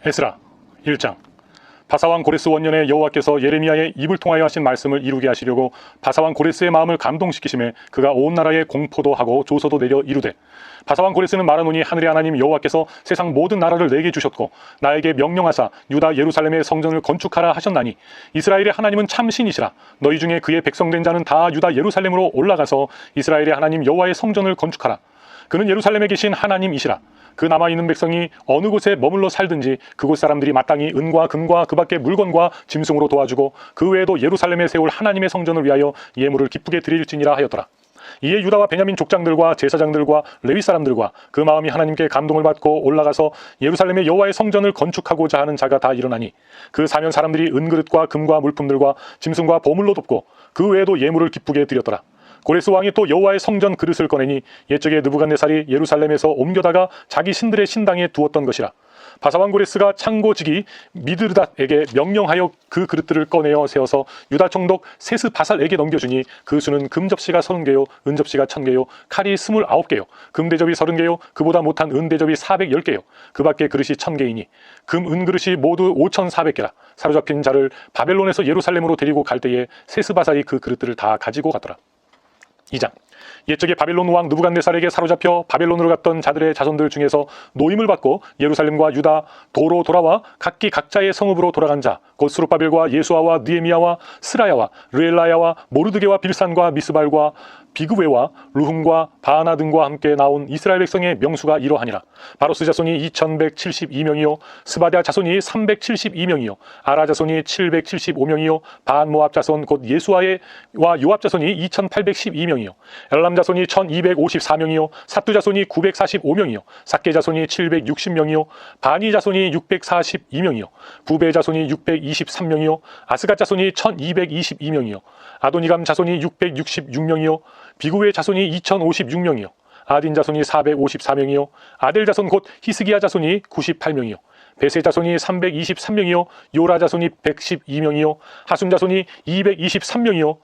에스라 1장. 바사왕 고레스 원년에 여호와께서 예레미야의 입을 통하여 하신 말씀을 이루게 하시려고 바사왕 고레스의 마음을 감동시키심에 그가 온 나라에 공포도 하고 조서도 내려 이르되, 바사왕 고레스는 말하노니 하늘의 하나님 여호와께서 세상 모든 나라를 내게 주셨고 나에게 명령하사 유다 예루살렘의 성전을 건축하라 하셨나니, 이스라엘의 하나님은 참신이시라. 너희 중에 그의 백성된 자는 다 유다 예루살렘으로 올라가서 이스라엘의 하나님 여호와의 성전을 건축하라. 그는 예루살렘에 계신 하나님이시라. 그 남아있는 백성이 어느 곳에 머물러 살든지 그곳 사람들이 마땅히 은과 금과 그 밖의 물건과 짐승으로 도와주고 그 외에도 예루살렘에 세울 하나님의 성전을 위하여 예물을 기쁘게 드릴지니라 하였더라. 이에 유다와 베냐민 족장들과 제사장들과 레위 사람들과 그 마음이 하나님께 감동을 받고 올라가서 예루살렘의 여호와의 성전을 건축하고자 하는 자가 다 일어나니, 그 사면 사람들이 은그릇과 금과 물품들과 짐승과 보물로 돕고 그 외에도 예물을 기쁘게 드렸더라. 고레스 왕이 또 여호와의 성전 그릇을 꺼내니 옛적에 느부갓네살이 예루살렘에서 옮겨다가 자기 신들의 신당에 두었던 것이라. 바사왕 고레스가 창고지기 미드르닷에게 명령하여 그 그릇들을 꺼내어 세워서 유다 총독 세스바살에게 넘겨주니, 그 수는 금접시가 30개요 은접시가 1000개요 칼이 29개요 금대접이 30개요 그보다 못한 은대접이 410개요 그 밖에 그릇이 1000개이니 금 은그릇이 모두 5400개라. 사로잡힌 자를 바벨론에서 예루살렘으로 데리고 갈 때에 세스바살이 그 그릇들을 다 가지고 갔더라. 2장. 옛적에 바벨론 왕 느부갓네살에게 사로잡혀 바벨론으로 갔던 자들의 자손들 중에서 노임을 받고 예루살렘과 유다 도로 돌아와 각기 각자의 성읍으로 돌아간 자, 곧 스룹바벨과 예수아와 느헤미야와 스라야와 르엘라야와 모르드게와 빌산과 미스발과 비그웨와 르훔과 바하나 등과 함께 나온 이스라엘 백성의 명수가 이러하니라. 바로스 자손이 2172명이요 스바랴 자손이 372명이요 아라 자손이 775명이요 바한 모압 자손 곧 예수아와 요압 자손이 2812명이요 엘람 자손이 1254명이요 사뚜 자손이 945명이요 삭게 자손이 760명이요 바니 자손이 642명이요 부베 자손이 623명이요 아스갓 자손이 1222명이요 아도니감 자손이 666명이요 비구의 자손이 2056명이요 아딘 자손이 454명이요 아델 자손 곧 히스기야 자손이 98명이요 베세 자손이 323명이요 요라 자손이 112명이요 하순 자손이 223명이요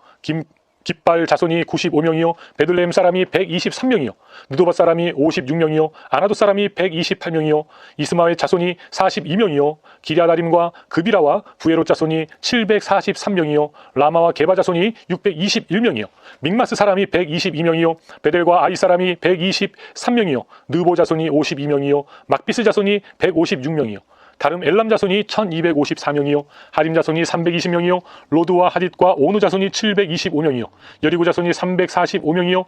깃발 자손이 95명이요 베들레헴 사람이 123명이요 느도바 사람이 56명이요 아나도 사람이 128명이요 이스마엘 자손이 42명이요 기랴다림과 그비라와 부에롯 자손이 743명이요 라마와 게바 자손이 621명이요 믹마스 사람이 122명이요 베델과 아이 사람이 123명이요 느보 자손이 52명이요 막비스 자손이 156명이요 다름 엘람 자손이 1254명이요 하림 자손이 320명이요 로드와 하딧과 오누 자손이 725명이요 여리고 자손이 345명이요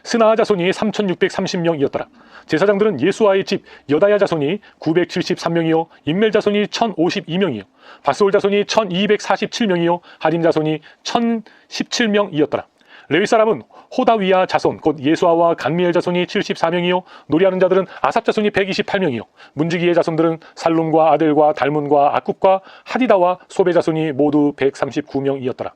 스나아 자손이 3630명이었더라. 제사장들은 예수아의 집 여다야 자손이 973명이요 인멜 자손이 1052명이요 바스올 자손이 1247명이요 하림 자손이 1017명이었더라. 레위 사람은 호다위야 자손 곧 예수아와 간미엘 자손이 74명이요 노리하는 자들은 아삽 자손이 128명이요 문지기의 자손들은 살룸과 아델과 달문과 아굽과 하디다와 소베 자손이 모두 139명이었더라.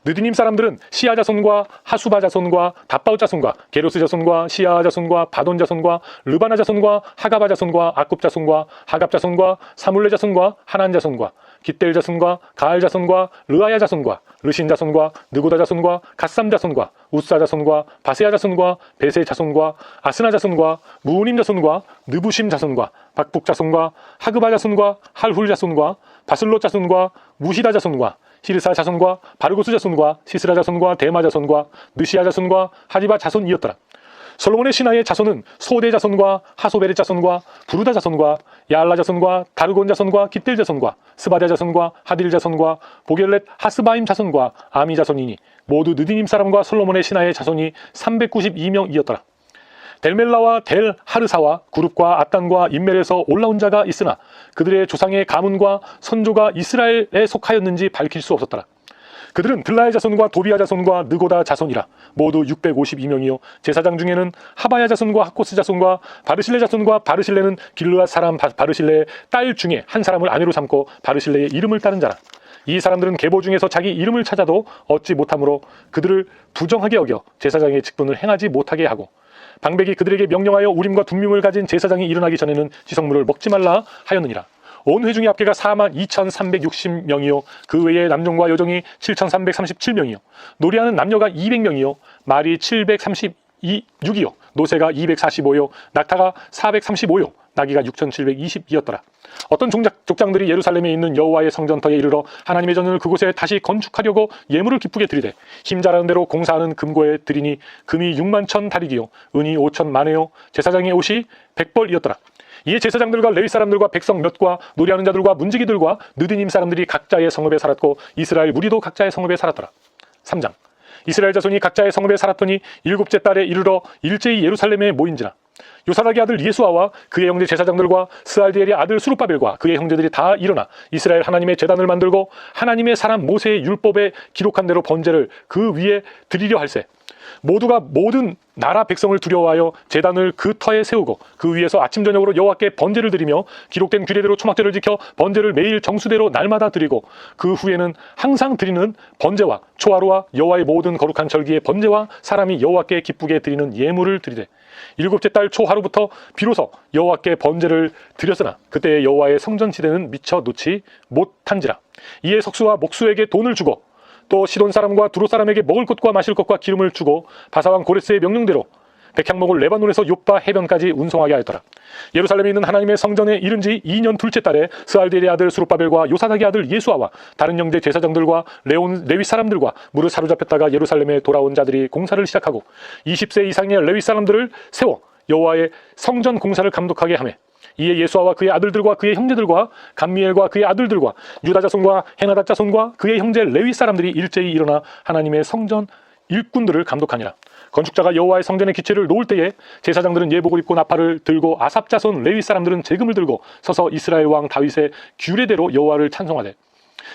느디님 사람들은 시아 자손과 하수바 자손과 다바우 자손과 게로스 자손과 시아 자손과 바돈 자손과 르바나 자손과 하가바 자손과 아굽 자손과 하갑 자손과 사물레 자손과 하난 자손과 깃델 자손과 가알 자손과 르아야 자손과 르신 자손과 느고다 자손과 갓삼 자손과 우사 자손과 바세야 자손과 베세 자손과 아스나 자손과 무우님 자손과 느부심 자손과 박북 자손과 하그바 자손과 할훌 자손과 바슬롯 자손과 무시다 자손과 시르사 자손과 바르고스 자손과 시스라 자손과 데마 자손과 느시아 자손과 하디바 자손이었더라. 솔로몬의 신하의 자손은 소대 자손과 하소베렛 자손과 부르다 자손과 야알라 자손과 다르곤 자손과 깃델 자손과 스바랴 자손과 하딜 자손과 보겔렛 하스바임 자손과 아미 자손이니 모두 느디님 사람과 솔로몬의 신하의 자손이 392명이었더라. 델멜라와 델 하르사와 구룹과 아단과 인멜에서 올라온 자가 있으나 그들의 조상의 가문과 선조가 이스라엘에 속하였는지 밝힐 수 없었더라. 그들은 들라의 자손과 도비아 자손과 느고다 자손이라. 모두 652명이요 제사장 중에는 하바야 자손과 하코스 자손과 바르실레 자손과 바르실레는 길르앗 사람 바르실레의 딸 중에 한 사람을 아내로 삼고 바르실레의 이름을 따른 자라. 이 사람들은 계보 중에서 자기 이름을 찾아도 얻지 못하므로 그들을 부정하게 여겨 제사장의 직분을 행하지 못하게 하고, 방백이 그들에게 명령하여 우림과 둠밈을 가진 제사장이 일어나기 전에는 지성물을 먹지 말라 하였느니라. 온 회중의 합계가 42,360명이요 그 외에 남종과 여종이 7,337명이요 노리하는 남녀가 200명이요 말이 736이요 노새가 245요 낙타가 435요 나귀가 6,720이었더라. 어떤 족장들이 예루살렘에 있는 여호와의 성전터에 이르러 하나님의 전을 그곳에 다시 건축하려고 예물을 기쁘게 드리되 힘 잘하는 대로 공사하는 금고에 드리니 금이 6만 천 다리기요 은이 5천 만회요 제사장의 옷이 100벌이었더라. 이에 제사장들과 레위 사람들과 백성 몇과 노래하는 자들과 문지기들과 느디님 사람들이 각자의 성읍에 살았고 이스라엘 무리도 각자의 성읍에 살았더라. 3장. 이스라엘 자손이 각자의 성읍에 살았더니 일곱째 달에 이르러 일제히 예루살렘에 모인지라. 요사닥의 아들 예수아와 그의 형제 제사장들과 스알디엘의 아들 수룹바벨과 그의 형제들이 다 일어나 이스라엘 하나님의 제단을 만들고 하나님의 사람 모세의 율법에 기록한 대로 번제를 그 위에 드리려 할세. 모두가 모든 나라 백성을 두려워하여 제단을 그 터에 세우고 그 위에서 아침 저녁으로 여호와께 번제를 드리며 기록된 규례대로 초막절을 지켜 번제를 매일 정수대로 날마다 드리고 그 후에는 항상 드리는 번제와 초하루와 여호와의 모든 거룩한 절기의 번제와 사람이 여호와께 기쁘게 드리는 예물을 드리되 일곱째 달 초하루부터 비로소 여호와께 번제를 드렸으나 그때 여호와의 성전 지대는 미쳐 놓지 못한지라. 이에 석수와 목수에게 돈을 주고 또 시돈 사람과 두로 사람에게 먹을 것과 마실 것과 기름을 주고 바사왕 고레스의 명령대로 백향목을 레바논에서 욥바 해변까지 운송하게 하였더라. 예루살렘에 있는 하나님의 성전에 이른 지 2년 둘째 달에 스알디엘의 아들 수룹바벨과 요사닥의 아들 예수아와 다른 형제 제사장들과 레위 사람들과 무릇 사로잡혔다가 예루살렘에 돌아온 자들이 공사를 시작하고 20세 이상의 레위 사람들을 세워 여호와의 성전 공사를 감독하게 하매 이에 예수아와 그의 아들들과 그의 형제들과 감미엘과 그의 아들들과 유다 자손과 헤나닷 자손과 그의 형제 레위 사람들이 일제히 일어나 하나님의 성전 일꾼들을 감독하니라. 건축자가 여호와의 성전의 기초를 놓을 때에 제사장들은 예복을 입고 나팔을 들고 아삽 자손 레위 사람들은 제금을 들고 서서 이스라엘 왕 다윗의 규례대로 여호와를 찬송하되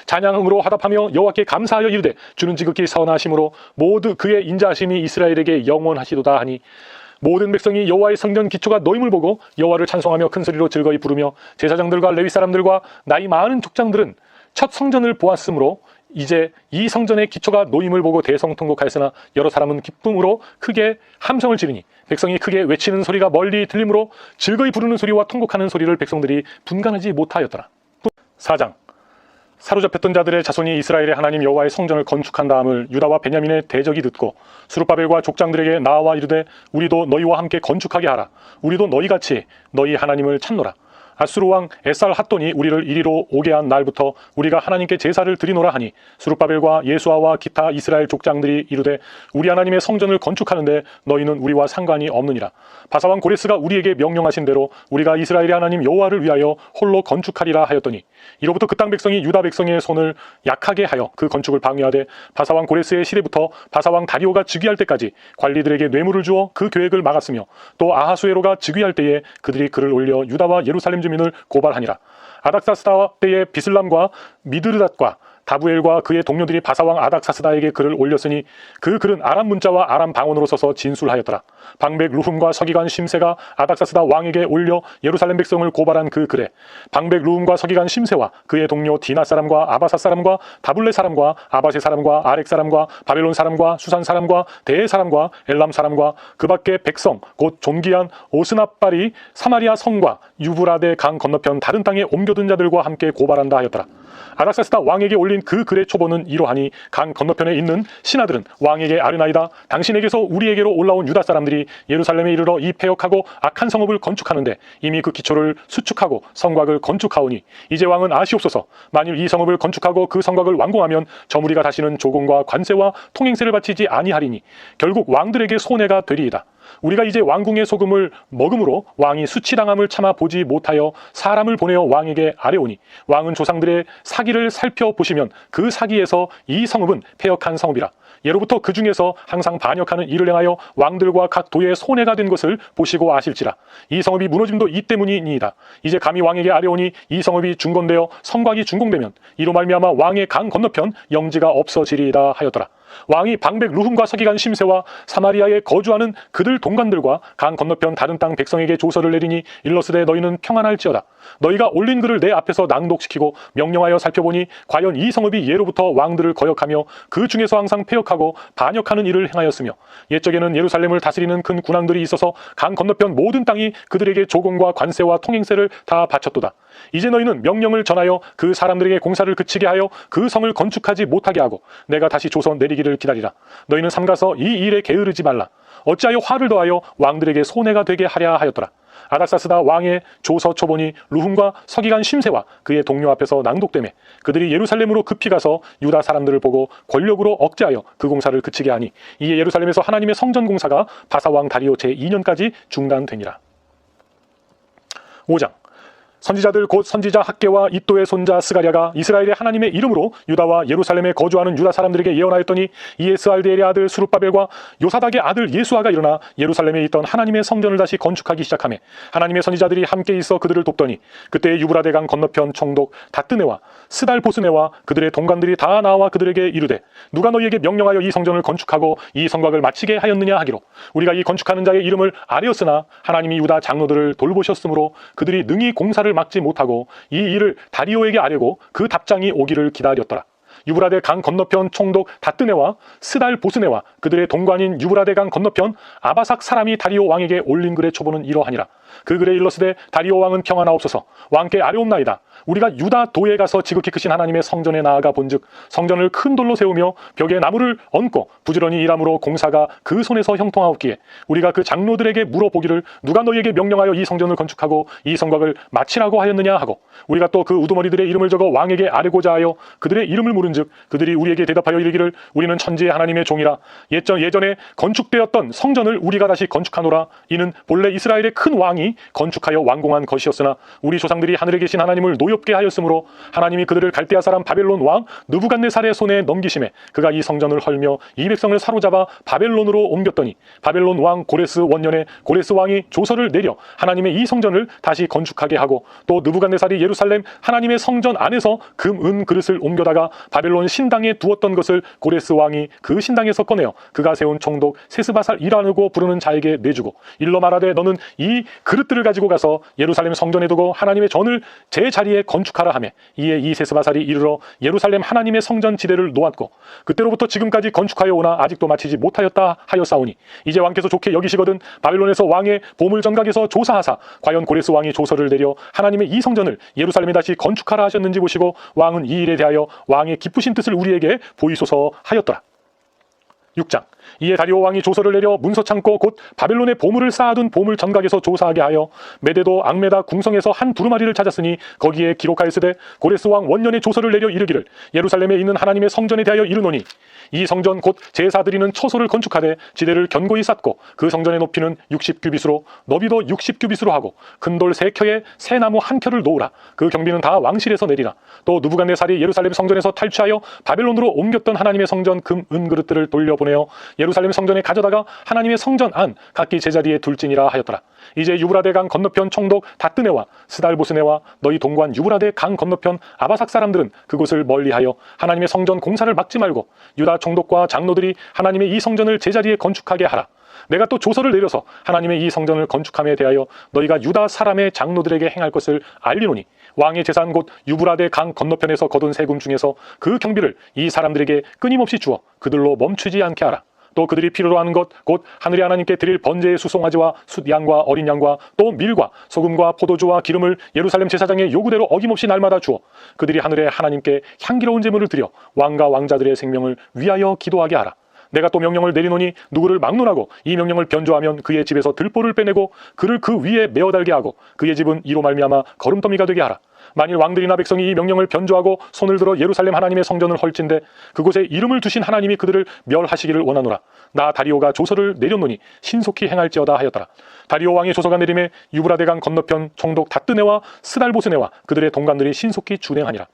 찬양음으로 화답하며 여호와께 감사하여 이르되 주는 지극히 선하심으로 모두 그의 인자하심이 이스라엘에게 영원하시도다 하니 모든 백성이 여호와의 성전 기초가 놓임을 보고 여호와를 찬송하며 큰 소리로 즐거이 부르며 제사장들과 레위 사람들과 나이 많은 족장들은 첫 성전을 보았으므로 이제 이 성전의 기초가 놓임을 보고 대성통곡하였으나 여러 사람은 기쁨으로 크게 함성을 지르니 백성이 크게 외치는 소리가 멀리 들리므로 즐거이 부르는 소리와 통곡하는 소리를 백성들이 분간하지 못하였더라. 4장. 사로잡혔던 자들의 자손이 이스라엘의 하나님 여호와의 성전을 건축한 다음을 유다와 베냐민의 대적이 듣고 수룹바벨과 족장들에게 나와 이르되 우리도 너희와 함께 건축하게 하라. 우리도 너희같이 너희 하나님을 찾노라. 아수르 왕 에살 핫돈이 우리를 이리로 오게 한 날부터 우리가 하나님께 제사를 드리노라 하니 수룹바벨과 예수아와 기타 이스라엘 족장들이 이르되 우리 하나님의 성전을 건축하는데 너희는 우리와 상관이 없느니라. 바사왕 고레스가 우리에게 명령하신 대로 우리가 이스라엘의 하나님 여호와를 위하여 홀로 건축하리라 하였더니 이로부터 그 땅 백성이 유다 백성의 손을 약하게 하여 그 건축을 방해하되 바사왕 고레스의 시대부터 바사왕 다리오가 즉위할 때까지 관리들에게 뇌물을 주어 그 계획을 막았으며 또 아하수에로가 즉위할 때에 그들이 글을 올려 유다와 예루살렘 주민을 고발하니라. 아닥사스다 때의 비슬람과 미드르닷과 다부엘과 그의 동료들이 바사왕 아닥사스다에게 글을 올렸으니 그 글은 아람 문자와 아람 방언으로 써서 진술하였더라. 방백 루훔과 서기관 심세가 아닥사스다 왕에게 올려 예루살렘 백성을 고발한 그 글에 방백 루훔과 서기관 심세와 그의 동료 디나 사람과 아바사 사람과 다블레 사람과 아바세 사람과 아렉 사람과 바벨론 사람과 수산 사람과 대 사람과 엘람 사람과 그 밖의 백성 곧 존귀한 오스나빨이 사마리아 성과 유브라데 강 건너편 다른 땅에 옮겨둔 자들과 함께 고발한다 하였더라. 아닥사스다 왕에게 올린 그 글의 초본은 이러하니 강 건너편에 있는 신하들은 왕에게 아르나이다. 당신에게서 우리에게로 올라온 유다 사람들이 예루살렘에 이르러 이 패역하고 악한 성읍을 건축하는데 이미 그 기초를 수축하고 성곽을 건축하오니 이제 왕은 아시옵소서. 만일 이 성읍을 건축하고 그 성곽을 완공하면 저 무리가 다시는 조공과 관세와 통행세를 바치지 아니하리니 결국 왕들에게 손해가 되리이다. 우리가 이제 왕궁의 소금을 먹음으로 왕이 수치당함을 참아 보지 못하여 사람을 보내어 왕에게 아뢰오니 왕은 조상들의 사기를 살펴보시면 그 사기에서 이 성읍은 패역한 성읍이라. 예로부터 그 중에서 항상 반역하는 일을 행하여 왕들과 각 도에 손해가 된 것을 보시고 아실지라. 이 성읍이 무너짐도 이 때문이니이다. 이제 감히 왕에게 아뢰오니 이 성읍이 중건되어 성곽이 준공되면 이로 말미암아 왕의 강 건너편 영지가 없어지리이다 하였더라. 왕이 방백 루훔과 서기관 심세와 사마리아에 거주하는 그들 동관들과 강 건너편 다른 땅 백성에게 조서를 내리니 일러스되 너희는 평안할지어다. 너희가 올린 글을 내 앞에서 낭독시키고 명령하여 살펴보니 과연 이 성읍이 예로부터 왕들을 거역하며 그 중에서 항상 패역하고 반역하는 일을 행하였으며 옛적에는 예루살렘을 다스리는 큰 군왕들이 있어서 강 건너편 모든 땅이 그들에게 조공과 관세와 통행세를 다 바쳤도다. 이제 너희는 명령을 전하여 그 사람들에게 공사를 그치게 하여 그 성을 건축하지 못하게 하고 내가 다시 조서 내리기를 기다리라. 너희는 삼가서 이 일에 게으르지 말라. 어찌하여 화를 더하여 왕들에게 손해가 되게 하랴 하였더라. 아닥사스다 왕의 조서 초본이 루훔과 서기관 심세와 그의 동료 앞에서 낭독되매 그들이 예루살렘으로 급히 가서 유다 사람들을 보고 권력으로 억제하여 그 공사를 그치게 하니 이에 예루살렘에서 하나님의 성전 공사가 바사왕 다리오 제2년까지 중단되니라. 5장. 선지자들 곧 선지자 학개와 이도의 손자 스가랴가 이스라엘의 하나님의 이름으로 유다와 예루살렘에 거주하는 유다 사람들에게 예언하였더니 이에 스알디엘의 아들 수룹바벨과 요사닥의 아들 예수아가 일어나 예루살렘에 있던 하나님의 성전을 다시 건축하기 시작하며 하나님의 선지자들이 함께 있어 그들을 돕더니 그때 유브라데 강 건너편 총독 다뜨네와 스달보스네와 그들의 동관들이 다 나와 그들에게 이르되 누가 너희에게 명령하여 이 성전을 건축하고 이 성곽을 마치게 하였느냐 하기로 우리가 이 건축하는 자의 이름을 아뢰었으나 하나님이 유다 장로들을 돌보셨으므로 그들이 능히 공사를 막지 못하고 이 일을 다리오에게 아뢰고 그 답장이 오기를 기다렸더라. 유브라데 강 건너편 총독 다뜨네와 스달보스네와 그들의 동관인 유브라데 강 건너편 아바삭 사람이 다리오 왕에게 올린 글의 초본은 이러하니라. 그 글에 일렀으되 다리오 왕은 평안하옵소서. 왕께 아뢰옵나이다. 우리가 유다 도에 가서 지극히 크신 하나님의 성전에 나아가 본즉 성전을 큰 돌로 세우며 벽에 나무를 얹고 부지런히 일함으로 공사가 그 손에서 형통하옵기에 우리가 그 장로들에게 물어보기를 누가 너희에게 명령하여 이 성전을 건축하고 이 성곽을 마치라고 하였느냐 하고 우리가 또 그 우두머리들의 이름을 적어 왕에게 아뢰고자 하여 그들의 이름을 물은즉 그들이 우리에게 대답하여 이르기를 우리는 천지의 하나님의 종이라 예전에 건축되었던 성전을 우리가 다시 건축하노라. 이는 본래 이스라엘의 큰 왕이 건축하여 완공한 것이었으나 우리 조상들이 하늘에 계신 하나님을 노엽게 하였으므로 하나님이 그들을 갈대아 사람 바벨론 왕 느부갓네살의 손에 넘기심에 그가 이 성전을 헐며 이 백성을 사로잡아 바벨론으로 옮겼더니 바벨론 왕 고레스 원년에 고레스 왕이 조서를 내려 하나님의 이 성전을 다시 건축하게 하고 또 느부갓네살이 예루살렘 하나님의 성전 안에서 금, 은 그릇을 옮겨다가 바벨론 신당에 두었던 것을 고레스 왕이 그 신당에서 꺼내어 그가 세운 총독 세스바살이라고 부르는 자에게 내주고 일러 말하되 너는 이 그릇들을 가지고 가서 예루살렘 성전에 두고 하나님의 전을 제 자리에 건축하라 하며 이에 이 세스바살이 이르러 예루살렘 하나님의 성전 지대를 놓았고 그때로부터 지금까지 건축하여 오나 아직도 마치지 못하였다 하였사오니 이제 왕께서 좋게 여기시거든 바벨론에서 왕의 보물 전각에서 조사하사 과연 고레스 왕이 조서를 내려 하나님의 이 성전을 예루살렘에 다시 건축하라 하셨는지 보시고 왕은 이 일에 대하여 왕의 기쁘신 뜻을 우리에게 보이소서 하였더라. 6장. 이에 다리오 왕이 조서를 내려 문서 창고 곧 바벨론의 보물을 쌓아둔 보물 전각에서 조사하게 하여 메데도 앙메다 궁성에서 한 두루마리를 찾았으니 거기에 기록하였으되 고레스 왕 원년에 조서를 내려 이르기를 예루살렘에 있는 하나님의 성전에 대하여 이르노니 이 성전 곧 제사드리는 처소를 건축하되 지대를 견고히 쌓고 그 성전의 높이는 60규빗으로 너비도 60규빗으로 하고 큰 돌 3켜에 새 나무 1켜를 놓으라. 그 경비는 다 왕실에서 내리라. 또 느부갓네살이 예루살렘 성전에서 탈취하여 바벨론으로 옮겼던 하나님의 성전 금, 은 그릇들을 돌려보내어 예루살렘 성전에 가져다가 하나님의 성전 안 각기 제자리에 둘지니라 하였더라. 이제 유브라데 강 건너편 총독 다뜨네와 스달보스네와 너희 동관 유브라데 강 건너편 아바삭 사람들은 그곳을 멀리하여 하나님의 성전 공사를 막지 말고 유다 총독과 장로들이 하나님의 이 성전을 제자리에 건축하게 하라. 내가 또 조서를 내려서 하나님의 이 성전을 건축함에 대하여 너희가 유다 사람의 장로들에게 행할 것을 알리노니 왕의 재산 곧 유브라데 강 건너편에서 거둔 세금 중에서 그 경비를 이 사람들에게 끊임없이 주어 그들로 멈추지 않게 하라. 또 그들이 필요로 하는 것 곧 하늘의 하나님께 드릴 번제의 수송아지와 숫양과 어린 양과 또 밀과 소금과 포도주와 기름을 예루살렘 제사장의 요구대로 어김없이 날마다 주어 그들이 하늘의 하나님께 향기로운 제물을 드려 왕과 왕자들의 생명을 위하여 기도하게 하라. 내가 또 명령을 내리노니 누구를 막론하고 이 명령을 변조하면 그의 집에서 들보를 빼내고 그를 그 위에 메어 달게 하고 그의 집은 이로 말미암아 거름더미가 되게 하라. 만일 왕들이나 백성이 이 명령을 변조하고 손을 들어 예루살렘 하나님의 성전을 헐진대 그곳에 이름을 두신 하나님이 그들을 멸하시기를 원하노라. 나 다리오가 조서를 내렸노니 신속히 행할지어다 하였더라. 다리오 왕의 조서가 내림에 유브라데 강 건너편 총독 다뜨네와 스달보스네와 그들의 동관들이 신속히 준행하니라.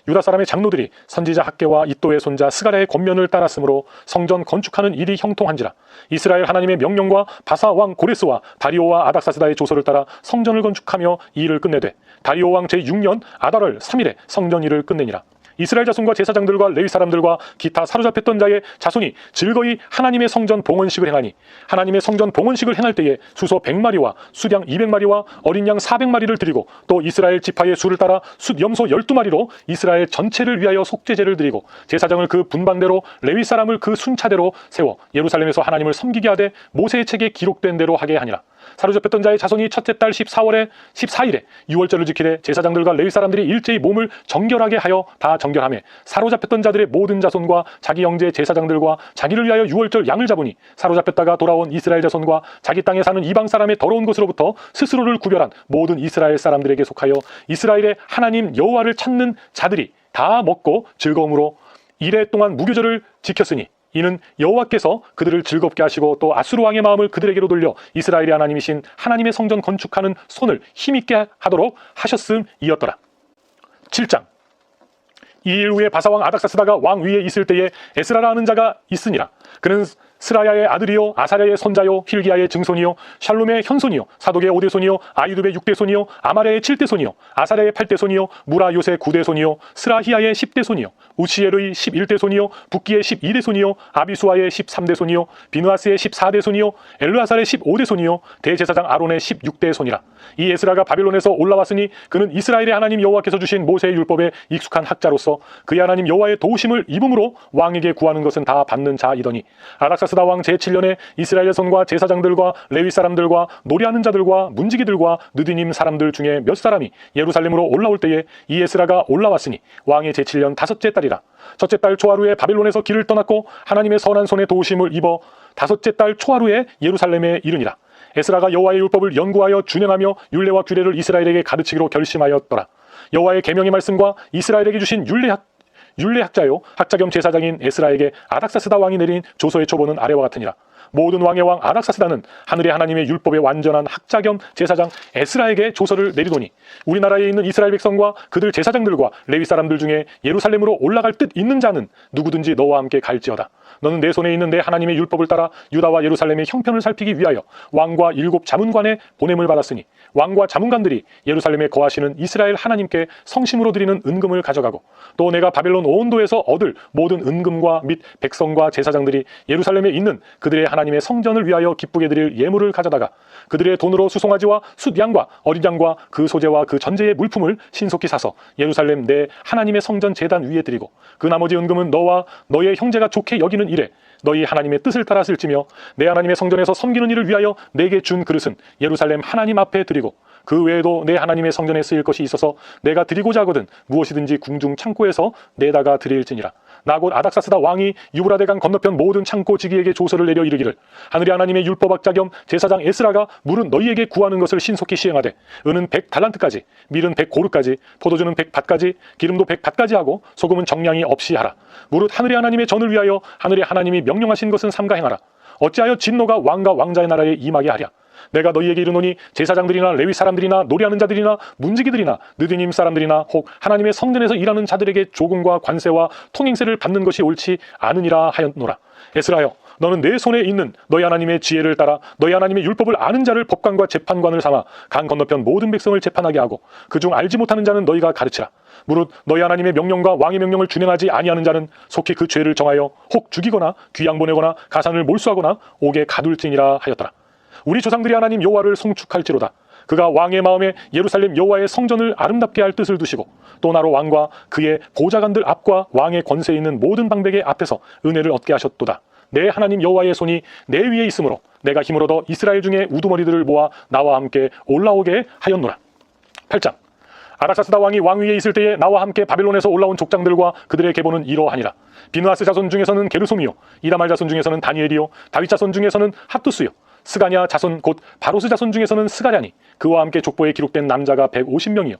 유다 사람의 장로들이 선지자 학개와 이도의 손자 스가랴의 권면을 따랐으므로 성전 건축하는 일이 형통한지라. 이스라엘 하나님의 명령과 바사 왕 고레스와 다리오와 아닥사스다의 조서를 따라 성전을 건축하며 이 일을 끝내되 다리오 왕 제6년 아달월 3일에 성전 일을 끝내니라. 이스라엘 자손과 제사장들과 레위 사람들과 기타 사로잡혔던 자의 자손이 즐거이 하나님의 성전 봉헌식을 행하니 하나님의 성전 봉헌식을 행할 때에 수소 100마리와 숫양 200마리와 어린 양 400마리를 드리고 또 이스라엘 지파의 수를 따라 숫염소 12마리로 이스라엘 전체를 위하여 속죄제를 드리고 제사장을 그 분반대로 레위 사람을 그 순차대로 세워 예루살렘에서 하나님을 섬기게 하되 모세의 책에 기록된 대로 하게 하니라. 사로잡혔던 자의 자손이 첫째 달 14일에 유월절을 지키되 제사장들과 레위 사람들이 일제히 몸을 정결하게 하여 다 정결하매 사로잡혔던 자들의 모든 자손과 자기 형제 제사장들과 자기를 위하여 유월절 양을 잡으니 사로잡혔다가 돌아온 이스라엘 자손과 자기 땅에 사는 이방 사람의 더러운 것으로부터 스스로를 구별한 모든 이스라엘 사람들에게 속하여 이스라엘의 하나님 여호와를 찾는 자들이 다 먹고 즐거움으로 이래 동안 무교절을 지켰으니 이는 여호와께서 그들을 즐겁게 하시고 또 아수르 왕의 마음을 그들에게로 돌려 이스라엘의 하나님이신 하나님의 성전 건축하는 손을 힘있게 하도록 하셨음이었더라. 7장. 이 일 후에 바사왕 아닥사스다가 왕 위에 있을 때에 에스라라 하는 자가 있으니라. 그는 스라야의 아들이요 아사랴의 손자요 힐기야의 증손이요 샬룸의 현손이요 사독의 5대손이요 아이두의 6대손이요 아마랴의 7대손이요 아사랴의 8대손이요 무라 요새 9대손이요 스라히야의 10대손이요 우시엘의 11대손이요 붓기의 12대손이요 아비수아의 13대손이요 비누아스의 14대손이요 엘르아살의 15대손이요 대제사장 아론의 16대손이라. 이 에스라가 바빌론에서 올라왔으니 그는 이스라엘의 하나님 여호와께서 주신 모세의 율법에 익숙한 학자로서 그의 하나님 여호와의 도우심을 입음으로 왕에게 구하는 것은 다 받는 자이더니 아닥사스다 왕 제7년에 이스라엘의 손과 제사장들과 레위 사람들과 노래하는 자들과 문지기들과 느디님 사람들 중에 몇 사람이 예루살렘으로 올라올 때에 이 에스라가 올라왔으니 왕의 제7년 다섯째 달이라. 첫째 달 초하루에 바빌론에서 길을 떠났고 하나님의 선한 손에 도우심을 입어 다섯째 달 초하루에 예루살렘에 이르니라. 에스라가 여호와의 율법을 연구하여 준행하며 율례와 규례를 이스라엘에게 가르치기로 결심하였더라. 여호와의 계명의 말씀과 이스라엘에게 주신 율례학자요 학자 겸 제사장인 에스라에게 아닥사스다 왕이 내린 조서의 초본은 아래와 같으니라. 모든 왕의 왕 아닥사스다는 하늘의 하나님의 율법의 완전한 학자 겸 제사장 에스라에게 조서를 내리더니 우리나라에 있는 이스라엘 백성과 그들 제사장들과 레위 사람들 중에 예루살렘으로 올라갈 뜻 있는 자는 누구든지 너와 함께 갈지어다. 너는 내 손에 있는 내 하나님의 율법을 따라 유다와 예루살렘의 형편을 살피기 위하여 왕과 7 자문관의 보냄을 받았으니 왕과 자문관들이 예루살렘에 거하시는 이스라엘 하나님께 성심으로 드리는 은금을 가져가고 또 내가 바벨론 온도에서 얻을 모든 은금과 및 백성과 제사장들이 예루살렘에 있는 그들의 하나님의 성전을 위하여 기쁘게 드릴 예물을 가져다가 그들의 돈으로 수송아지와 숫양과 어린 양과 그 소재와 그 전제의 물품을 신속히 사서 예루살렘 내 하나님의 성전 제단 위에 드리고 그 나머지 은금은 너와 너의 형제가 좋게 여기는 일에 너희 하나님의 뜻을 따라 쓸지며 내 하나님의 성전에서 섬기는 일을 위하여 내게 준 그릇은 예루살렘 하나님 앞에 드리고 그 외에도 내 하나님의 성전에 쓰일 것이 있어서 내가 드리고자 하거든 무엇이든지 궁중 창고에서 내다가 드릴지니라. 나 곧 아닥사스다 왕이 유브라데강 건너편 모든 창고 지기에게 조서를 내려 이르기를 하늘의 하나님의 율법학자 겸 제사장 에스라가 물은 너희에게 구하는 것을 신속히 시행하되 은은 100달란트까지 밀은 100고르까지 포도주는 100밭까지 기름도 100밭까지 하고 소금은 정량이 없이 하라. 무릇 하늘의 하나님의 전을 위하여 하늘의 하나님이 명령하신 것은 삼가 행하라. 어찌하여 진노가 왕과 왕자의 나라에 임하게 하랴. 내가 너희에게 이르노니 제사장들이나 레위 사람들이나 노래하는 자들이나 문지기들이나 느디님 사람들이나 혹 하나님의 성전에서 일하는 자들에게 조금과 관세와 통행세를 받는 것이 옳지 않으니라 하였노라. 에스라여, 너는 내 손에 있는 너희 하나님의 지혜를 따라 너희 하나님의 율법을 아는 자를 법관과 재판관을 삼아 강 건너편 모든 백성을 재판하게 하고 그중 알지 못하는 자는 너희가 가르치라. 무릇 너희 하나님의 명령과 왕의 명령을 준행하지 아니하는 자는 속히 그 죄를 정하여 혹 죽이거나 귀양 보내거나 가산을 몰수하거나 옥에 가둘지니라 하였더라. 우리 조상들이 하나님 여호와를 송축할지로다. 그가 왕의 마음에 예루살렘 여호와의 성전을 아름답게 할 뜻을 두시고 또 나로 왕과 그의 보좌관들 앞과 왕의 권세에 있는 모든 방백의 앞에서 은혜를 얻게 하셨도다. 내 하나님 여호와의 손이 내 위에 있으므로 내가 힘을 얻어 이스라엘 중에 우두머리들을 모아 나와 함께 올라오게 하였노라. 8장. 아닥사스다 왕이 왕 위에 있을 때에 나와 함께 바벨론에서 올라온 족장들과 그들의 계보는 이러하니라. 비누아스 자손 중에서는 게르솜이요 이다말 자손 중에서는 다니엘이요 다윗 자손 중에서는 핫두스요 스가냐 자손 곧 바로스 자손 중에서는 스가랴니 그와 함께 족보에 기록된 남자가 150명이요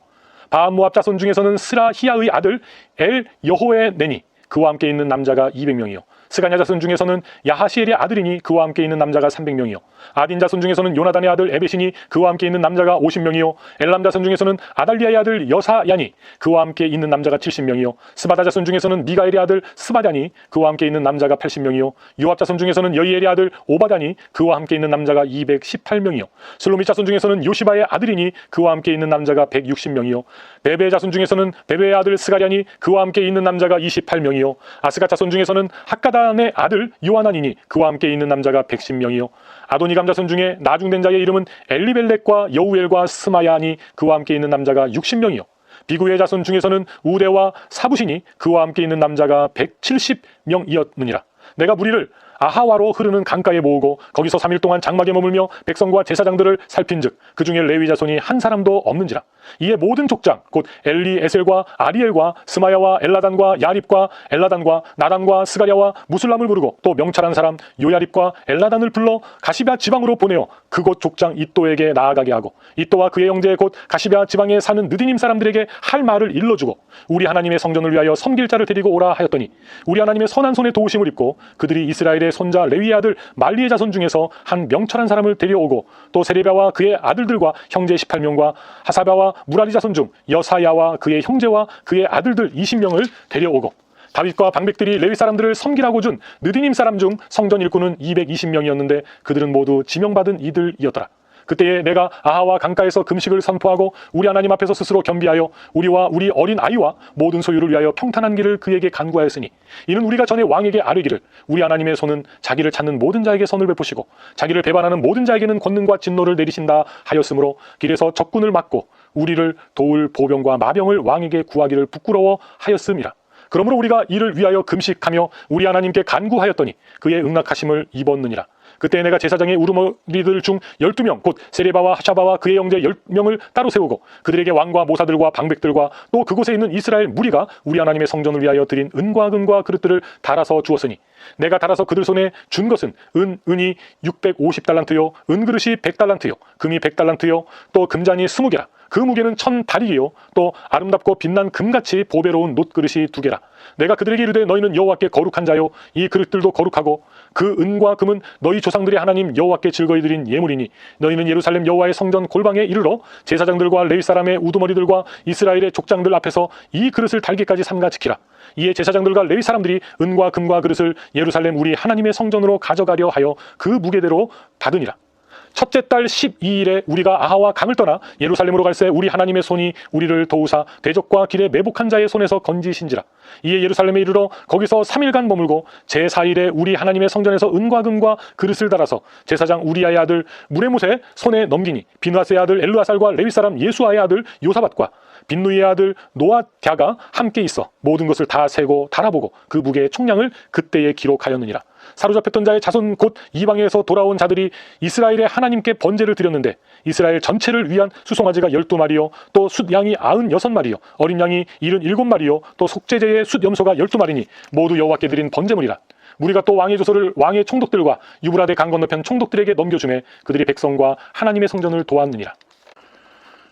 바암모압 자손 중에서는 스라히야의 아들 엘 여호에네니 그와 함께 있는 남자가 200명이요 스가냐 자손 중에서는 야하시엘의 아들이니 그와 함께 있는 남자가 300명이요 아딘 자손 중에서는 요나단의 아들 에벳이니 그와 함께 있는 남자가 50명이요 엘람 자손 중에서는 아달리아의 아들 여사야니 그와 함께 있는 남자가 70명이요 스바다 자손 중에서는 미가엘의 아들 스바다니 그와 함께 있는 남자가 80명이요 요압 자손 중에서는 여이엘의 아들 오바다니 그와 함께 있는 남자가 218명이요 슬로밋 자손 중에서는 요시바의 아들이니 그와 함께 있는 남자가 160명이요 베베 자손 중에서는 베베의 아들 스가랴니 그와 함께 있는 남자가 28명이요 아스가 자손 중에서는 학가단의 아들 요하나니니 그와 함께 있는 남자가 110명이요 아도니감 자손 중에 나중된 자의 이름은 엘리벨렉과 여우엘과 스마야니 그와 함께 있는 남자가 60명이요 비구의 자손 중에서는 우대와 사부시니 그와 함께 있는 남자가 170명이었느니라. 내가 무리를 아하와로 흐르는 강가에 모으고 거기서 3일 동안 장막에 머물며 백성과 제사장들을 살핀즉 그 중에 레위 자손이 한 사람도 없는지라. 이에 모든 족장 곧 엘리에셀과 아리엘과 스마야와 엘라단과 야립과 엘라단과 나단과 스가랴와 무술람을 부르고 또 명찰한 사람 요야립과 엘라단을 불러 가시베아 지방으로 보내어 그곳 족장 이또에게 나아가게 하고 이또와 그의 형제 곧 가시베아 지방에 사는 느디님 사람들에게 할 말을 일러주고 우리 하나님의 성전을 위하여 섬길 자를 데리고 오라 하였더니 우리 하나님의 선한 손에 도우심을 입고 그들이 이스라엘의 손자 레위의 아들 말리의 자손 중에서 한 명철한 사람을 데려오고 또 세레비아와 그의 아들들과 형제 18명과 하사바와 무라리 자손 중 여사야와 그의 형제와 그의 아들들 20명을 데려오고 다윗과 방백들이 레위 사람들을 섬기라고 준 느디님 사람 중 성전 일꾼은 220명이었는데 그들은 모두 지명받은 이들이었더라. 그때에 내가 아하와 강가에서 금식을 선포하고 우리 하나님 앞에서 스스로 겸비하여 우리와 우리 어린 아이와 모든 소유를 위하여 평탄한 길을 그에게 간구하였으니 이는 우리가 전에 왕에게 아뢰기를 우리 하나님의 손은 자기를 찾는 모든 자에게 선을 베푸시고 자기를 배반하는 모든 자에게는 권능과 진노를 내리신다 하였으므로 길에서 적군을 막고 우리를 도울 보병과 마병을 왕에게 구하기를 부끄러워 하였음이라. 그러므로 우리가 이를 위하여 금식하며 우리 하나님께 간구하였더니 그의 응낙하심을 입었느니라. 그때 내가 제사장의 우두머리들 중 12명 곧 세레바와 하샤바와 그의 형제 10명을 따로 세우고 그들에게 왕과 모사들과 방백들과 또 그곳에 있는 이스라엘 무리가 우리 하나님의 성전을 위하여 드린 은과 금과 그릇들을 달아서 주었으니 내가 달아서 그들 손에 준 것은 은이 650달란트요 은그릇이 100달란트요 금이 100달란트요 또 금잔이 20개라. 그 무게는 1000다리요 또 아름답고 빛난 금같이 보배로운 놋그릇이 2개라. 내가 그들에게 이르되 너희는 여호와께 거룩한 자요 이 그릇들도 거룩하고 그 은과 금은 너희 조상들의 하나님 여호와께 즐거이 드린 예물이니 너희는 예루살렘 여호와의 성전 골방에 이르러 제사장들과 레위 사람의 우두머리들과 이스라엘의 족장들 앞에서 이 그릇을 달기까지 삼가 지키라. 이에 제사장들과 레위 사람들이 은과 금과 그릇을 예루살렘 우리 하나님의 성전으로 가져가려 하여 그 무게대로 받으니라. 첫째 달 12일에 우리가 아하와 강을 떠나 예루살렘으로 갈새 우리 하나님의 손이 우리를 도우사 대적과 길에 매복한 자의 손에서 건지신지라. 이에 예루살렘에 이르러 거기서 3일간 머물고 제4일에 우리 하나님의 성전에서 은과 금과 그릇을 달아서 제사장 우리아의 아들 무레못의 손에 넘기니 비누아스의 아들 엘르아살과 레위 사람 예수아의 아들 요사밧과 빈누이의 아들 노아갸가 함께 있어 모든 것을 다 세고 달아보고 그 무게의 총량을 그때에 기록하였느니라. 사로잡혔던 자의 자손 곧 이방에서 돌아온 자들이 이스라엘의 하나님께 번제를 드렸는데 이스라엘 전체를 위한 수송아지가 12마리요 또 숫양이 96마리요 어린 양이 77마리요 또 속죄제의 숫염소가 12마리니 모두 여호와께 드린 번제물이라. 우리가 또 왕의 조서를 왕의 총독들과 유브라데 강 건너편 총독들에게 넘겨주매 그들이 백성과 하나님의 성전을 도왔느니라.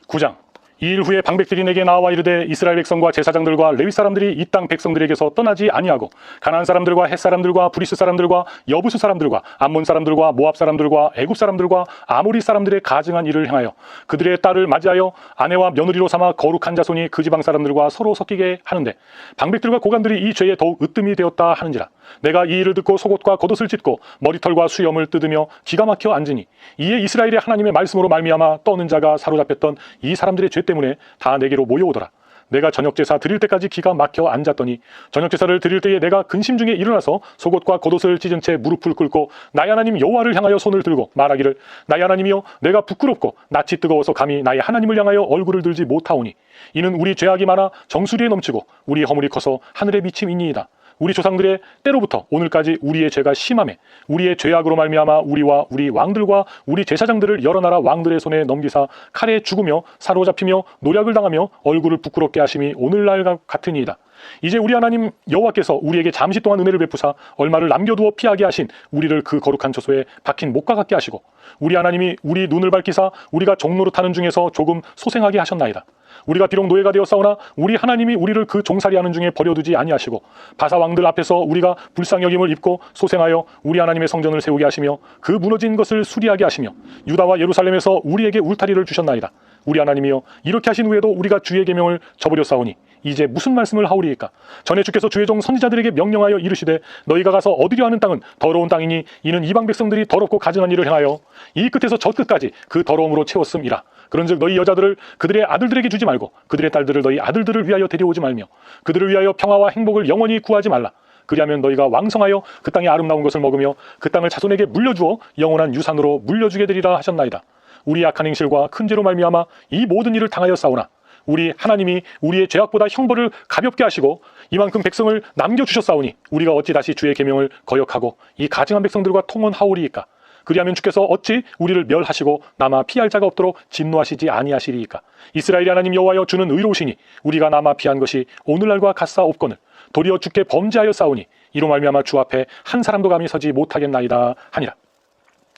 9장. 2일 후에 방백들이 내게 나와 이르되 이스라엘 백성과 제사장들과 레위 사람들이 이 땅 백성들에게서 떠나지 아니하고 가나안 사람들과 헷 사람들과 브리스 사람들과 여부수 사람들과 암몬 사람들과 모압 사람들과 애굽 사람들과 아모리 사람들의 가증한 일을 행하여 그들의 딸을 맞이하여 아내와 며느리로 삼아 거룩한 자손이 그 지방 사람들과 서로 섞이게 하는데 방백들과 고관들이 이 죄에 더욱 으뜸이 되었다 하는지라. 내가 이 일을 듣고 속옷과 겉옷을 찢고 머리털과 수염을 뜯으며 기가 막혀 앉으니 이에 이스라엘의 하나님의 말씀으로 말미암아 떠는 자가 사로잡혔던 이 사람들의 죄 때문에 다 내게로 모여오더라. 내가 저녁제사 드릴 때까지 기가 막혀 앉았더니 저녁제사를 드릴 때에 내가 근심 중에 일어나서 속옷과 겉옷을 찢은 채 무릎을 꿇고 나의 하나님 여호와를 향하여 손을 들고 말하기를 나의 하나님이여 내가 부끄럽고 낯이 뜨거워서 감히 나의 하나님을 향하여 얼굴을 들지 못하오니 이는 우리 죄악이 많아 정수리에 넘치고 우리 허물이 커서 하늘에 미침이니이다. 우리 조상들의 때로부터 오늘까지 우리의 죄가 심하매 우리의 죄악으로 말미암아 우리와 우리 왕들과 우리 제사장들을 여러 나라 왕들의 손에 넘기사 칼에 죽으며 사로잡히며 노략을 당하며 얼굴을 부끄럽게 하심이 오늘날 같으니이다. 이제 우리 하나님 여호와께서 우리에게 잠시 동안 은혜를 베푸사 얼마를 남겨두어 피하게 하신 우리를 그 거룩한 처소에 박힌 목과 같게 하시고 우리 하나님이 우리 눈을 밝히사 우리가 종로로 타는 중에서 조금 소생하게 하셨나이다. 우리가 비록 노예가 되었사오나 우리 하나님이 우리를 그 종살이 하는 중에 버려두지 아니하시고 바사 왕들 앞에서 우리가 불쌍여김을 입고 소생하여 우리 하나님의 성전을 세우게 하시며 그 무너진 것을 수리하게 하시며 유다와 예루살렘에서 우리에게 울타리를 주셨나이다. 우리 하나님이여 이렇게 하신 후에도 우리가 주의 계명을 저버렸사오니 이제 무슨 말씀을 하오리이까? 전에 주께서 주의 종 선지자들에게 명령하여 이르시되 너희가 가서 얻으려 하는 땅은 더러운 땅이니 이는 이방 백성들이 더럽고 가증한 일을 행하여 이 끝에서 저 끝까지 그 더러움으로 채웠음이라. 그런즉 너희 여자들을 그들의 아들들에게 주지 말고 그들의 딸들을 너희 아들들을 위하여 데려오지 말며 그들을 위하여 평화와 행복을 영원히 구하지 말라. 그리하면 너희가 왕성하여 그 땅의 아름다운 것을 먹으며 그 땅을 자손에게 물려주어 영원한 유산으로 물려주게 되리라 하셨나이다. 우리 악한 행실과 큰 죄로 말미암아 이 모든 일을 당하였사오나 우리 하나님이 우리의 죄악보다 형벌을 가볍게 하시고 이만큼 백성을 남겨주셨사오니 우리가 어찌 다시 주의 계명을 거역하고 이 가증한 백성들과 통혼하오리이까? 그리하면 주께서 어찌 우리를 멸하시고 남아 피할 자가 없도록 진노하시지 아니하시리이까? 이스라엘의 하나님 여호와여, 주는 의로우시니 우리가 남아 피한 것이 오늘날과 같사옵거늘 도리어 주께 범죄하여 싸우니 이로 말미암아 주 앞에 한 사람도 감히 서지 못하겠나이다 하니라.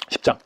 10장.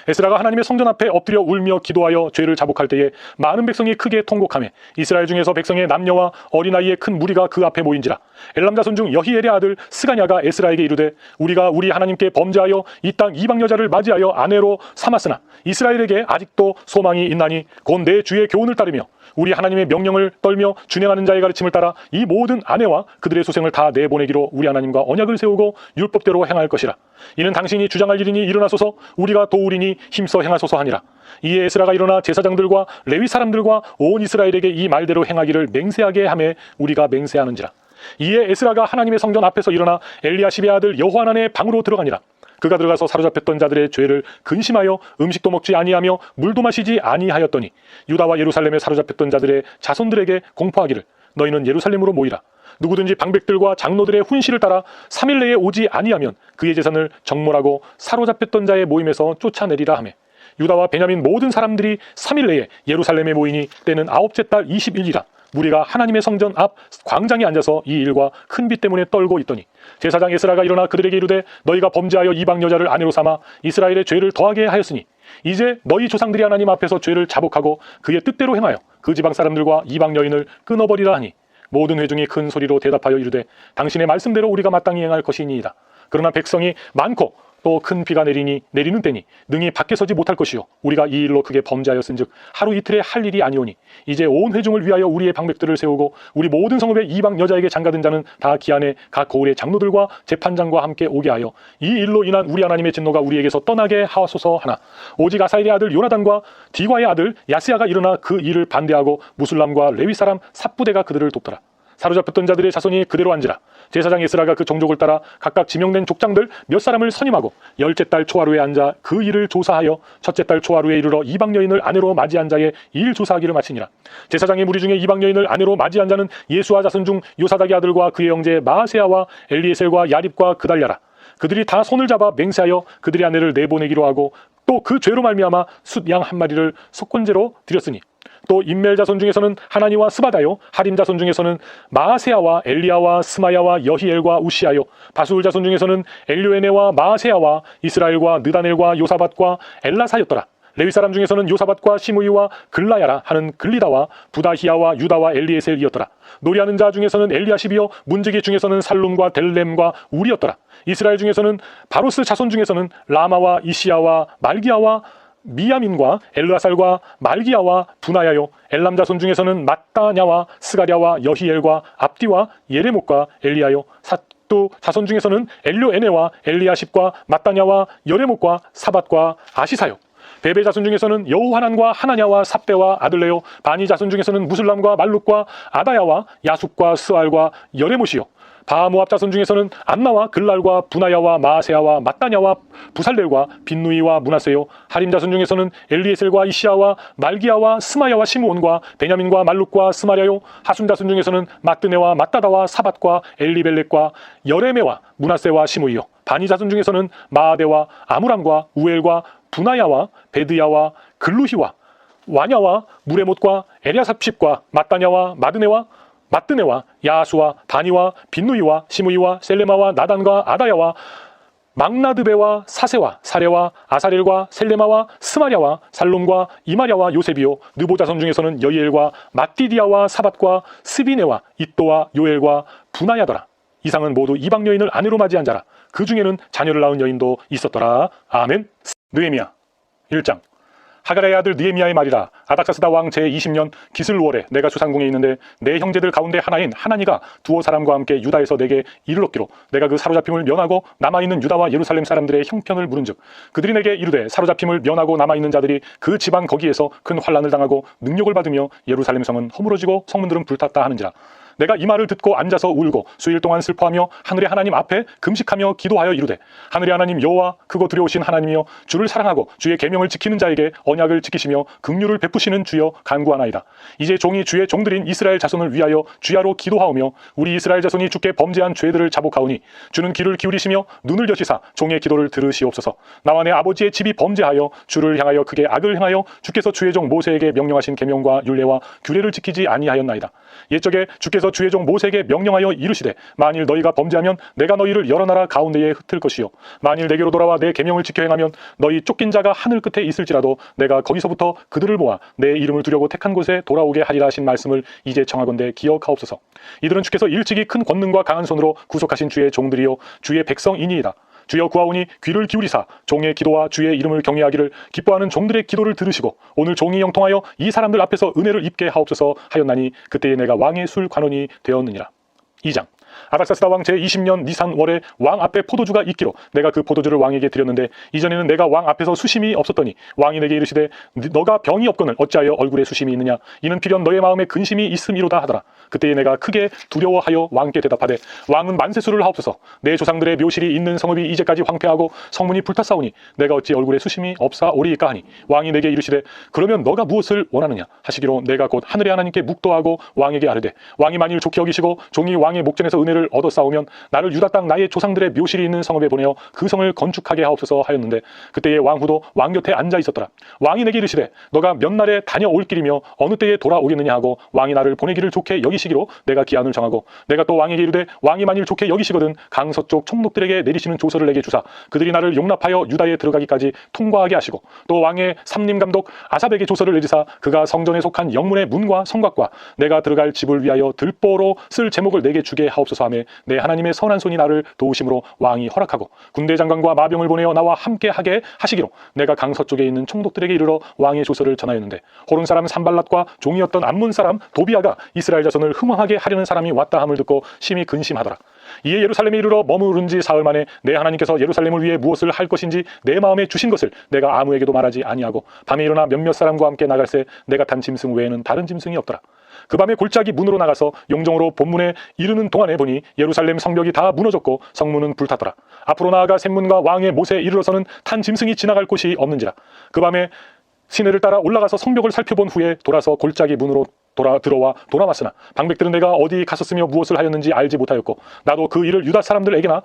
에스라가 하나님의 성전 앞에 엎드려 울며 기도하여 죄를 자복할 때에 많은 백성이 크게 통곡하며 이스라엘 중에서 백성의 남녀와 어린아이의 큰 무리가 그 앞에 모인지라. 엘람 자손 중 여히엘의 아들 스가냐가 에스라에게 이르되 우리가 우리 하나님께 범죄하여 이 땅 이방 여자를 맞이하여 아내로 삼았으나 이스라엘에게 아직도 소망이 있나니 곧 내 주의 교훈을 따르며 우리 하나님의 명령을 떨며 준행하는 자의 가르침을 따라 이 모든 아내와 그들의 소생을 다 내보내기로 우리 하나님과 언약을 세우고 율법대로 행할 것이라. 이는 당신이 주장할 일이니 일어나소서, 우리가 도우리니 힘써 행하소서 하니라. 이에 에스라가 일어나 제사장들과 레위 사람들과 온 이스라엘에게 이 말대로 행하기를 맹세하게 하매 우리가 맹세하는지라. 이에 에스라가 하나님의 성전 앞에서 일어나 엘리야십의 아들 여호하난의 방으로 들어가니라. 그가 들어가서 사로잡혔던 자들의 죄를 근심하여 음식도 먹지 아니하며 물도 마시지 아니하였더니 유다와 예루살렘에 사로잡혔던 자들의 자손들에게 공포하기를 너희는 예루살렘으로 모이라. 누구든지 방백들과 장로들의 훈시를 따라 3일 내에 오지 아니하면 그의 재산을 정몰하고 사로잡혔던 자의 모임에서 쫓아내리라 하며 유다와 베냐민 모든 사람들이 3일 내에 예루살렘에 모이니 때는 9째 달 20일이라. 무리가 하나님의 성전 앞 광장에 앉아서 이 일과 큰 비 때문에 떨고 있더니 제사장 에스라가 일어나 그들에게 이르되 너희가 범죄하여 이방 여자를 아내로 삼아 이스라엘의 죄를 더하게 하였으니 이제 너희 조상들이 하나님 앞에서 죄를 자복하고 그의 뜻대로 행하여 그 지방 사람들과 이방 여인을 끊어버리라 하니 모든 회중이 큰 소리로 대답하여 이르되 당신의 말씀대로 우리가 마땅히 행할 것이니이다. 그러나 백성이 많고 또 큰 비가 내리는 때니 능히 밖에 서지 못할 것이요 우리가 이 일로 크게 범죄하였은즉 하루 이틀에 할 일이 아니오니 이제 온 회중을 위하여 우리의 방백들을 세우고 우리 모든 성읍의 이방 여자에게 장가든 자는 다 기한에 각 고을의 장로들과 재판장과 함께 오게 하여 이 일로 인한 우리 하나님의 진노가 우리에게서 떠나게 하소서 하나 오직 아사엘의 아들 요나단과 디과의 아들 야스야가 일어나 그 일을 반대하고 무술람과 레위 사람 삽부대가 그들을 돕더라. 사로잡혔던 자들의 자손이 그대로 앉으라. 제사장 에스라가 그 종족을 따라 각각 지명된 족장들 몇 사람을 선임하고 10째 달 초하루에 앉아 그 일을 조사하여 첫째 달 초하루에 이르러 이방 여인을 아내로 맞이한 자의 일 조사하기를 마치니라. 제사장의 무리 중에 이방 여인을 아내로 맞이한 자는 예수와 자손 중 요사닥의 아들과 그의 형제 마아세야와 엘리에셀과 야립과 그달랴라. 그들이 다 손을 잡아 맹세하여 그들의 아내를 내보내기로 하고 또 그 죄로 말미암아 숫 양 한 마리를 속건제로 드렸으니 또 임멜 자손 중에서는 하나니와 스바다요 하림 자손 중에서는 마아세야와 엘리야와 스마야와 여히엘과 우시아요 바수울 자손 중에서는 엘료에네와 마아세야와 이스라엘과 느다넬과 요사밧과 엘라사였더라. 레위 사람 중에서는 요사밧과 시므이와 글라야라 하는 글리다와 부다히야와 유다와 엘리에셀이었더라. 노리하는 자 중에서는 엘리야십이요 문지기 중에서는 살룸과 델렘과 우리였더라. 이스라엘 중에서는 바로스 자손 중에서는 라마와 이시야와 말기야와 미야민과 엘르아살과 말기야와 분하야요 엘람 자손 중에서는 mat다냐와 스가랴와 여히엘과 압디와 예레목과 엘리야요 삿두 자손 중에서는 엘료에네와 엘리야십과 mat다냐와 여레목과 사밧과 아시사요 베베 자손 중에서는 여호하난과 하나냐와 삽대와 아들레요 바니 자손 중에서는 무슬람과 말룩과 아다야와 야숙과 스알과 여레못이요 바모압 자손 중에서는 안나와 글랄과 분하야와 마아세야와 mat다냐와 부살렐과 빈누이와 문하세요 하림 자손 중에서는 엘리에셀과 이시야와 말기야와 스마야와 시므온과 베냐민과 말룩과 스마랴요 하순 자손 중에서는 마뜨네와 mat다다와 사밧과 엘리벨렉과 여레메와 문하세와 시므이요 바니 자손 중에서는 마아베와 아무람과 우엘과 분하야와 베드야와 글루히와 와냐와 무레못과 에랴삽십과 mat다냐와 마뜨네와 야수와 바니와 빈누이와 시므이와 셀레마와 나단과 아다야와 막나드베와 사세와 사레와 아사렐과 셀레마와 스마랴와 살롬과 이마랴와 요셉이요 느보 자손 중에서는 여이엘과 mat디디아와 사밧과 스비네와 잇도와 요엘과 분하야더라. 이상은 모두 이방 여인을 아내로 맞이한 자라. 그 중에는 자녀를 낳은 여인도 있었더라. 아멘. 느헤미야 1장. 하가랴의 아들 느헤미야의 말이라. 아닥사스다 왕 제20년 기슬월에 내가 주상궁에 있는데 내 형제들 가운데 하나인 하나니가 두어 사람과 함께 유다에서 내게 이를 얻기로 내가 그 사로잡힘을 면하고 남아있는 유다와 예루살렘 사람들의 형편을 물은즉 그들이 내게 이르되 사로잡힘을 면하고 남아있는 자들이 그 지방 거기에서 큰 환난을 당하고 능욕을 받으며 예루살렘 성은 허물어지고 성문들은 불탔다 하는지라. 내가 이 말을 듣고 앉아서 울고 수일 동안 슬퍼하며 하늘의 하나님 앞에 금식하며 기도하여 이르되, 하늘의 하나님 여호와 크고 두려우신 하나님이여, 주를 사랑하고 주의 계명을 지키는 자에게 언약을 지키시며 긍휼을 베푸시는 주여 간구하나이다. 이제 종이 주의 종들인 이스라엘 자손을 위하여 주야로 기도하오며 우리 이스라엘 자손이 주께 범죄한 죄들을 자복하오니 주는 귀를 기울이시며 눈을 여시사 종의 기도를 들으시옵소서. 나와 내 아버지의 집이 범죄하여 주를 향하여 크게 악을 행하여 주께서 주의 종 모세에게 명령하신 계명과 율례와 규례를 지키지 아니하였나이다. 옛적에 주께서 주의 종 모세에게 명령하여 이르시되, 만일 너희가 범죄하면 내가 너희를 여러 나라 가운데에 흩을 것이요, 만일 내게로 돌아와 내 계명을 지켜 행하면 너희 쫓긴 자가 하늘 끝에 있을지라도 내가 거기서부터 그들을 모아 내 이름을 두려고 택한 곳에 돌아오게 하리라 하신 말씀을 이제 청하건대 기억하옵소서. 이들은 주께서 일찍이 큰 권능과 강한 손으로 구속하신 주의 종들이요 주의 백성이니이다. 주여 구하오니 귀를 기울이사 종의 기도와 주의 이름을 경외하기를 기뻐하는 종들의 기도를 들으시고 오늘 종이 형통하여 이 사람들 앞에서 은혜를 입게 하옵소서 하였나니 그때에 내가 왕의 술 관원이 되었느니라. 2장. 아닥사스다 왕 제20년 니산 월에 왕 앞에 포도주가 있기로 내가 그 포도주를 왕에게 드렸는데, 이전에는 내가 왕 앞에서 수심이 없었더니 왕이 내게 이르시되, 너가 병이 없거늘 어찌하여 얼굴에 수심이 있느냐? 이는 필연 너의 마음에 근심이 있음이로다 하더라. 그때에 내가 크게 두려워하여 왕께 대답하되, 왕은 만세수를 하옵소서. 내 조상들의 묘실이 있는 성읍이 이제까지 황폐하고 성문이 불탔사오니 내가 어찌 얼굴에 수심이 없사오리이까 하니, 왕이 내게 이르시되, 그러면 너가 무엇을 원하느냐 하시기로 내가 곧 하늘의 하나님께 묵도하고 왕에게 아뢰되, 왕이 만일 좋게 여기시고 종이 왕의 목전에서 은혜를 얻어 싸우면 나를 유다 땅 나의 조상들의 묘실이 있는 성읍에 보내어 그 성을 건축하게 하옵소서 하였는데, 그때에 왕후도 왕 곁에 앉아 있었더라. 왕이 내게 이르시되, 너가 몇 날에 다녀올 길이며 어느 때에 돌아오겠느냐 하고 왕이 나를 보내기를 좋게 여기시기로 내가 기한을 정하고, 내가 또 왕에게 이르되, 왕이 만일 좋게 여기시거든 강서쪽 총독들에게 내리시는 조서를 내게 주사 그들이 나를 용납하여 유다에 들어가기까지 통과하게 하시고, 또 왕의 삼림 감독 아삽에게 조서를 내리사 그가 성전에 속한 영문의 문과 성곽과 내가 들어갈 집을 위하여 들보로 쓸 제목을 내게 주게 하옵소서 하며, 내 하나님의 선한 손이 나를 도우심으로 왕이 허락하고 군대 장관과 마병을 보내어 나와 함께 하게 하시기로 내가 강서쪽에 있는 총독들에게 이르러 왕의 조서를 전하였는데, 호른 사람 산발랏과 종이었던 암몬 사람 도비아가 이스라엘 자손을 흥황하게 하려는 사람이 왔다 함을 듣고 심히 근심하더라. 이에 예루살렘에 이르러 머무른 지 사흘 만에 내 하나님께서 예루살렘을 위해 무엇을 할 것인지 내 마음에 주신 것을 내가 아무에게도 말하지 아니하고 밤에 일어나 몇몇 사람과 함께 나갈새 내가 탄 짐승 외에는 다른 짐승이 없더라. 그 밤에 골짜기 문으로 나가서 용정으로 본문에 이르는 동안에 보니 예루살렘 성벽이 다 무너졌고 성문은 불탔더라. 앞으로 나아가 샘문과 왕의 못에 이르러서는 탄 짐승이 지나갈 곳이 없는지라. 그 밤에 시내를 따라 올라가서 성벽을 살펴본 후에 돌아서 골짜기 문으로 들어와 돌아왔으나 방백들은 내가 어디 갔었으며 무엇을 하였는지 알지 못하였고, 나도 그 일을 유다 사람들에게나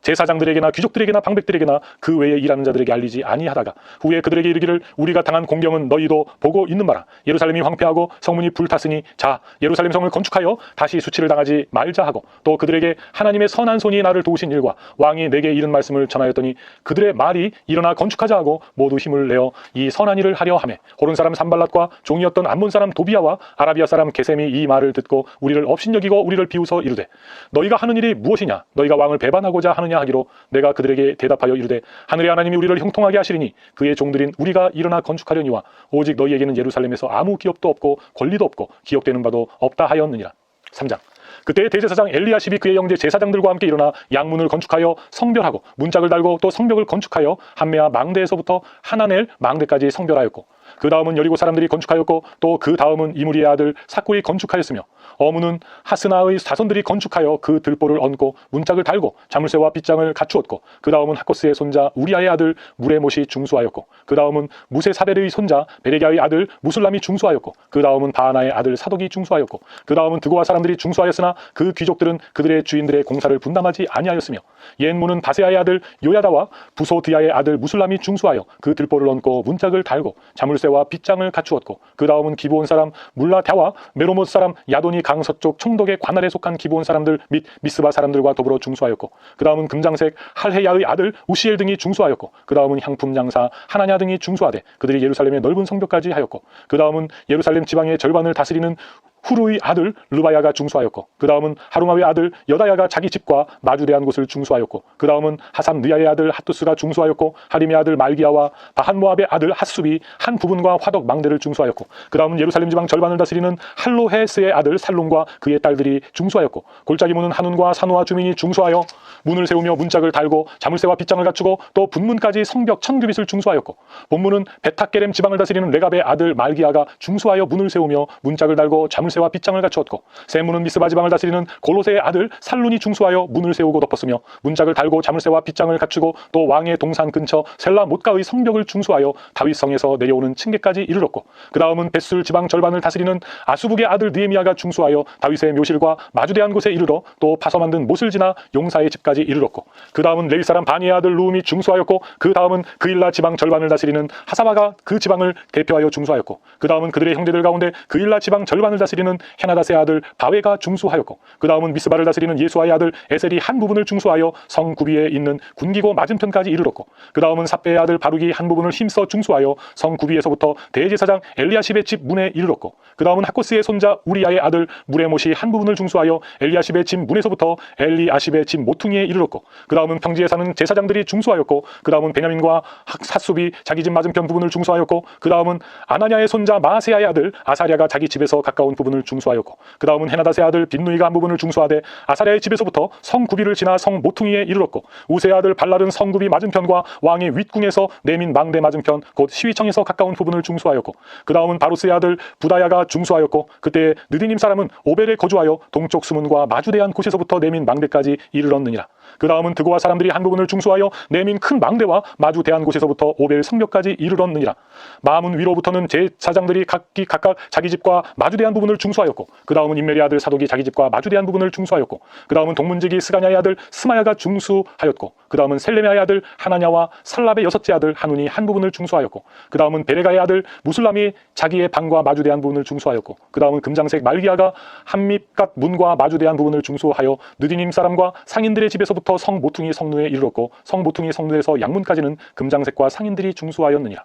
제사장들에게나 귀족들에게나 방백들에게나 그 외에 일하는 자들에게 알리지 아니하다가 후에 그들에게 이르기를, 우리가 당한 공경은 너희도 보고 있는 바라. 예루살렘이 황폐하고 성문이 불탔으니 자 예루살렘 성을 건축하여 다시 수치를 당하지 말자 하고, 또 그들에게 하나님의 선한 손이 나를 도우신 일과 왕이 내게 이른 말씀을 전하였더니, 그들의 말이 일어나 건축하자 하고 모두 힘을 내어 이 선한 일을 하려 하매, 호른 사람 산발랏과 종이었던 암몬 사람 도비아와 아라비아 사람 게셈이 이 말을 듣고 우리를 업신여기고 우리를 비웃어 이르되, 너희가 하는 일이 무엇이냐? 너희가 왕을 배반하고자 하느냐 하기로 내가 그들에게 대답하여 이르되, 하늘의 하나님이 우리를 형통하게 하시리니 그의 종들인 우리가 일어나 건축하려니와 오직 너희에게는 예루살렘에서 아무 기업도 없고 권리도 없고 기억되는 바도 없다 하였느니라. 3장. 그때 대제사장 엘리야십이 그의 형제 제사장들과 함께 일어나 양문을 건축하여 성별하고 문짝을 달고 또 성벽을 건축하여 한메아 망대에서부터 하나넬 망대까지 성별하였고, 그 다음은 여리고 사람들이 건축하였고, 또 그 다음은 이무리의 아들 삭구이 건축하였으며, 어문은 하스나의 자손들이 건축하여 그 들보를 얹고 문짝을 달고 자물쇠와 빗장을 갖추었고, 그 다음은 하코스의 손자 우리아의 아들 무레못이 중수하였고, 그 다음은 무세사벨의 손자 베레기아의 아들 무술람이 중수하였고, 그 다음은 바하나의 아들 사독이 중수하였고, 그 다음은 드고와 사람들이 중수하였으나 그 귀족들은 그들의 주인들의 공사를 분담하지 아니하였으며, 옛문은 바세아의 아들 요야다와 부소드야의 아들 무술람이 중수하여 그 들보를 얹고 문짝을 달고 자물쇠와 빗장을 갖추었고, 그 다음은 기브온 사람 물라다와 메로못 사람 야돈이 강서쪽 총독의 관할에 속한 기브온 사람들 및 미스바 사람들과 더불어 중수하였고, 그 다음은 금장색 할헤야의 아들 우시엘 등이 중수하였고, 그 다음은 향품 장사 하나냐 등이 중수하되 그들이 예루살렘의 넓은 성벽까지 하였고, 그 다음은 예루살렘 지방의 절반을 다스리는 후루의 아들 르바야가 중수하였고, 그 다음은 하루마의 아들 여다야가 자기 집과 마주대한 곳을 중수하였고, 그 다음은 하삼 느야의 아들 핫두스가 중수하였고, 하림의 아들 말기야와 바한모압의 아들 핫숲이 한 부분과 화덕 망대를 중수하였고, 그 다음은 예루살렘 지방 절반을 다스리는 할로헤스의 아들 살룸과 그의 딸들이 중수하였고, 골짜기 문은 한운과 산호와 주민이 중수하여 문을 세우며 문짝을 달고 자물쇠와 빗장을 갖추고, 또 분문까지 성벽 1000규빗을 중수하였고, 본문은 베타게렘 지방을 다스리는 레갑의 아들 말기야가 중수하여 문을 세우며 문짝을 달고 자물쇠 자물쇠와 빗장을 갖추었고 세 문은 미스바 지방을 다스리는 골로새의 아들 살룬이 중수하여 문을 세우고 덮었으며 문짝을 달고 자물쇠와 빗장을 갖추고 또 왕의 동산 근처 셀라 못가의 성벽을 중수하여 다윗성에서 내려오는 층계까지 이르렀고 그 다음은 벳술 지방 절반을 다스리는 아수북의 아들 느헤미야가 중수하여 다윗의 묘실과 마주대한 곳에 이르러 또 파서 만든 못을 지나 용사의 집까지 이르렀고 그 다음은 레위 사람 바니의 아들 루움이 중수하였고 그 다음은 그일라 지방 절반을 다스리는 하사바가 그 지방을 대표하여 중수하였고 그 다음은 그들의 형제들 가운데 그일라 지방 절반을 다스리는 헤나다스의 아들 바웨가 중수하였고 그 다음은 미스바를 다스리는 예수아의 아들 에셀이 한 부분을 중수하여 성 구비에 있는 군기고 맞은편까지 이르렀고 그 다음은 삽배의 아들 바룩이 한 부분을 힘써 중수하여 성 구비에서부터 대제사장 엘리야십의 집 문에 이르렀고 그 다음은 하코스의 손자 우리야의 아들 무레못이 한 부분을 중수하여 엘리야십의 집 문에서부터 엘리아십의 집 모퉁이에 이르렀고 그 다음은 평지에 사는 제사장들이 중수하였고 그 다음은 베냐민과 핫숲이 자기 집 맞은편 부분을 중수하였고 그 다음은 아나냐의 손자 마세야의 아들 아사랴가 자기 집에서 가까운 부분을 중수하였고 그 다음은 헤나닷의 아들 빈누이가 한 부분을 중수하되 아사랴의 집에서부터 성구비를 지나 성 모퉁이에 이르렀고 우세의 아들 발랄은 성구비 맞은편과 왕의 윗궁에서 내민 망대 맞은편 곧 시위청에서 가까운 부분을 중수하였고 그 다음은 바루스의 아들 부다야가 중수하였고 그때 느디님 사람은 오벨에 거주하여 동쪽 수문과 마주대한 곳에서부터 내민 망대까지 이르렀느니라. 그 다음은 드고와 사람들이 한 부분을 중수하여 내민 큰 망대와 마주대한 곳에서부터 오벨 성벽까지 이르렀느니라. 마문 위로부터는 제사장들이 각각 자기 집과 마주대한 부분을 중수하였고 그 다음은 임멜의 아들 사독이 자기 집과 마주대한 부분을 중수하였고 그 다음은 동문지기 스가냐의 아들 스마야가 중수하였고 그 다음은 셀레미아의 아들 하나냐와 살랍의 여섯째 아들 하눈이 한 부분을 중수하였고 그 다음은 베레가의 아들 무술람이 자기의 방과 마주대한 부분을 중수하였고 그 다음은 금장색 말기야가 한밉갓 문과 마주대한 부분을 중수하여 느디님 사람과 상인들의 집에서부터 성 모퉁이 성루에 이르렀고 성 모퉁이 성루에서 양문까지는 금장색과 상인들이 중수하였느니라.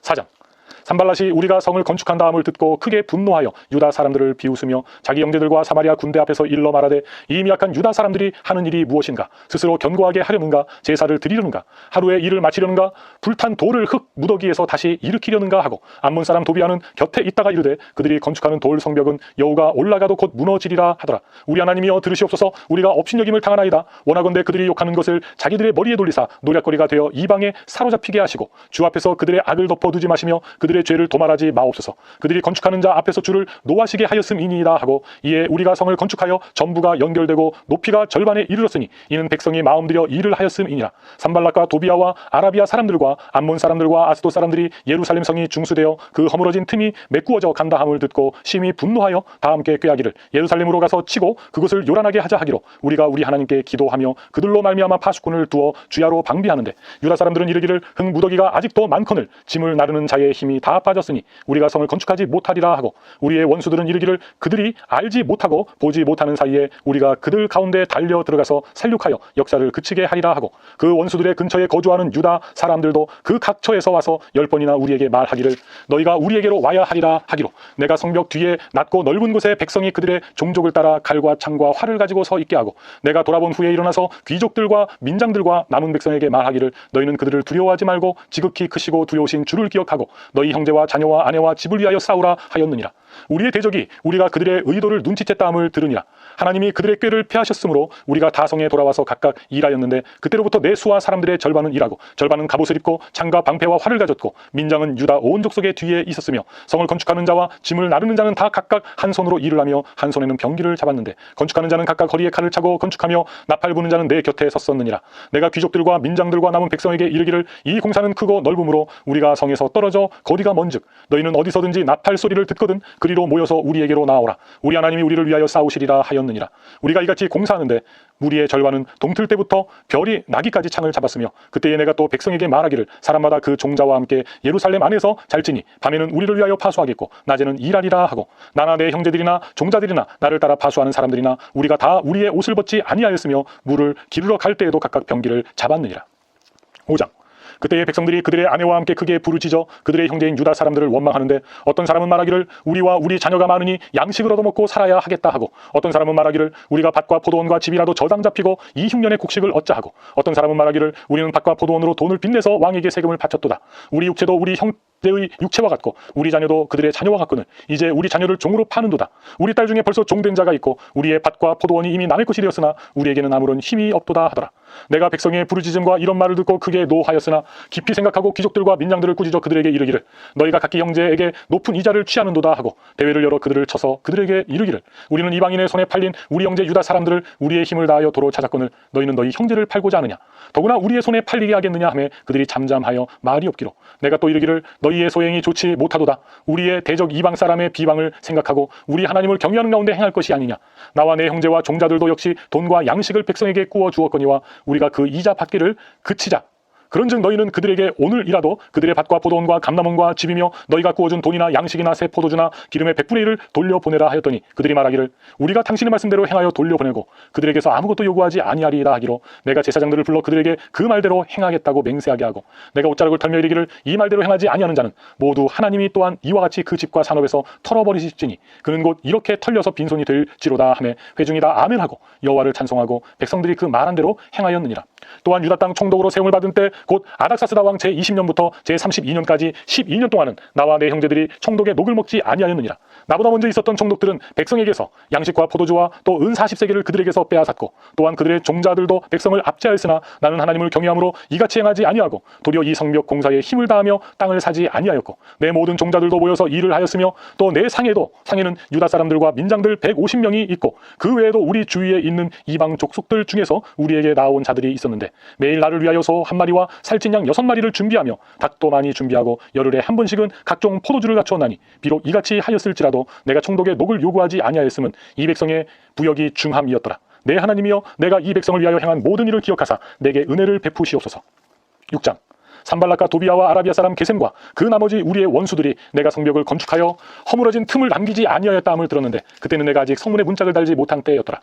4장. 산발랏이 우리가 성을 건축한 다음을 듣고 크게 분노하여 유다 사람들을 비웃으며 자기 형제들과 사마리아 군대 앞에서 일러 말하되 이 미약한 유다 사람들이 하는 일이 무엇인가? 스스로 견고하게 하려는가? 제사를 드리려는가? 하루에 일을 마치려는가? 불탄 돌을 흙 무더기에서 다시 일으키려는가 하고 암몬 사람 도비아는 곁에 있다가 이르되 그들이 건축하는 돌 성벽은 여호가 올라가도 곧 무너지리라 하더라. 우리 하나님이여 들으시옵소서. 우리가 업신여김을 당하나이다. 원하건대 그들이 욕하는 것을 자기들의 머리에 돌리사 노략거리가 되어 이방에 사로잡히게 하시고 주 앞에서 그들의 악을 덮어두지 마시며 그들의 죄를 도말하지 마옵소서. 그들이 건축하는 자 앞에서 주를 노하시게 하였음이니이다 하고 이에 우리가 성을 건축하여 전부가 연결되고 높이가 절반에 이르렀으니 이는 백성이 마음들여 일을 하였음이니라. 산발락과 도비아와 아라비아 사람들과 암몬 사람들과 아스도 사람들이 예루살렘 성이 중수되어 그 허물어진 틈이 메꾸어져 간다 함을 듣고 심히 분노하여 다 함께 꾀하기를 예루살렘으로 가서 치고 그것을 요란하게 하자 하기로 우리가 우리 하나님께 기도하며 그들로 말미암아 파수꾼을 두어 주야로 방비하는데 유다 사람들은 이르기를 흙 무더기가 아직도 많거늘 짐을 나르는 자의 힘이 다 빠졌으니 우리가 성을 건축하지 못하리라 하고 우리의 원수들은 이르기를 그들이 알지 못하고 보지 못하는 사이에 우리가 그들 가운데 달려 들어가서 살육하여 역사를 그치게 하리라 하고 그 원수들의 근처에 거주하는 유다 사람들도 그 각처에서 와서 10번이나 우리에게 말하기를 너희가 우리에게로 와야 하리라 하기로 내가 성벽 뒤에 낮고 넓은 곳에 백성이 그들의 종족을 따라 칼과 창과 활을 가지고 서 있게 하고 내가 돌아본 후에 일어나서 귀족들과 민장들과 남은 백성에게 말하기를 너희는 그들을 두려워하지 말고 지극히 크시고 두려우신 주를 기억하고 너희 형제와 자녀와 아내와 집을 위하여 싸우라 하였느니라. 우리의 대적이 우리가 그들의 의도를 눈치챘다함을 들으니라. 하나님이 그들의 꾀를 피하셨으므로 우리가 다성에 돌아와서 각각 일하였는데 그때로부터 내 수와 사람들의 절반은 일하고 절반은 갑옷을 입고 창과 방패와 활을 가졌고 민장은 유다 온 족속의 뒤에 있었으며 성을 건축하는 자와 짐을 나르는 자는 다 각각 한 손으로 일을 하며 한 손에는 병기를 잡았는데 건축하는 자는 각각 허리에 칼을 차고 건축하며 나팔 부는 자는 내 곁에 섰었느니라. 내가 귀족들과 민장들과 남은 백성에게 이르기를 이 공사는 크고 넓음으로 우리가 성에서 떨어져 거리가 먼즉 너희는 어디서든지 나팔 소리를 듣거든 그리로 모여서 우리에게로 나오라. 우리 하나님이 우리를 위하여 싸우시리라 하였느니라. 우리가 이같이 공사하는데 무리의 절반은 동틀 때부터 별이 나기까지 창을 잡았으며 그때에 내가 또 백성에게 말하기를 사람마다 그 종자와 함께 예루살렘 안에서 잘지니 밤에는 우리를 위하여 파수하겠고 낮에는 일하리라 하고 나나 내 형제들이나 종자들이나 나를 따라 파수하는 사람들이나 우리가 다 우리의 옷을 벗지 아니하였으며 물을 기르러 갈 때에도 각각 병기를 잡았느니라. 5장. 그때의 백성들이 그들의 아내와 함께 크게 부르짖어 그들의 형제인 유다 사람들을 원망하는데 어떤 사람은 말하기를 우리와 우리 자녀가 많으니 양식을 얻어먹고 살아야 하겠다 하고 어떤 사람은 말하기를 우리가 밭과 포도원과 집이라도 저당 잡히고 이 흉년의 곡식을 얻자 하고 어떤 사람은 말하기를 우리는 밭과 포도원으로 돈을 빚내서 왕에게 세금을 바쳤도다. 우리 육체도 우리 형제의 육체와 같고 우리 자녀도 그들의 자녀와 같거늘 이제 우리 자녀를 종으로 파는도다. 우리 딸 중에 벌써 종된 자가 있고 우리의 밭과 포도원이 이미 남의 것이 되었으나 우리에게는 아무런 힘이 없도다 하더라. 내가 백성의 부르짖음과 이런 말을 듣고 크게 노하였으나 깊이 생각하고 귀족들과 민장들을 꾸짖어 그들에게 이르기를 너희가 각기 형제에게 높은 이자를 취하는도다 하고 대회를 열어 그들을 쳐서 그들에게 이르기를 우리는 이방인의 손에 팔린 우리 형제 유다 사람들을 우리의 힘을 다하여 도로 찾았거늘 너희는 너희 형제를 팔고자 하느냐 더구나 우리의 손에 팔리게 하겠느냐 하매 그들이 잠잠하여 말이 없기로 내가 또 이르기를 너희의 소행이 좋지 못하도다 우리의 대적 이방 사람의 비방을 생각하고 우리 하나님을 경외하는 가운데 행할 것이 아니냐 나와 내 형제와 종자들도 역시 돈과 양식을 백성에게 구워 주었거니와 우리가 그 이자 받기를 그치자 그런즉 너희는 그들에게 오늘이라도 그들의 밭과 포도원과 감람원과 집이며 너희가 구워준 돈이나 양식이나 새 포도주나 기름의 100분의 1을 돌려보내라 하였더니 그들이 말하기를 우리가 당신의 말씀대로 행하여 돌려보내고 그들에게서 아무것도 요구하지 아니하리이다 하기로 내가 제사장들을 불러 그들에게 그 말대로 행하겠다고 맹세하게 하고 내가 옷자락을 털며 이르기를 이 말대로 행하지 아니하는 자는 모두 하나님이 또한 이와 같이 그 집과 산업에서 털어버리시지니 그는 곧 이렇게 털려서 빈손이 될지로다 하매 회중이 다 아멘하고 여호와를 찬송하고 백성들이 그 말한 대로 행하였느니라. 또한 유다 땅 총독으로 세움을 받은 때 곧 아닥사스다 왕 제20년부터 제32년까지 12년 동안은 나와 내 형제들이 총독의 녹을 먹지 아니하였느니라. 나보다 먼저 있었던 총독들은 백성에게서 양식과 포도주와 또 은 40세겔을 그들에게서 빼앗았고 또한 그들의 종자들도 백성을 압제하였으나 나는 하나님을 경외함으로 이같이 행하지 아니하고 도리어 이 성벽 공사에 힘을 다하며 땅을 사지 아니하였고 내 모든 종자들도 모여서 일을 하였으며 또 내 상에는 유다 사람들과 민장들 150명이 있고 그 외에도 우리 주위에 있는 이방 족속들 중에서 우리에게 나온 자들이 있었는데 매일 나를 위하여 소 한 마리와 살찐 양 6마리를 준비하며 닭도 많이 준비하고 열흘에 한 번씩은 각종 포도주를 갖추었나니 비록 이같이 하였을지라도 내가 총독의 녹을 요구하지 아니하였음은 이 백성의 부역이 중함이었더라. 내 하나님이여 내가 이 백성을 위하여 행한 모든 일을 기억하사 내게 은혜를 베푸시옵소서. 6장 산발락과 도비아와 아라비아 사람 게셈과 그 나머지 우리의 원수들이 내가 성벽을 건축하여 허물어진 틈을 남기지 아니하였다함을 들었는데 그때는 내가 아직 성문에 문짝을 달지 못한 때였더라.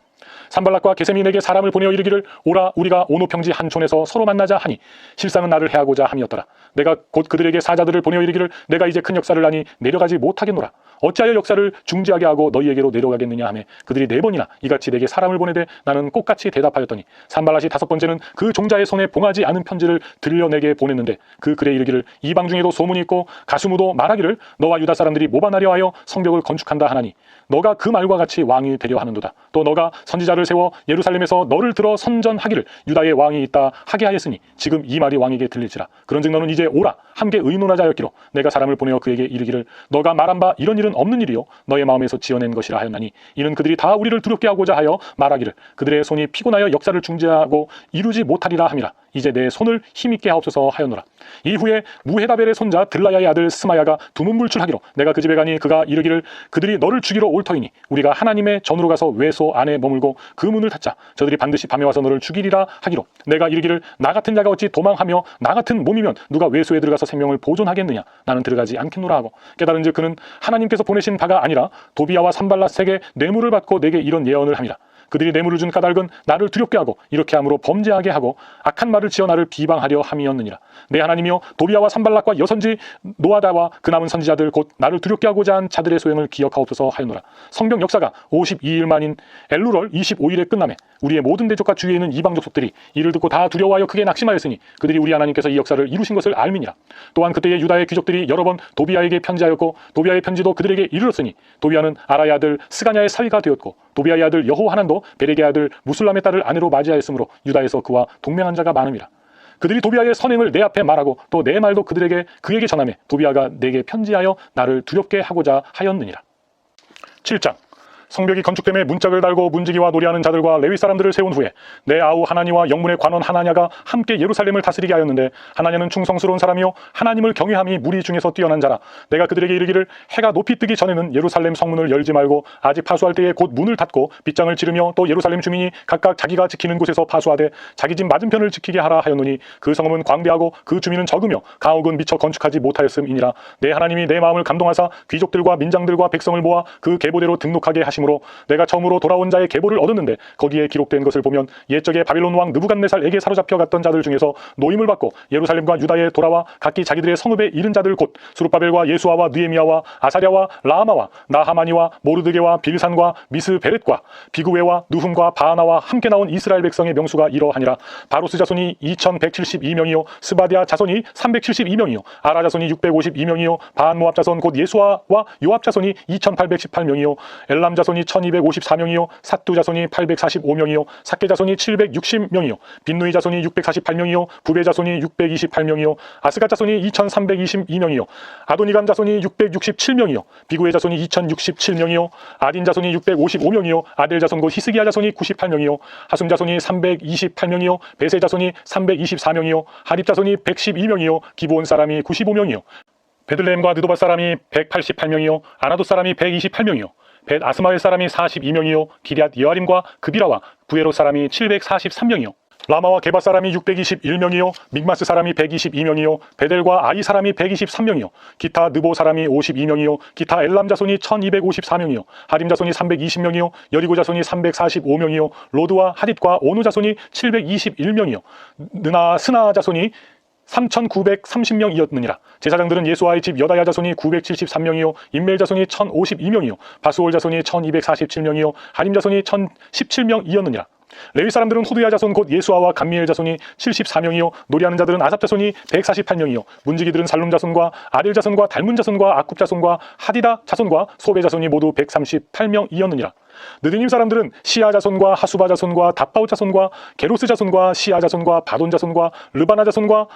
산발락과 게셈이 내게 사람을 보내어 이르기를 오라 우리가 오노평지 한 촌에서 서로 만나자 하니 실상은 나를 해하고자 함이었더라. 내가 곧 그들에게 사자들을 보내어 이르기를 내가 이제 큰 역사를 하니 내려가지 못하겠노라. 어찌하여 역사를 중지하게 하고 너희에게로 내려가겠느냐 하매 그들이 4번이나 이같이 내게 사람을 보내되 나는 똑같이 대답하였더니 산발락이 5번째는 그 종자의 손에 봉하지 않은 편지를 들려 내게 보냈는데 그 글에 이르기를 이방 중에도 소문이 있고 가수무도 말하기를 너와 유다 사람들이 모반하려 하여 성벽을 건축한다 하나니 너가 그 말과 같이 왕이 되려 하는도다. 또 너가 선지자를 세워 예루살렘에서 너를 들어 선전하기를 유다의 왕이 있다 하게 하였으니 지금 이 말이 왕에게 들릴지라. 그런즉 너는 이제 오라 함께 의논하자 하였기로 내가 사람을 보내어 그에게 이르기를 너가 말한 바 이런 일은 없는 일이요 너의 마음에서 지어낸 것이라 하였나니 이는 그들이 다 우리를 두렵게 하고자 하여 말하기를 그들의 손이 피곤하여 역사를 중지하고 이루지 못하리라 함이라. 이제 내 손을 힘있게 하옵소서 하였노라. 이후에 무헤다벨의 손자 들라야의 아들 스마야가 두문불출하기로 내가 그 집에 가니 그가 이르기를 그들이 너를 죽이러 올 터이니 우리가 하나님의 전으로 가서 외소 안에 머물고 그 문을 닫자. 저들이 반드시 밤에 와서 너를 죽이리라 하기로 내가 이르기를 나 같은 자가 어찌 도망하며 나 같은 몸이면 누가 외소에 들어가서 생명을 보존하겠느냐. 나는 들어가지 않겠노라 하고 깨달은즉 그는 하나님께서 보내신 바가 아니라 도비아와 산발랏에게 뇌물을 받고 내게 이런 예언을 함이라. 그들이 뇌물을 준 까닭은 나를 두렵게 하고 이렇게 함으로 범죄하게 하고 악한 말을 지어 나를 비방하려 함이었느니라. 내 하나님이여 도비아와 산발락과 여선지 노아다와 그 남은 선지자들 곧 나를 두렵게 하고자 한 자들의 소행을 기억하옵소서 하였노라. 성경 역사가 52일 만인 엘루럴 25일에 끝나매 우리의 모든 대족과 주위에 있는 이방 족속들이 이를 듣고 다 두려워하여 크게 낙심하였으니 그들이 우리 하나님께서 이 역사를 이루신 것을 알미니라. 또한 그때의 유다의 귀족들이 여러 번 도비아에게 편지하였고 도비아의 편지도 그들에게 이르렀으니 도비아는 아라의 아들 스가냐의 사위가 되었고 도비아의 아들 여호하난도 베렉의 아들 무술람의 딸을 아내로 맞이하였으므로 유다에서 그와 동맹한 자가 많음이라. 그들이 도비아의 선행을 내 앞에 말하고 또 내 말도 그에게 전하매 도비아가 내게 편지하여 나를 두렵게 하고자 하였느니라. 7장 성벽이 건축됨에 문짝을 달고 문지기와 노래하는 자들과 레위 사람들을 세운 후에 내 아우 하나니와 영문의 관원 하나냐가 함께 예루살렘을 다스리게 하였는데 하나냐는 충성스러운 사람이요 하나님을 경외함이 무리 중에서 뛰어난 자라. 내가 그들에게 이르기를 해가 높이 뜨기 전에는 예루살렘 성문을 열지 말고 아직 파수할 때에 곧 문을 닫고 빗장을 치르며 또 예루살렘 주민이 각각 자기가 지키는 곳에서 파수하되 자기 집 맞은편을 지키게 하라 하였노니 그 성읍은 광대하고 그 주민은 적으며 가옥은 미처 건축하지 못하였음이니라. 내 하나님이 내 마음을 감동하사 귀족들과 민장들과 백성을 모아 그 계보대로 등록하게 하심으로 내가 처음으로 돌아온 자의 계보를 얻었는데 거기에 기록된 것을 보면 옛적에 바빌론 왕 느부갓네살에게 사로잡혀 갔던 자들 중에서 노임을 받고 예루살렘과 유다에 돌아와 각기 자기들의 성읍에 이른 자들 곧 수룹바벨과 예수아와 느헤미야와 아사랴와 라마와 나하마니와 모르드게와 빌산과 미스베렛과 비구웨와 누훔과 바하나와 함께 나온 이스라엘 백성의 명수가 이러하니라. 바로스 자손이 2172명이요 스바디아 자손이 372명이요 아라 자손이 652명이요 바한 모압 자손 곧 예수아와 요압 자손이 2818명이요 엘람 자손이 자손이 1254명이요 삿두 자손이 845명이요 삭개 자손이 760명이요 빈누이 자손이 648명이요 부베 자손이 628명이요 아스갓 자손이 2322명이요 아도니감 자손이 667명이요 비구의 자손이 2067명이요 아딘 자손이 655명이요 아델 자손 곧 히스기야 자손이 98명이요 하숨 자손이 328명이요 베세 자손이 324명이요 하립 자손이 112명이요 기브온 사람이 95명이요 베들레헴과 느도바 사람이 188명이요 아나도 사람이 128명이요 벳 아스마엘 사람이 42명이요 기럇 여아림과 그비라와 부에롯 사람이 743명이요 라마와 게바 사람이 621명이요 믹마스 사람이 122명이요 베델과 아이 사람이 123명이요 기타 느보 사람이 52명이요 기타 엘람 자손이 1254명이요 하림 자손이 320명이요 여리고 자손이 345명이요 로드와 하딧과 오누 자손이 721명이요 느나 스나 자손이 3,930명이었느니라. 제사장들은 예수아의 집 여다야 자손이 973명이요 임멜 자손이 1,052명이요 바수올 자손이 1,247명이요 하림 자손이 1,017명이었느니라. 레위 사람들은 호두야 자손 곧 예수아와 감미엘 자손이 74명이요 노리하는 자들은 아삽 자손이 148명이요 문지기들은 살룸 자손과 아델 자손과 달문 자손과 아굽 자손과 하디다 자손과 소베 자손이 모두 138명이었느니라. 느디님 사람들은 시아 자손과 하수바 자손과 답바우 자손과 게로스 자손과 시아 자손과 바돈 자손과 르바나 자손과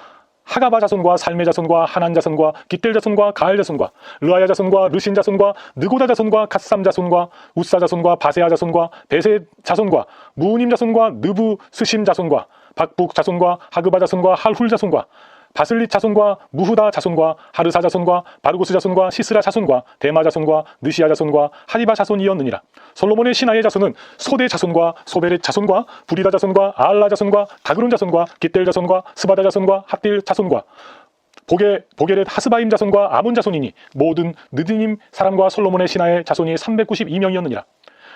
하가바 자손과 살메 자손과 하난 자손과 깃델 자손과 가엘 자손과 르아야 자손과 르신 자손과 느고다 자손과 갓삼 자손과 우사 자손과 바세아 자손과 베세 자손과 무우님 자손과 느부 스심 자손과 박북 자손과 하그바 자손과 할훌 자손과 바슬릿 자손과 무후다 자손과 하르사 자손과 바르고스 자손과 시스라 자손과 데마 자손과 느시아 자손과 하리바 자손이었느니라. 솔로몬의 신하의 자손은 소대 자손과 소베렛 자손과 부리다 자손과 아알라 자손과 다그론 자손과 깃델 자손과 스바다 자손과 핫딜 자손과 보게렛 하스바임 자손과 아몬 자손이니 모든 느디님 사람과 솔로몬의 신하의 자손이 392명이었느니라.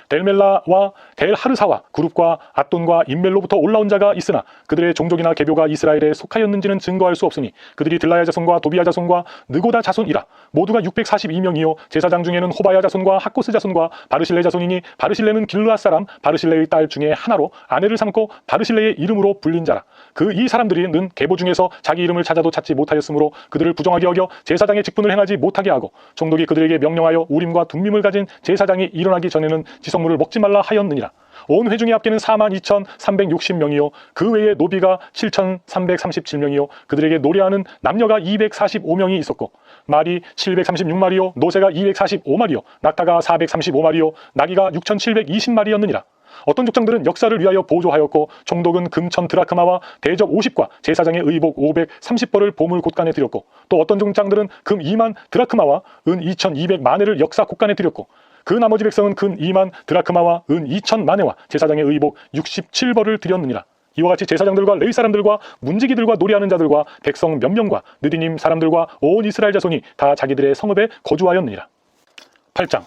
델멜라와 델하르사와 그룹과 앗돈과 임멜로부터 올라온 자가 있으나 그들의 종족이나 계보가 이스라엘에 속하였는지는 증거할 수 없으니 그들이 들라야 자손과 도비야 자손과 느고다 자손이라. 모두가 642명이요 제사장 중에는 호바야 자손과 하코스 자손과 바르실레 자손이니 바르실레는 길르앗 사람 바르실레의 딸 중에 하나로 아내를 삼고 바르실레의 이름으로 불린 자라. 그 이 사람들이는 계보 중에서 자기 이름을 찾아도 찾지 못하였으므로 그들을 부정하게 여겨 제사장의 직분을 행하지 못하게 하고 총독이 그들에게 명령하여 우림과 둠밈을 가진 제사장이 일어나기 전에는 지성물을 먹지 말라 하였느니라. 온 회중의 합계는 42,360명이요 그 외에 노비가 7,337명이요 그들에게 노래하는 남녀가 245명이 있었고 말이 736마리요 노새가 245마리요 낙타가 435마리요 나귀가 6,720마리였느니라. 어떤 족장들은 역사를 위하여 보조하였고 총독은 금 1,000드라크마와 대접 50과 제사장의 의복 530벌을 보물 곳간에 드렸고 또 어떤 족장들은 금 2만 드라크마와 은 2,200만회를 역사 곳간에 드렸고 그 나머지 백성은 금 2만 드라크마와 은 2,000만회와 제사장의 의복 67벌을 드렸느니라. 이와 같이 제사장들과 레위 사람들과 문지기들과 노래하는 자들과 백성 몇 명과 느디님 사람들과 온 이스라엘 자손이 다 자기들의 성읍에 거주하였느니라. 8장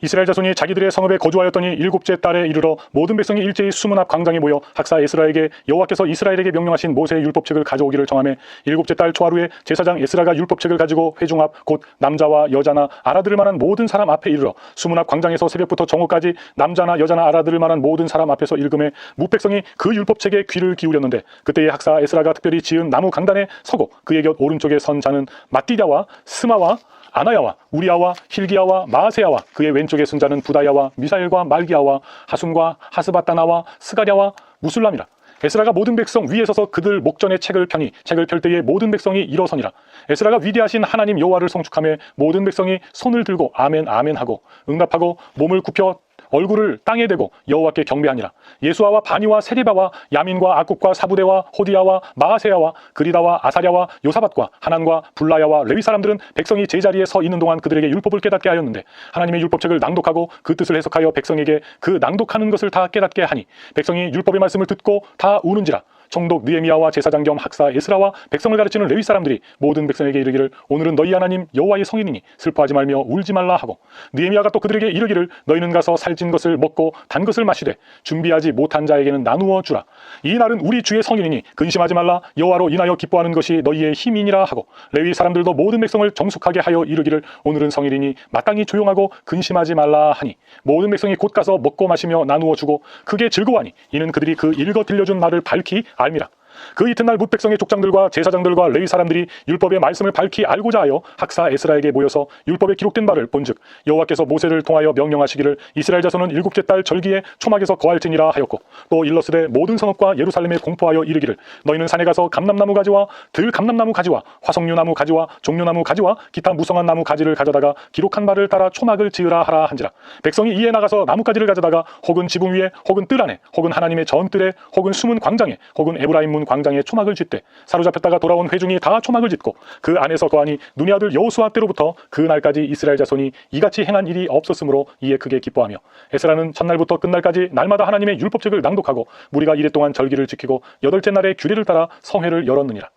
이스라엘 자손이 자기들의 성읍에 거주하였더니 일곱째 달에 이르러 모든 백성이 일제히 수문 앞 광장에 모여 학사 에스라에게 여호와께서 이스라엘에게 명령하신 모세의 율법책을 가져오기를 정하매 일곱째 달 초하루에 제사장 에스라가 율법책을 가지고 회중 앞 곧 남자와 여자나 알아들을 만한 모든 사람 앞에 이르러 수문 앞 광장에서 새벽부터 정오까지 남자나 여자나 알아들을 만한 모든 사람 앞에서 읽음에 뭇백성이 그 율법책에 귀를 기울였는데 그때의 학사 에스라가 특별히 지은 나무 강단에 서고 그의 곁 오른쪽에 선 자는 마띠랴와 스마와 아나야와 우리야와 힐기야와 마아세야와 그의 왼쪽에 쓴 자는 부다야와 미사엘과 말기야와 하숨과 하스바따나와 스가랴와 무술람이라. 에스라가 모든 백성 위에 서서 그들 목전에 책을 펴니 책을 펼 때에 모든 백성이 일어서니라. 에스라가 위대하신 하나님 여호와를 송축하며 모든 백성이 손을 들고 아멘 아멘 하고 응답하고 몸을 굽혀 얼굴을 땅에 대고 여호와께 경배하니라. 예수아와 바니와 세리바와 야민과 아굽과 사부대와 호디야와 마아세야와 그리다와 아사랴와 요사밧과 하난과 불라야와 레위 사람들은 백성이 제자리에 서 있는 동안 그들에게 율법을 깨닫게 하였는데 하나님의 율법책을 낭독하고 그 뜻을 해석하여 백성에게 그 낭독하는 것을 다 깨닫게 하니 백성이 율법의 말씀을 듣고 다 우는지라. 총독 느헤미야와 제사장 겸 학사 에스라와 백성을 가르치는 레위 사람들이 모든 백성에게 이르기를 오늘은 너희 하나님 여호와의 성인이니 슬퍼하지 말며 울지 말라 하고 느헤미야가 또 그들에게 이르기를 너희는 가서 살찐 것을 먹고 단 것을 마시되 준비하지 못한 자에게는 나누어 주라. 이 날은 우리 주의 성인이니 근심하지 말라. 여호와로 인하여 기뻐하는 것이 너희의 힘이니라 하고 레위 사람들도 모든 백성을 정숙하게 하여 이르기를 오늘은 성일이니 마땅히 조용하고 근심하지 말라 하니 모든 백성이 곧 가서 먹고 마시며 나누어 주고 크게 즐거워하니 이는 그들이 그 읽어 들려준 말을 밝히 알미라. 그 이튿날 뭇 백성의 족장들과 제사장들과 레위 사람들이 율법의 말씀을 밝히 알고자 하여 학사 에스라에게 모여서 율법에 기록된 바를 본즉 여호와께서 모세를 통하여 명령하시기를 이스라엘 자손은 일곱째 달 절기에 초막에서 거할지니라 하였고 또 일러스되 모든 성읍과 예루살렘에 공포하여 이르기를 너희는 산에 가서 감람나무 가지와 들감람나무 가지와 화석류나무 가지와 종류나무 가지와 기타 무성한 나무 가지를 가져다가 기록한 바를 따라 초막을 지으라 하라 한지라. 백성이 이에 나가서 나뭇가지를 가져다가 혹은 지붕 위에 혹은 뜰 안에 혹은 하나님의 전뜰에 혹은 숨은 광장에 혹은 에브라임 문 광장에 초막을 쥐되 사로잡혔다가 돌아온 회중이 다 초막을 짓고 그 안에서 거하니 눈의 아들 여호수아 때로부터 그 날까지 이스라엘 자손이 이같이 행한 일이 없었으므로 이에 크게 기뻐하며 에스라는 첫날부터 끝날까지 날마다 하나님의 율법책을 낭독하고 무리가 이래 동안 절기를 지키고 여덟째 날에 규례를 따라 성회를 열었느니라.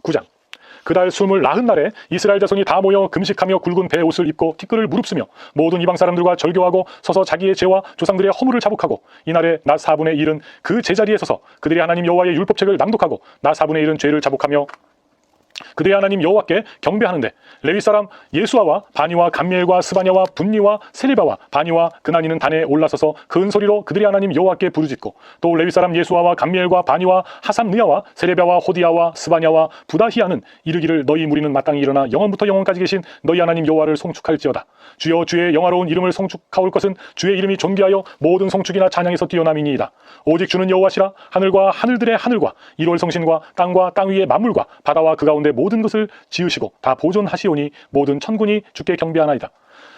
9장. 그달 20날에 이스라엘 자손이 다 모여 금식하며 굵은 배옷을 입고 티끌을 무릅쓰며 모든 이방 사람들과 절교하고 서서 자기의 죄와 조상들의 허물을 자복하고 이날에 낮 4분의 1은 그 제자리에 서서 그들이 하나님 여호와의 율법책을 낭독하고 낮 4분의 1은 죄를 자복하며 그들의 하나님 여호와께 경배하는데 레위 사람 예수아와 바니와 감미엘과 스바냐와 분니와 세리바와 바니와 그나니는 단에 올라서서 큰 소리로 그들의 하나님 여호와께 부르짖고 또 레위 사람 예수아와 감미엘과 바니와 하삼느야와 세레바와 호디야와 스바냐와 부다히야는 이르기를 너희 무리는 마땅히 일어나 영원부터 영원까지 계신 너희 하나님 여호와를 송축할지어다. 주여 주의 영화로운 이름을 송축하올 것은 주의 이름이 존귀하여 모든 송축이나 찬양에서 뛰어남이니이다. 오직 주는 여호와시라. 하늘과 하늘들의 하늘과 일월 성신과 땅과 땅 위의 만물과 바다와 그 가운데 모든 것을 지으시고 다 보존하시오니 모든 천군이 주께 경배하나이다.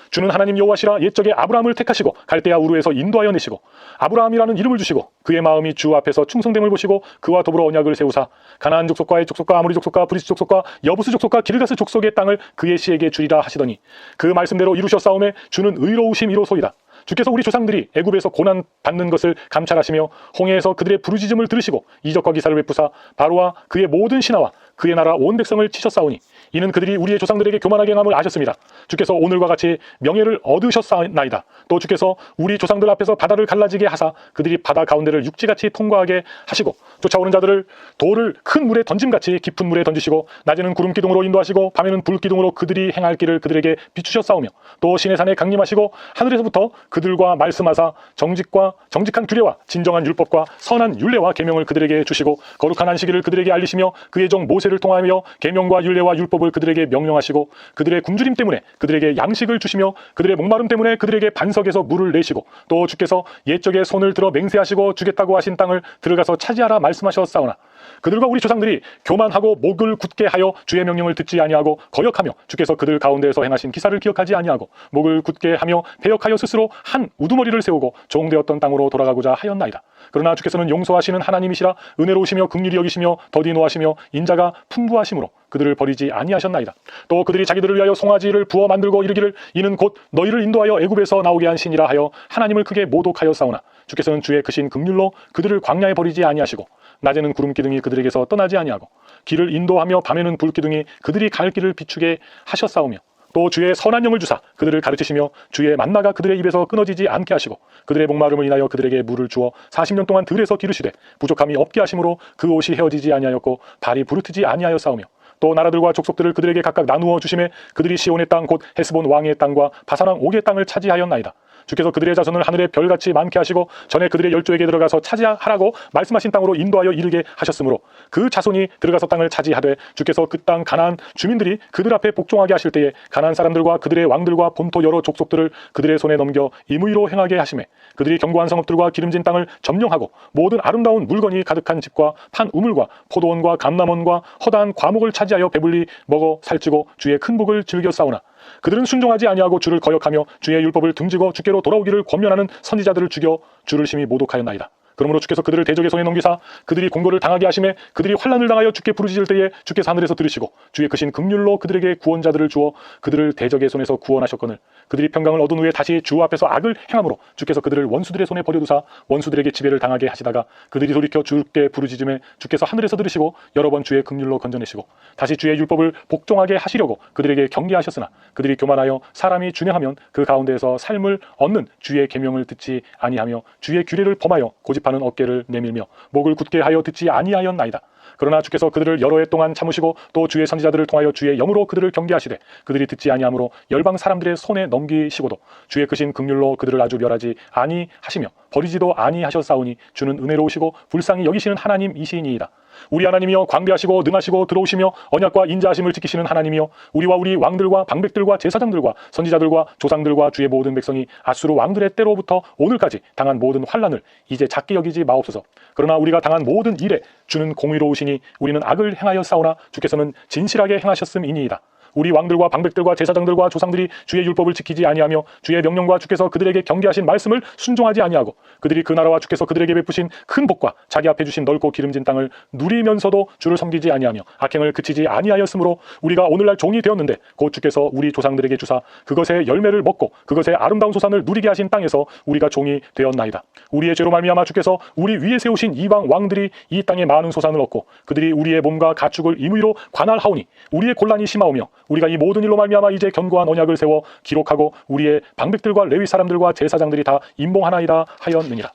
주는 하나님 여호와시라. 옛적에 아브라함을 택하시고 갈대아 우르에서 인도하여 내시고 아브라함이라는 이름을 주시고 그의 마음이 주 앞에서 충성됨을 보시고 그와 더불어 언약을 세우사 가나안 족속과 의 족속과 아모리 족속과 브리스 족속과 여부스 족속과 기르가스 족속의 땅을 그의 씨에게 주리라 하시더니 그 말씀대로 이루셨사오매 주는 의로우심이로소이다. 주께서 우리 조상들이 애굽에서 고난 받는 것을 감찰하시며 홍해에서 그들의 부르짖음을 들으시고 이적과 기사를 베푸사 바로와 그의 모든 신하와 그의 나라 온 백성을 치셨사오니 이는 그들이 우리의 조상들에게 교만하게 행함을 아셨습니다. 주께서 오늘과 같이 명예를 얻으셨사나이다. 또 주께서 우리 조상들 앞에서 바다를 갈라지게 하사 그들이 바다 가운데를 육지같이 통과하게 하시고 쫓아오는 자들을 돌을 큰 물에 던짐같이 깊은 물에 던지시고 낮에는 구름 기둥으로 인도하시고 밤에는 불 기둥으로 그들이 행할 길을 그들에게 비추셨사오며 또 시내 산에 강림하시고 하늘에서부터 그들과 말씀하사 정직한 규례와 진정한 율법과 선한 율례와 계명을 그들에게 주시고 거룩한 안식일을 그들에게 알리시며 그의 종 모세를 통하여 계명과 율례와 율법을 그들에게 명령하시고 그들의 굶주림 때문에 그들에게 양식을 주시며 그들의 목마름 때문에 그들에게 반석에서 물을 내시고 또 주께서 옛적에 손을 들어 맹세하시고 주겠다고 하신 땅을 들어가서 차지하라 말씀하셨사오나 그들과 우리 조상들이 교만하고 목을 굳게 하여 주의 명령을 듣지 아니하고 거역하며 주께서 그들 가운데에서 행하신 기사를 기억하지 아니하고 목을 굳게 하며 배역하여 스스로 한 우두머리를 세우고 종되었던 땅으로 돌아가고자 하였나이다. 그러나 주께서는 용서하시는 하나님이시라 은혜로우시며 긍휼히 여기시며 더디 노하시며 인자가 풍부하심으로 그들을 버리지 아니하셨나이다. 또 그들이 자기들을 위하여 송아지를 부어 만들고 이르기를 이는 곧 너희를 인도하여 애굽에서 나오게 한 신이라 하여 하나님을 크게 모독하였사오나 주께서는 주의 크신 긍휼로 그들을 광야에 버리지 아니하시고 낮에는 구름 기둥이 그들에게서 떠나지 아니하고 길을 인도하며 밤에는 불 기둥이 그들이 갈 길을 비추게 하셨사오며 또 주의 선한 영을 주사 그들을 가르치시며 주의 만나가 그들의 입에서 끊어지지 않게 하시고 그들의 목마름을 인하여 그들에게 물을 주어 40년 동안 들에서 기르시되 부족함이 없게 하심으로 그 옷이 헤어지지 아니하였고 발이 부르트지 아니하였사오며 또 나라들과 족속들을 그들에게 각각 나누어 주심에 그들이 시온의 땅 곧 헤스본 왕의 땅과 바산 왕 옥의 땅을 차지하였나이다. 주께서 그들의 자손을 하늘의 별같이 많게 하시고 전에 그들의 열조에게 들어가서 차지하라고 말씀하신 땅으로 인도하여 이르게 하셨으므로 그 자손이 들어가서 땅을 차지하되 주께서 그 땅 가나안 주민들이 그들 앞에 복종하게 하실 때에 가나안 사람들과 그들의 왕들과 본토 여러 족속들을 그들의 손에 넘겨 임의로 행하게 하시매 그들이 견고한 성읍들과 기름진 땅을 점령하고 모든 아름다운 물건이 가득한 집과 판 우물과 포도원과 감람원과 허다한 과목을 차지하여 배불리 먹어 살찌고 주의 큰 복을 즐겨 싸우나 그들은 순종하지 아니하고 주를 거역하며 주의 율법을 등지고 주께로 돌아오기를 권면하는 선지자들을 죽여 주를 심히 모독하였나이다. 그러므로 주께서 그들을 대적의 손에 넘기사 그들이 공고를 당하게 하심에 그들이 환난을 당하여 주께 부르짖을 때에 주께서 하늘에서 들으시고 주의 크신 긍휼로 그들에게 구원자들을 주어 그들을 대적의 손에서 구원하셨거늘 그들이 평강을 얻은 후에 다시 주 앞에서 악을 행함으로 주께서 그들을 원수들의 손에 버려두사 원수들에게 지배를 당하게 하시다가 그들이 돌이켜 주께 부르짖음에 주께서 하늘에서 들으시고 여러 번 주의 긍휼로 건져내시고 다시 주의 율법을 복종하게 하시려고 그들에게 경계하셨으나 그들이 교만하여 사람이 준행하면 그 가운데에서 삶을 얻는 주의 계명을 듣지 아니하며 주의 규례를 범하여 고집하는 어깨를 내밀며 목을 굳게 하여 듣지 아니하였나이다. 그러나 주께서 그들을 여러 해 동안 참으시고 또 주의 선지자들을 통하여 주의 영으로 그들을 경계하시되 그들이 듣지 아니하므로 열방 사람들의 손에 넘기시고도 주의 크신 긍휼로 그들을 아주 멸하지 아니하시며 버리지도 아니하셨사오니 주는 은혜로우시고 불쌍히 여기시는 하나님이시니이다. 우리 하나님이여 광대하시고 능하시고 들어오시며 언약과 인자하심을 지키시는 하나님이여 우리와 우리 왕들과 방백들과 제사장들과 선지자들과 조상들과 주의 모든 백성이 아수르 왕들의 때로부터 오늘까지 당한 모든 환난을 이제 작게 여기지 마옵소서. 그러나 우리가 당한 모든 일에 주는 공의로우시니 우리는 악을 행하여 싸우나 주께서는 진실하게 행하셨음이니이다. 우리 왕들과 방백들과 제사장들과 조상들이 주의 율법을 지키지 아니하며 주의 명령과 주께서 그들에게 경계하신 말씀을 순종하지 아니하고 그들이 그 나라와 주께서 그들에게 베푸신 큰 복과 자기 앞에 주신 넓고 기름진 땅을 누리면서도 주를 섬기지 아니하며 악행을 그치지 아니하였으므로 우리가 오늘날 종이 되었는데 곧 주께서 우리 조상들에게 주사 그것의 열매를 먹고 그것의 아름다운 소산을 누리게 하신 땅에서 우리가 종이 되었나이다. 우리의 죄로 말미암아 주께서 우리 위에 세우신 이방 왕들이 이 땅에 많은 소산을 얻고 그들이 우리의 몸과 가축을 임의로 관할하오니 우리의 곤란이 심하오며 우리가 이 모든 일로 말미암아 이제 견고한 언약을 세워 기록하고 우리의 방백들과 레위 사람들과 제사장들이 다 임봉하나이다 하였느니라.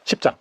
10장.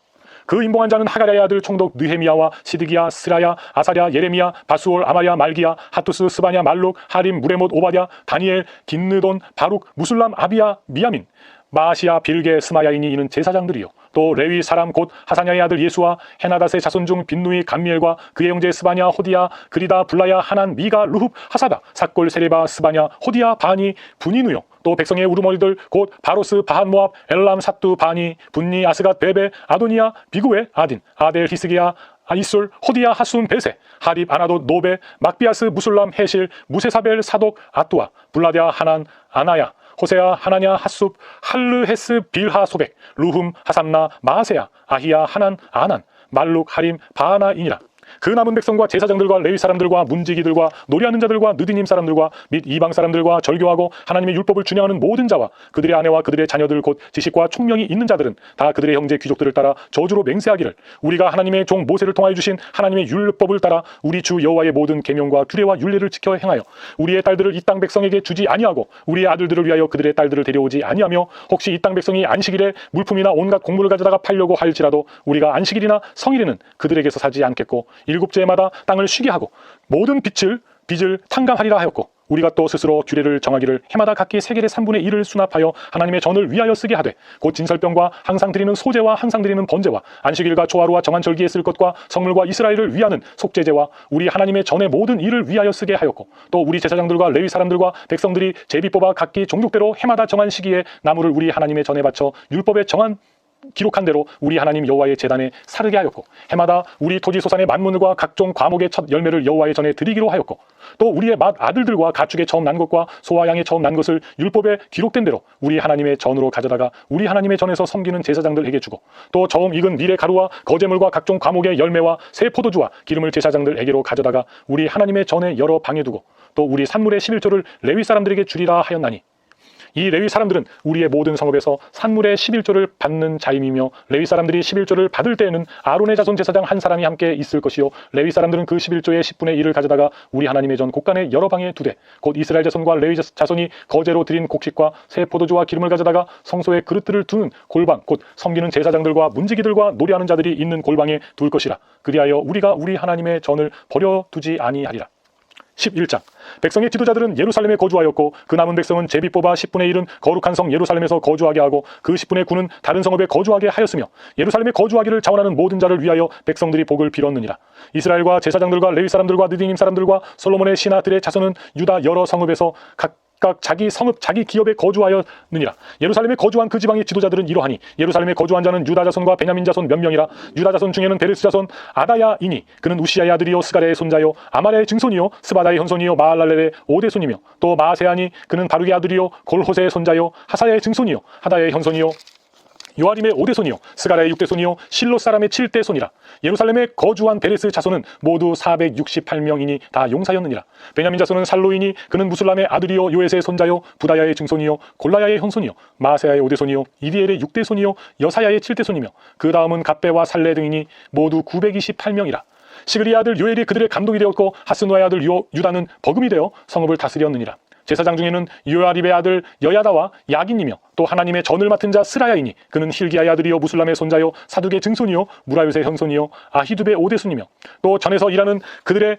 그 임봉한 자는 하가랴의 아들 총독 느헤미야와 시드기야, 스라야, 아사랴, 예레미야, 바수올, 아마랴, 말기야, 하투스, 스바냐, 말룩, 하림, 무레못, 오바댜, 다니엘, 딘느돈, 바룩, 무술람, 아비야, 미야민, 마시야, 빌게, 스마야이니 이는 제사장들이요. 또 레위 사람 곧 하사냐의 아들 예수와 헤나닷의 자손 중 빈누이, 감미엘과 그의 형제 스바냐, 호디야, 그리다, 블라야, 하난, 미가, 루흡, 하사다, 삭골, 세레바, 스바냐, 호디야, 바니, 분이누요. 또 백성의 우르머리들 곧 바로스, 바한 모압, 엘람, 삿두, 바니, 분니, 아스갓, 베베, 아도니야, 비구에, 아딘, 아델, 히스기야, 아이술, 호디야, 하순, 베세, 하립, 아나돗, 노베, 막비아스, 무술람, 헤실, 무세사벨, 사독, 아뚜아, 블라디아, 하난, 아나야, 호세야, 하나냐, 핫숲, 할르헤스, 빌하, 소백, 루흠, 하삼나, 마세야, 아히야, 하난, 아난, 말룩, 하림, 바하나이니라. 그 남은 백성과 제사장들과 레위 사람들과 문지기들과 노래하는 자들과 느디님 사람들과 및 이방 사람들과 절교하고 하나님의 율법을 준행하는 모든 자와 그들의 아내와 그들의 자녀들 곧 지식과 총명이 있는 자들은 다 그들의 형제 귀족들을 따라 저주로 맹세하기를 우리가 하나님의 종 모세를 통하여 주신 하나님의 율법을 따라 우리 주 여호와의 모든 계명과 규례와 율례를 지켜 행하여 우리의 딸들을 이 땅 백성에게 주지 아니하고 우리의 아들들을 위하여 그들의 딸들을 데려오지 아니하며 혹시 이 땅 백성이 안식일에 물품이나 온갖 곡물을 가져다가 팔려고 할지라도 우리가 안식일이나 성일에는 그들에게서 사지 않겠고 일곱째마다 땅을 쉬게 하고 모든 빚을 탕감하리라 하였고 우리가 또 스스로 규례를 정하기를 해마다 각기 세겔의 3분의 1을 수납하여 하나님의 전을 위하여 쓰게 하되 곧 진설병과 항상 드리는 소제와 항상 드리는 번제와 안식일과 초하루와 정한 절기에 쓸 것과 성물과 이스라엘을 위하는 속죄제와 우리 하나님의 전의 모든 일을 위하여 쓰게 하였고 또 우리 제사장들과 레위 사람들과 백성들이 제비 뽑아 각기 종족대로 해마다 정한 시기에 나무를 우리 하나님의 전에 바쳐 율법에 정한 기록한 대로 우리 하나님 여호와의 제단에 사르게 하였고 해마다 우리 토지 소산의 만문과 각종 과목의 첫 열매를 여호와의 전에 드리기로 하였고 또 우리의 아들들과 가축의 처음 난 것과 소와 양의 처음 난 것을 율법에 기록된 대로 우리 하나님의 전으로 가져다가 우리 하나님의 전에서 섬기는 제사장들에게 주고 또 처음 익은 밀의 가루와 거제물과 각종 과목의 열매와 새 포도주와 기름을 제사장들에게로 가져다가 우리 하나님의 전에 여러 방에 두고 또 우리 산물의 11조를 레위 사람들에게 주리라 하였나니 이 레위 사람들은 우리의 모든 성읍에서 산물의 11조를 받는 자임이며 레위 사람들이 11조를 받을 때에는 아론의 자손 제사장 한 사람이 함께 있을 것이요 레위 사람들은 그 11조의 10분의 1을 가져다가 우리 하나님의 전 곳간의 여러 방에 두되 곧 이스라엘 자손과 레위 자손이 거제로 드린 곡식과 새 포도주와 기름을 가져다가 성소에 그릇들을 두는 골방 곧 섬기는 제사장들과 문지기들과 노래하는 자들이 있는 골방에 둘 것이라. 그리하여 우리가 우리 하나님의 전을 버려두지 아니하리라. 11장. 백성의 지도자들은 예루살렘에 거주하였고 그 남은 백성은 제비 뽑아 10분의 1은 거룩한 성 예루살렘에서 거주하게 하고 그 10분의 9는 다른 성읍에 거주하게 하였으며 예루살렘에 거주하기를 자원하는 모든 자를 위하여 백성들이 복을 빌었느니라. 이스라엘과 제사장들과 레위 사람들과 느디님 사람들과 솔로몬의 신하들의 자손은 유다 여러 성읍에서 각각 자기 성읍 자기 기업에 거주하였느니라. 예루살렘에 거주한 그 지방의 지도자들은 이러하니 예루살렘에 거주한 자는 유다 자손과 베냐민 자손 몇 명이라. 유다 자손 중에는 베레스 자손 아다야이니 그는 우시야의 아들이요 스가랴의 손자요 아말의 증손이요 스바다의 현손이요 마할랄렐의 오대손이며 또 마세아니 그는 바룩의 아들이요 골호세의 손자요 하사야의 증손이요 하다의 현손이요 요아림의 5대손이요 스가랴의 6대손이요 실로 사람의 7대손이라. 예루살렘에 거주한 베레스 자손은 모두 468명이니 다 용사였느니라. 베냐민 자손은 살로이니 그는 무술람의 아들이요 요에스의 손자요 부다야의 증손이요 골라야의 현손이요 마세야의 5대손이요 이디엘의 6대손이요 여사야의 7대손이며 그 다음은 갑배와 살레 등이니 모두 928명이라. 시그리의 아들 요엘이 그들의 감독이 되었고 하스누아의 아들 유다는 버금이 되어 성읍을 다스렸느니라. 제사장 중에는 요아립의 아들 여야다와 야긴이며 또 하나님의 전을 맡은 자 스라야이니 그는 힐기야의 아들이요 무술람의 손자요 사둑의 증손이요 무라요의 현손이요 아히두베의 5대손이며 또 전에서 일하는 그들의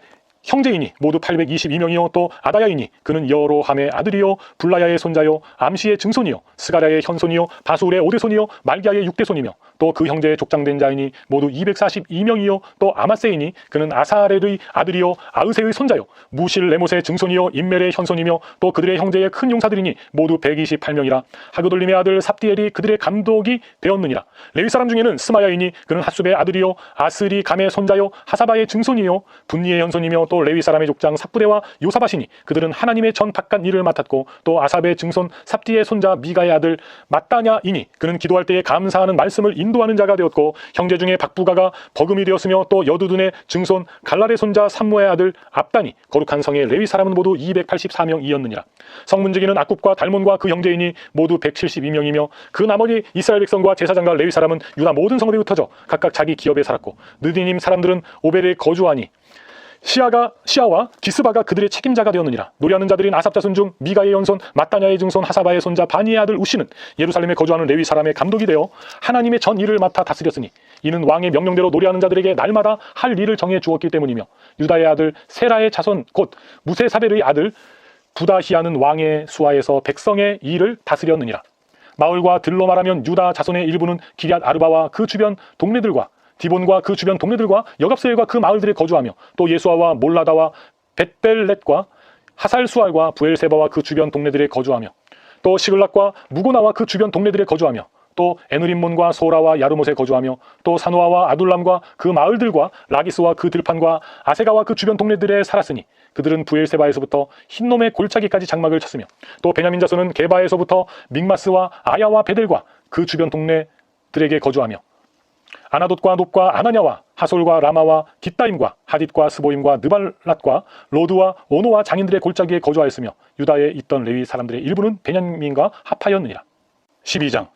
형제이니 모두 822명이요 또 아다야이니 그는 여로함의 아들이요 불라야의 손자요 암시의 증손이요 스가랴의 현손이요 바술의 오대손이요 말기야의 육대손이며 또 그 형제의 족장된 자이니 모두 242명이요 또 아마세이니 그는 아사렐의 아들이요 아으세의 손자요 무실 레못의 증손이요 임멜의 현손이며 또 그들의 형제의 큰 용사들이니 모두 128명이라 하그돌림의 아들 삽디엘이 그들의 감독이 되었느니라. 레위 사람 중에는 스마야이니 그는 핫숲의 아들이요 아스리 감의 손자요 하사바의 증손이요 분니의 현손이며 또 레위 사람의 족장 삭부대와 요사바시니 그들은 하나님의 전 바깥 일을 맡았고 또 아삽의 증손 삽디의 손자 미가의 아들 마따냐이니 그는 기도할 때에 감사하는 말씀을 인도하는 자가 되었고 형제 중에 박부가가 버금이 되었으며 또 여두둔의 증손 갈랄의 손자 삼무의 아들 압단이 거룩한 성의 레위 사람은 모두 284명이었느니라. 성문지기는 악굽과 달몬과 그 형제이니 모두 172명이며 그 나머지 이스라엘 백성과 제사장과 레위 사람은 유다 모든 성읍에 흩어져 각각 자기 기업에 살았고 느디님 사람들은 오벨에 거주하니 시아와 기스바가 그들의 책임자가 되었느니라. 노래하는 자들인 아삽 자손 중 미가의 연손 마따냐의 증손 하사바의 손자 바니의 아들 우시는 예루살렘에 거주하는 레위 사람의 감독이 되어 하나님의 전 일을 맡아 다스렸으니 이는 왕의 명령대로 노래하는 자들에게 날마다 할 일을 정해 주었기 때문이며 유다의 아들 세라의 자손 곧 무세사벨의 아들 부다히아는 왕의 수하에서 백성의 일을 다스렸느니라. 마을과 들로 말하면 유다 자손의 일부는 기럇 아르바와 그 주변 동네들과 디본과 그 주변 동네들과 여갑스엘과 그 마을들에 거주하며 또 예수아와 몰라다와 벳벨렛과 하살수알과 부엘세바와 그 주변 동네들에 거주하며 또 시글락과 무고나와 그 주변 동네들에 거주하며 또 에누림몬과 소라와 야르못에 거주하며 또 사노아와 아둘람과 그 마을들과 라기스와 그 들판과 아세가와 그 주변 동네들에 살았으니 그들은 부엘세바에서부터 흰놈의 골짜기까지 장막을 쳤으며 또 베냐민 자손은 게바에서부터 믹마스와 아야와 베델과 그 주변 동네들에게 거주하며 아나돗과 놉과 아나냐와 하솔과 라마와 깃다임과 하딧과 스보임과 느발랏과 로드와 오노와 장인들의 골짜기에 거주하였으며 유다에 있던 레위 사람들의 일부는 베냐민과 합하였느니라. 12장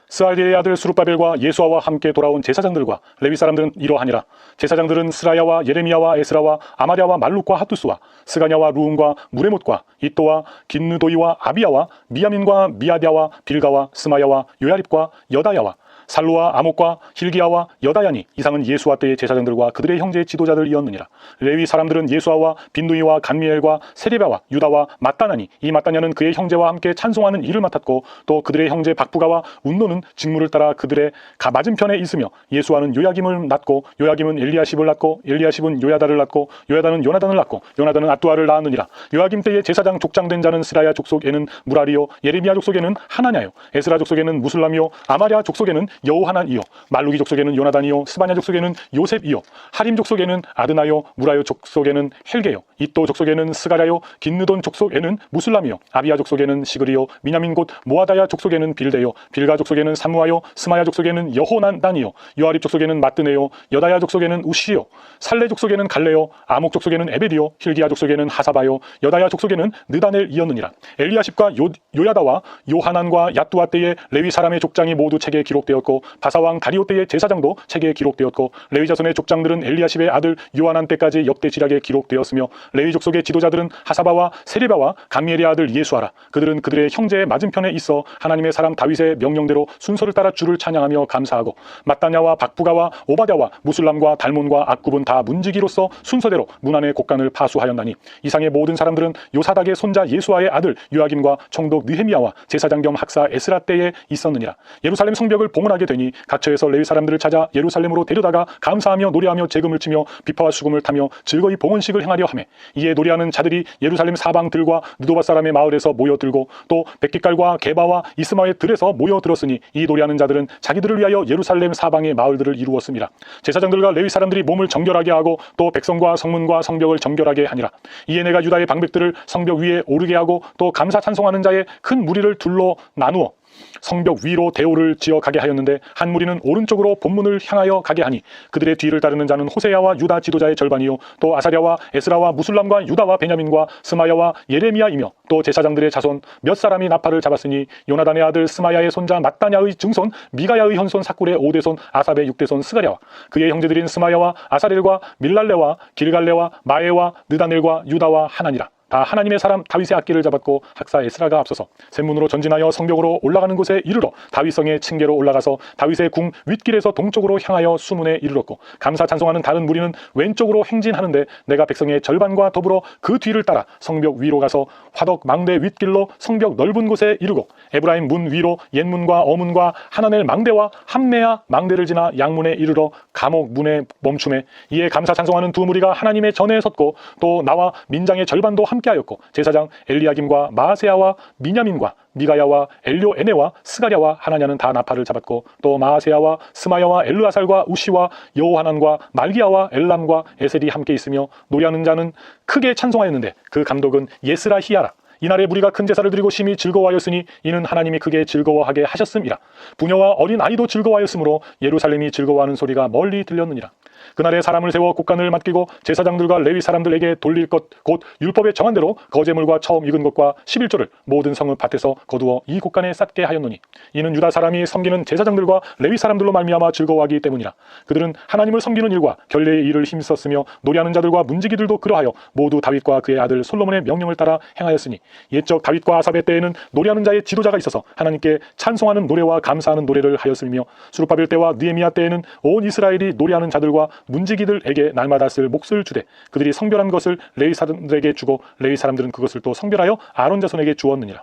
스알디엘의 아들 수룹바벨과 예수아와 함께 돌아온 제사장들과 레위 사람들은 이러하니라. 제사장들은 스라야와 예레미야와 에스라와 아마랴와 말룩과 핫두스와 스가냐와 루움과 무레못과 이또와 긴느도이와 아비야와 미야민과 미아랴와 빌가와 스마야와 요야립과 여다야와 살루와 아목과 힐기야와 여다야니 이상은 예수아 때의 제사장들과 그들의 형제의 지도자들이었느니라. 레위 사람들은 예수아와 빈누이와 간미엘과 세레바와 유다와 마따나니 이 마따냐는 그의 형제와 함께 찬송하는 일을 맡았고 또 그들의 형제 박부가와 운노는 직무를 따라 그들의 맞은편에 있으며 예수아는 요야김을 낳고 요야김은 엘리야십을 낳고 엘리야십은 요야다를 낳고 요야다는 요나단을 낳고 요나단은 앗두아를 낳았느니라. 요야김 때의 제사장 족장된 자는 스라야 족속에는 무라리요 예레미야 족속에는 하나냐요 에스라 족속에는 무술람이요 아마랴 족속에는 여호하난이요 말루기 족속에는 요나단이요 스바냐 족속에는 요셉이요 하림 족속에는 아드나요 무라요 족속에는 헬게요 이또 족속에는 스가랴요 긴느돈 족속에는 무술람이요 아비야 족속에는 시그리요 미냐민 곧 모아다야 족속에는 빌데요 빌가 족속에는 사무아요 스마야 족속에는 여호난단이요 요아립 족속에는 마뜨네요 여다야 족속에는 우시요 살레 족속에는 갈레요 아목 족속에는 에베디요 힐기야 족속에는 하사바요 여다야 족속에는 느다넬이었느니라. 엘리야십과 요야다와 요하난과 야뚜아 때의 레위 사람의 족장이 모두 책에 기록되었고 바사왕 다리오 때의 제사장도 책에 기록되었고 레위 자손의 족장들은 엘리야십의 아들 요하난 때까지 역대 지략에 기록되었으며 레위 족속의 지도자들은 하사바와 세레바와 감미엘의 아들 예수아라. 그들은 그들의 형제의 맞은편에 있어 하나님의 사람 다윗의 명령대로 순서를 따라 주를 찬양하며 감사하고 마따냐와 박부가와 오바댜와 무술람과 달몬과 악굽은 다 문지기로서 순서대로 문안의 곡간을 파수하였나니 이상의 모든 사람들은 요사닥의 손자 예수아의 아들 요아김과 총독 느헤미야와 제사장 겸 학사 에스라 때에 있었느니라. 예루살렘 성벽을 봉헌하게 되니 각처에서 레위 사람들을 찾아 예루살렘으로 데려다가 감사하며 노래하며 재금을 치며 비파와 수금을 타며 즐거이 봉헌식을 행하려 하매 이에 노래하는 자들이 예루살렘 사방들과 느도바 사람의 마을에서 모여들고 또 백깃갈과 게바와 이스마의 들에서 모여들었으니 이 노래하는 자들은 자기들을 위하여 예루살렘 사방의 마을들을 이루었습니다. 제사장들과 레위 사람들이 몸을 정결하게 하고 또 백성과 성문과 성벽을 정결하게 하니라. 이에 내가 유다의 방백들을 성벽 위에 오르게 하고 또 감사 찬송하는 자의 큰 무리를 둘로 나누어 성벽 위로 대오를 지어 가게 하였는데 한 무리는 오른쪽으로 본문을 향하여 가게 하니 그들의 뒤를 따르는 자는 호세야와 유다 지도자의 절반이요 또 아사랴와 에스라와 무술람과 유다와 베냐민과 스마야와 예레미야이며 또 제사장들의 자손 몇 사람이 나팔을 잡았으니 요나단의 아들 스마야의 손자 마따냐의 증손 미가야의 현손 사꿀의 5대손 아삽의 6대손 스가랴와 그의 형제들인 스마야와 아사렐과 밀랄레와 길갈레와 마에와 느다넬과 유다와 하나니라. 다 하나님의 사람 다윗의 앞길을 잡았고 학사 에스라가 앞서서 샘문으로 전진하여 성벽으로 올라가는 곳에 이르러 다윗성의 층계로 올라가서 다윗의 궁 윗길에서 동쪽으로 향하여 수문에 이르렀고 감사 찬송하는 다른 무리는 왼쪽으로 행진하는데 내가 백성의 절반과 더불어 그 뒤를 따라 성벽 위로 가서 화덕 망대 윗길로 성벽 넓은 곳에 이르고 에브라임 문 위로 옛문과 어문과 하나넬 망대와 함메야 망대를 지나 양문에 이르러 감옥 문에 멈춤에 이에 감사 찬송하는 두 무리가 하나님의 전에 섰고 또 나와 민장의 절반도 함께하였고 제사장 엘리야김과 마아세야와 미냐민과 미가야와 엘료에네와 스가랴와 하나냐는 다 나팔을 잡았고 또 마아세야와 스마야와 엘르아살과 우시와 여호하난과 말기야와 엘람과 에셀이 함께 있으며 노래하는 자는 크게 찬송하였는데 그 감독은 예스라히야라. 이날에 무리가 큰 제사를 드리고 심히 즐거워하였으니 이는 하나님이 크게 즐거워하게 하셨음이라. 부녀와 어린 아이도 즐거워하였으므로 예루살렘이 즐거워하는 소리가 멀리 들렸느니라. 그날에 사람을 세워 곡간을 맡기고 제사장들과 레위 사람들에게 돌릴 것 곧 율법에 정한 대로 거제물과 처음 익은 것과 11조를 모든 성읍 밭에서 거두어 이 곡간에 쌓게 하였노니 이는 유다 사람이 섬기는 제사장들과 레위 사람들로 말미암아 즐거워하기 때문이라. 그들은 하나님을 섬기는 일과 결례의 일을 힘썼으며 노래하는 자들과 문지기들도 그러하여 모두 다윗과 그의 아들 솔로몬의 명령을 따라 행하였으니 옛적 다윗과 아삽의 때에는 노래하는 자의 지도자가 있어서 하나님께 찬송하는 노래와 감사하는 노래를 하였으며 수르바벨 때와 느헤미야 때에는 온 이스라엘이 노래하는 자들과 문지기들에게 날마다 쓸 몫을 주되 그들이 성별한 것을 레위 사람들에게 주고 레위 사람들은 그것을 또 성별하여 아론 자손에게 주었느니라.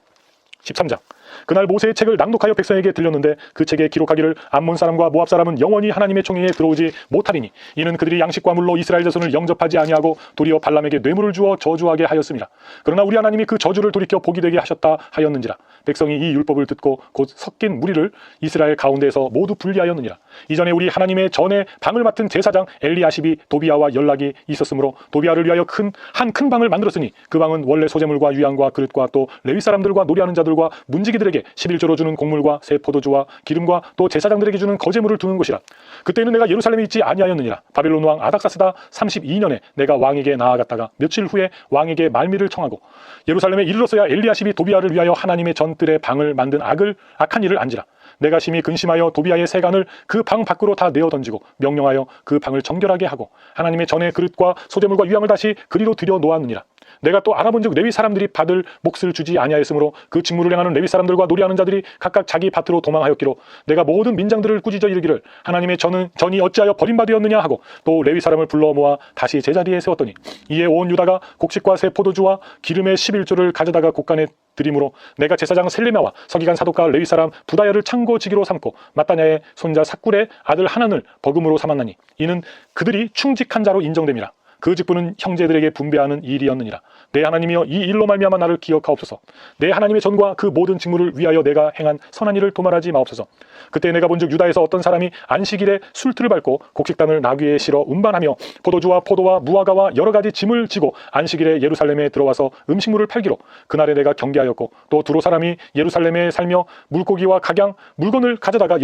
13장. 그날 모세의 책을 낭독하여 백성에게 들렸는데 그 책에 기록하기를 암몬 사람과 모압 사람은 영원히 하나님의 총회에 들어오지 못하리니 이는 그들이 양식과 물로 이스라엘 자손을 영접하지 아니하고 도리어 발람에게 뇌물을 주어 저주하게 하였음이라. 그러나 우리 하나님이 그 저주를 돌이켜 복이 되게 하셨다 하였는지라. 백성이 이 율법을 듣고 곧 섞인 무리를 이스라엘 가운데에서 모두 분리하였느니라. 이전에 우리 하나님의 전에 방을 맡은 제사장 엘리야십이 도비아와 연락이 있었으므로 도비아를 위하여 한 큰 방을 만들었으니 그 방은 원래 소재물과 유향과 그릇과 또 레위 사람들과 노래하는 자들과 문지기들에게 11조로 주는 곡물과 새 포도주와 기름과 또 제사장들에게 주는 거제물을 두는 곳이라. 그때는 내가 예루살렘에 있지 아니하였느니라. 바벨론 왕 아닥사스다 32년에 내가 왕에게 나아갔다가 며칠 후에 왕에게 말미를 청하고 예루살렘에 이르렀어야 엘리야십이 도비아를 위하여 하나님의 전뜰에 방을 만든 악한 일을 안지라. 내가 심히 근심하여 도비아의 세간을 그 방 밖으로 다 내어 던지고 명령하여 그 방을 정결하게 하고 하나님의 전의 그릇과 소재물과 유향을 다시 그리로 들여 놓았느니라. 내가 또 알아본즉 레위 사람들이 받을 몫을 주지 아니하였으므로 그 직무를 행하는 레위 사람들과 노래하는 자들이 각각 자기 밭으로 도망하였기로 내가 모든 민장들을 꾸짖어 이르기를 하나님의 전이 어찌하여 버림받았느냐 하고 또 레위 사람을 불러 모아 다시 제자리에 세웠더니 이에 온 유다가 곡식과 새 포도주와 기름의 11조를 가져다가 곡간에 드림으로 내가 제사장 셀레미야와 서기관 사독과 레위 사람 부다야를 창고지기로 삼고 마따냐의 손자 삭굴의 아들 하난을 버금으로 삼았나니 이는 그들이 충직한 자로 인정됨이라. 그 직분은 형제들에게 분배하는 일이었느니라. 내 하나님이여 이 일로 말미암아 나를 기억하옵소서. 내 하나님의 전과 그 모든 직무를 위하여 내가 행한 선한 일을 도말하지 마옵소서. 그때 내가 본즉 유다에서 어떤 사람이 안식일에 술틀을 밟고 곡식단을 나귀에 실어 운반하며 포도주와 포도와 무화과와 여러 가지 짐을 지고 안식일에 예루살렘에 들어와서 음식물을 팔기로 그날에 내가 경계하였고 또 두로 사람이 예루살렘에 살며 물고기와 각양 물건을 가져다가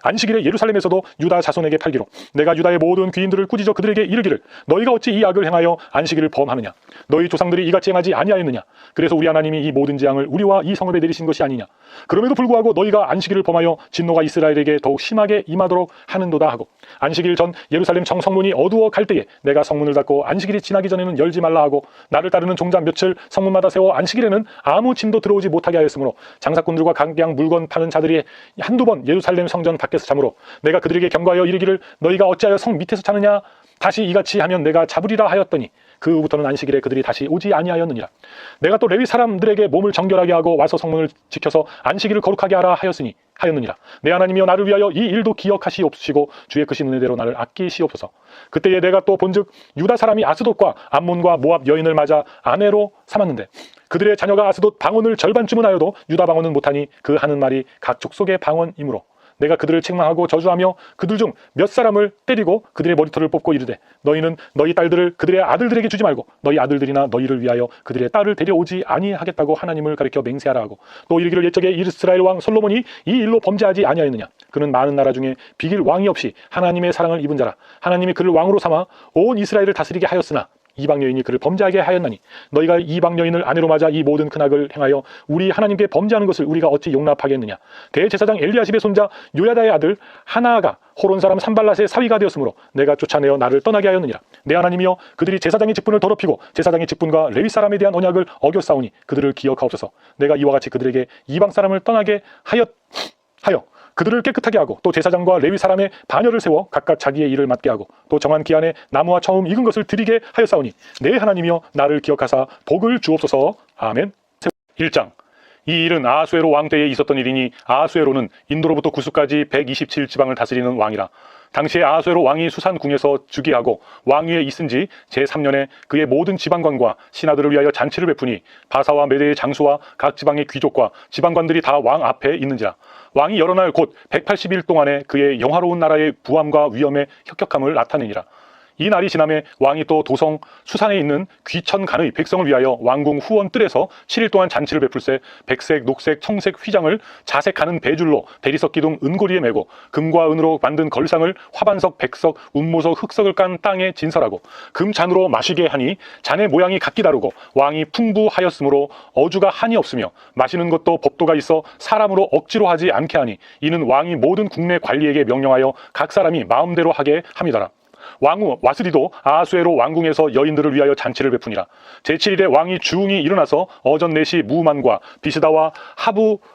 안식일에 예루살렘에서도 유다 자손에게 팔기로 내가 유다의 모든 귀인들을 꾸짖어 그들에게 이르기를 너희가 어찌 이 악을 행하여 안식일을 범하느냐. 너희 조상들이 이같이 행하지 아니하였느냐. 그래서 우리 하나님이 이 모든 재앙을 우리와 이 성읍에 내리신 것이 아니냐. 그럼에도 불구하고 너희가 안식일을 범하여 진노가 이스라엘에게 더욱 심하게 임하도록 하는도다 하고 안식일 전 예루살렘 정성문이 어두워 갈 때에 내가 성문을 닫고 안식일이 지나기 전에는 열지 말라 하고 나를 따르는 종자 며칠 성문마다 세워 안식일에는 아무 짐도 들어오지 못하게 하였으므로 장사꾼들과 각양 물건 파는 자들이 한두 번 예루살렘 성전 밖에서 자므로 내가 그들에게 경고하여 이르기를 너희가 어찌하여 성 밑에서 자느냐. 다시 이같이 하면 내가 잡으리라 하였더니 그 후부터는 안식일에 그들이 다시 오지 아니하였느니라. 내가 또 레위 사람들에게 몸을 정결하게 하고 와서 성문을 지켜서 안식일을 거룩하게 하라 하였느니라. 내 하나님이여 나를 위하여 이 일도 기억하시옵시고 주의 크신 은혜대로 나를 아끼시옵소서. 그때에 내가 또 본즉 유다 사람이 아스돗과 암몬과 모압 여인을 맞아 아내로 삼았는데 그들의 자녀가 아스돗 방언을 절반쯤은 하여도 유다 방언은 못하니 그 하는 말이 각 족속의 방언이므로 내가 그들을 책망하고 저주하며 그들 중 몇 사람을 때리고 그들의 머리털을 뽑고 이르되 너희는 너희 딸들을 그들의 아들들에게 주지 말고 너희 아들들이나 너희를 위하여 그들의 딸을 데려오지 아니하겠다고 하나님을 가리켜 맹세하라 하고 또 이르기를 옛적에 이스라엘 왕 솔로몬이 이 일로 범죄하지 아니하였느냐. 그는 많은 나라 중에 비길 왕이 없이 하나님의 사랑을 입은 자라. 하나님이 그를 왕으로 삼아 온 이스라엘을 다스리게 하였으나 이방 여인이 그를 범죄하게 하였나니 너희가 이방 여인을 아내로 맞아 이 모든 큰 악을 행하여 우리 하나님께 범죄하는 것을 우리가 어찌 용납하겠느냐. 대제사장 엘리야십의 손자 요야다의 아들 하나가 호론 사람 산발랏의 사위가 되었으므로 내가 쫓아내어 나를 떠나게 하였느니라. 내 하나님이여, 그들이 제사장의 직분을 더럽히고 제사장의 직분과 레위 사람에 대한 언약을 어겼사오니 그들을 기억하옵소서. 내가 이와 같이 그들에게 이방 사람을 떠나게 하여 그들을 깨끗하게 하고, 또 제사장과 레위 사람의 반열을 세워 각각 자기의 일을 맡게 하고, 또 정한 기한에 나무와 처음 익은 것을 드리게 하였사오니 내 하나님이여, 나를 기억하사 복을 주옵소서. 아멘. 1장. 이 일은 아하수에로 왕 때에 있었던 일이니, 아하수에로는 인도로부터 구스까지 127지방을 다스리는 왕이라. 당시에 아하수에로 왕이 수산궁에서 즉위하고 왕위에 있은 지 제3년에 그의 모든 지방관과 신하들을 위하여 잔치를 베푸니, 바사와 메대의 장수와 각 지방의 귀족과 지방관들이 다 왕 앞에 있는지라. 왕이 여러 날 곧 180일 동안에 그의 영화로운 나라의 부함과 위엄의 혁혁함을 나타내니라. 이 날이 지남에 왕이 또 도성 수산에 있는 귀천간의 백성을 위하여 왕궁 후원 뜰에서 7일 동안 잔치를 베풀세, 백색, 녹색, 청색 휘장을 자색하는 배줄로 대리석 기둥 은고리에 메고, 금과 은으로 만든 걸상을 화반석, 백석, 운모석, 흑석을 깐 땅에 진설하고, 금잔으로 마시게 하니 잔의 모양이 각기 다르고 왕이 풍부하였으므로 어주가 한이 없으며, 마시는 것도 법도가 있어 사람으로 억지로 하지 않게 하니, 이는 왕이 모든 국내 관리에게 명령하여 각 사람이 마음대로 하게 함이더라. 왕후 와스디도 아하수에로 왕궁에서 여인들을 위하여 잔치를 베푸니라. 제7일에 왕이 주웅이 일어나서 어전넷이 무만과 비스다와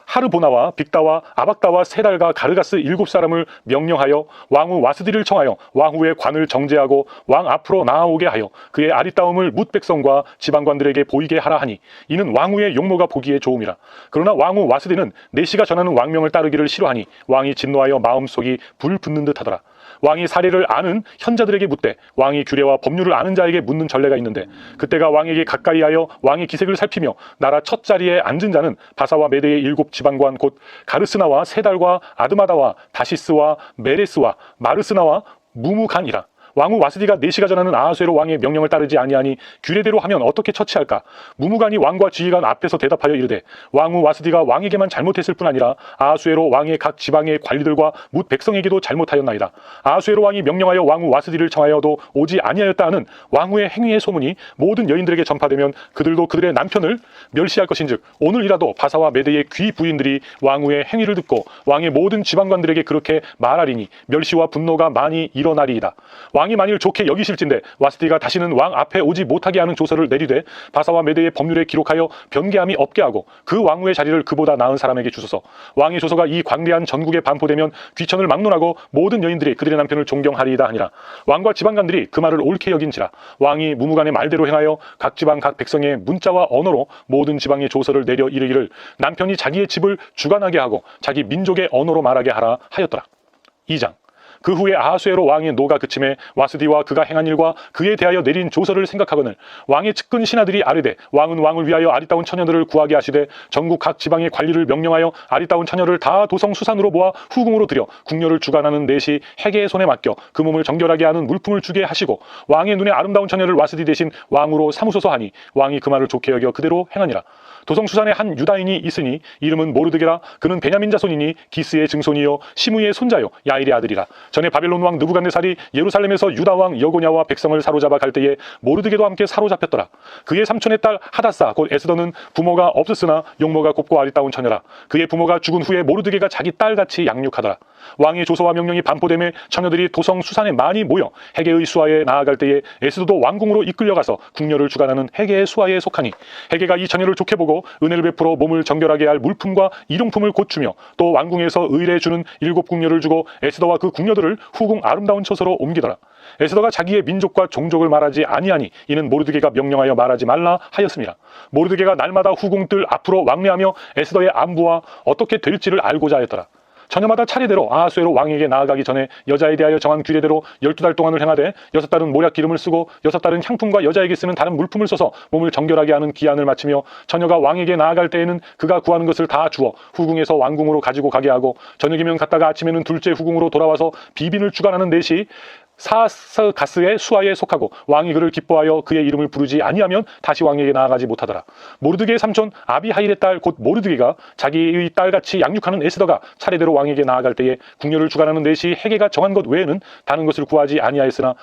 하르보나와 빅다와 아박다와 세달과 가르가스 7사람을 명령하여 왕후 와스디를 청하여 왕후의 관을 정제하고 왕 앞으로 나아오게 하여 그의 아리따움을 뭇 백성과 지방관들에게 보이게 하라 하니, 이는 왕후의 용모가 보기에 좋음이라. 그러나 왕후 와스디는 내시가 전하는 왕명을 따르기를 싫어하니 왕이 진노하여 마음속이 불 붙는 듯 하더라. 왕이 사례를 아는 현자들에게 묻되 왕이 규례와 법률을 아는 자에게 묻는 전례가 있는데, 그때가 왕에게 가까이 하여 왕의 기색을 살피며 나라 첫 자리에 앉은 자는 바사와 메대의 7지방관 곧 가르스나와 세달과 아드마다와 다시스와 메레스와 마르스나와 무무간이라. 왕후 와스디가 내시가 전하는 아하수에로 왕의 명령을 따르지 아니하니 규례대로 하면 어떻게 처치할까? 무무간이 왕과 지휘관 앞에서 대답하여 이르되, 왕후 와스디가 왕에게만 잘못했을 뿐 아니라 아하수에로 왕의 각 지방의 관리들과 뭇 백성에게도 잘못하였나이다. 아하수에로 왕이 명령하여 왕후 와스디를 청하여도 오지 아니하였다 하는 왕후의 행위의 소문이 모든 여인들에게 전파되면 그들도 그들의 남편을 멸시할 것인즉, 오늘이라도 바사와 메대의 귀 부인들이 왕후의 행위를 듣고 왕의 모든 지방관들에게 그렇게 말하리니 멸시와 분노가 많이 일어나리이다. 왕이 만일 좋게 여기실진데 와스디가 다시는 왕 앞에 오지 못하게 하는 조서를 내리되 바사와 메대의 법률에 기록하여 변개함이 없게 하고 그 왕후의 자리를 그보다 나은 사람에게 주소서. 왕의 조서가 이 광대한 전국에 반포되면 귀천을 막론하고 모든 여인들이 그들의 남편을 존경하리이다 하니라. 왕과 지방관들이 그 말을 옳게 여긴지라. 왕이 무무간의 말대로 행하여 각 지방 각 백성의 문자와 언어로 모든 지방의 조서를 내려 이르기를 남편이 자기의 집을 주관하게 하고 자기 민족의 언어로 말하게 하라 하였더라. 2장. 그 후에 아하수에로 왕의 노가 그침에 와스디와 그가 행한 일과 그에 대하여 내린 조서를 생각하거늘 왕의 측근 신하들이 아뢰되, 왕은 왕을 위하여 아리따운 처녀들을 구하게 하시되 전국 각 지방의 관리를 명령하여 아리따운 처녀를 다 도성 수산으로 모아 후궁으로 들여 궁녀를 주관하는 넷이 해계의 손에 맡겨 그 몸을 정결하게 하는 물품을 주게 하시고, 왕의 눈에 아름다운 처녀를 와스디 대신 왕으로 삼으소서 하니 왕이 그 말을 좋게 여겨 그대로 행하니라. 도성수산에 한 유다인이 있으니 이름은 모르드게라. 그는 베냐민 자손이니 기스의 증손이요 시므의 손자요 야일의 아들이라. 전에 바벨론 왕 느부갓네살이 예루살렘에서 유다 왕 여고냐와 백성을 사로잡아 갈 때에 모르드게도 함께 사로잡혔더라. 그의 삼촌의 딸 하다사 곧 에스더는 부모가 없었으나 용모가 곱고 아리따운 처녀라. 그의 부모가 죽은 후에 모르드게가 자기 딸같이 양육하더라. 왕의 조서와 명령이 반포됨에 처녀들이 도성 수산에 많이 모여 해계의 수하에 나아갈 때에 에스더도 왕궁으로 이끌려가서 궁녀를 주관하는 해계의 수하에 속하니, 해계가 이 처녀를 좋게 보고 은혜를 베풀어 몸을 정결하게 할 물품과 일용품을 곧 주며 또 왕궁에서 의뢰 주는 7궁녀를 주고 에스더와 그 궁녀들을 후궁 아름다운 처소로 옮기더라. 에스더가 자기의 민족과 종족을 말하지 아니하니 이는 모르드게가 명령하여 말하지 말라 하였습니다. 모르드게가 날마다 후궁들 앞으로 왕래하며 에스더의 안부와 어떻게 될지를 알고자 하였더라. 처녀마다 차례대로 아하수에로 왕에게 나아가기 전에 여자에 대하여 정한 규례대로 12달 동안을 행하되 6달은 모략 기름을 쓰고 6달은 향품과 여자에게 쓰는 다른 물품을 써서 몸을 정결하게 하는 기한을 마치며, 처녀가 왕에게 나아갈 때에는 그가 구하는 것을 다 주어 후궁에서 왕궁으로 가지고 가게 하고, 저녁이면 갔다가 아침에는 둘째 후궁으로 돌아와서 비빈을 주관하는 넷이 사스가스의 수하에 속하고, 왕이 그를 기뻐하여 그의 이름을 부르지 아니하면 다시 왕에게 나아가지 못하더라. 모르드게의 삼촌 아비하일의 딸 곧 모르드게가 자기의 딸같이 양육하는 에스더가 차례대로 왕에게 나아갈 때에 궁녀를 주관하는 넷이 해계가 정한 것 외에는 다른 것을 구하지 아니하였으나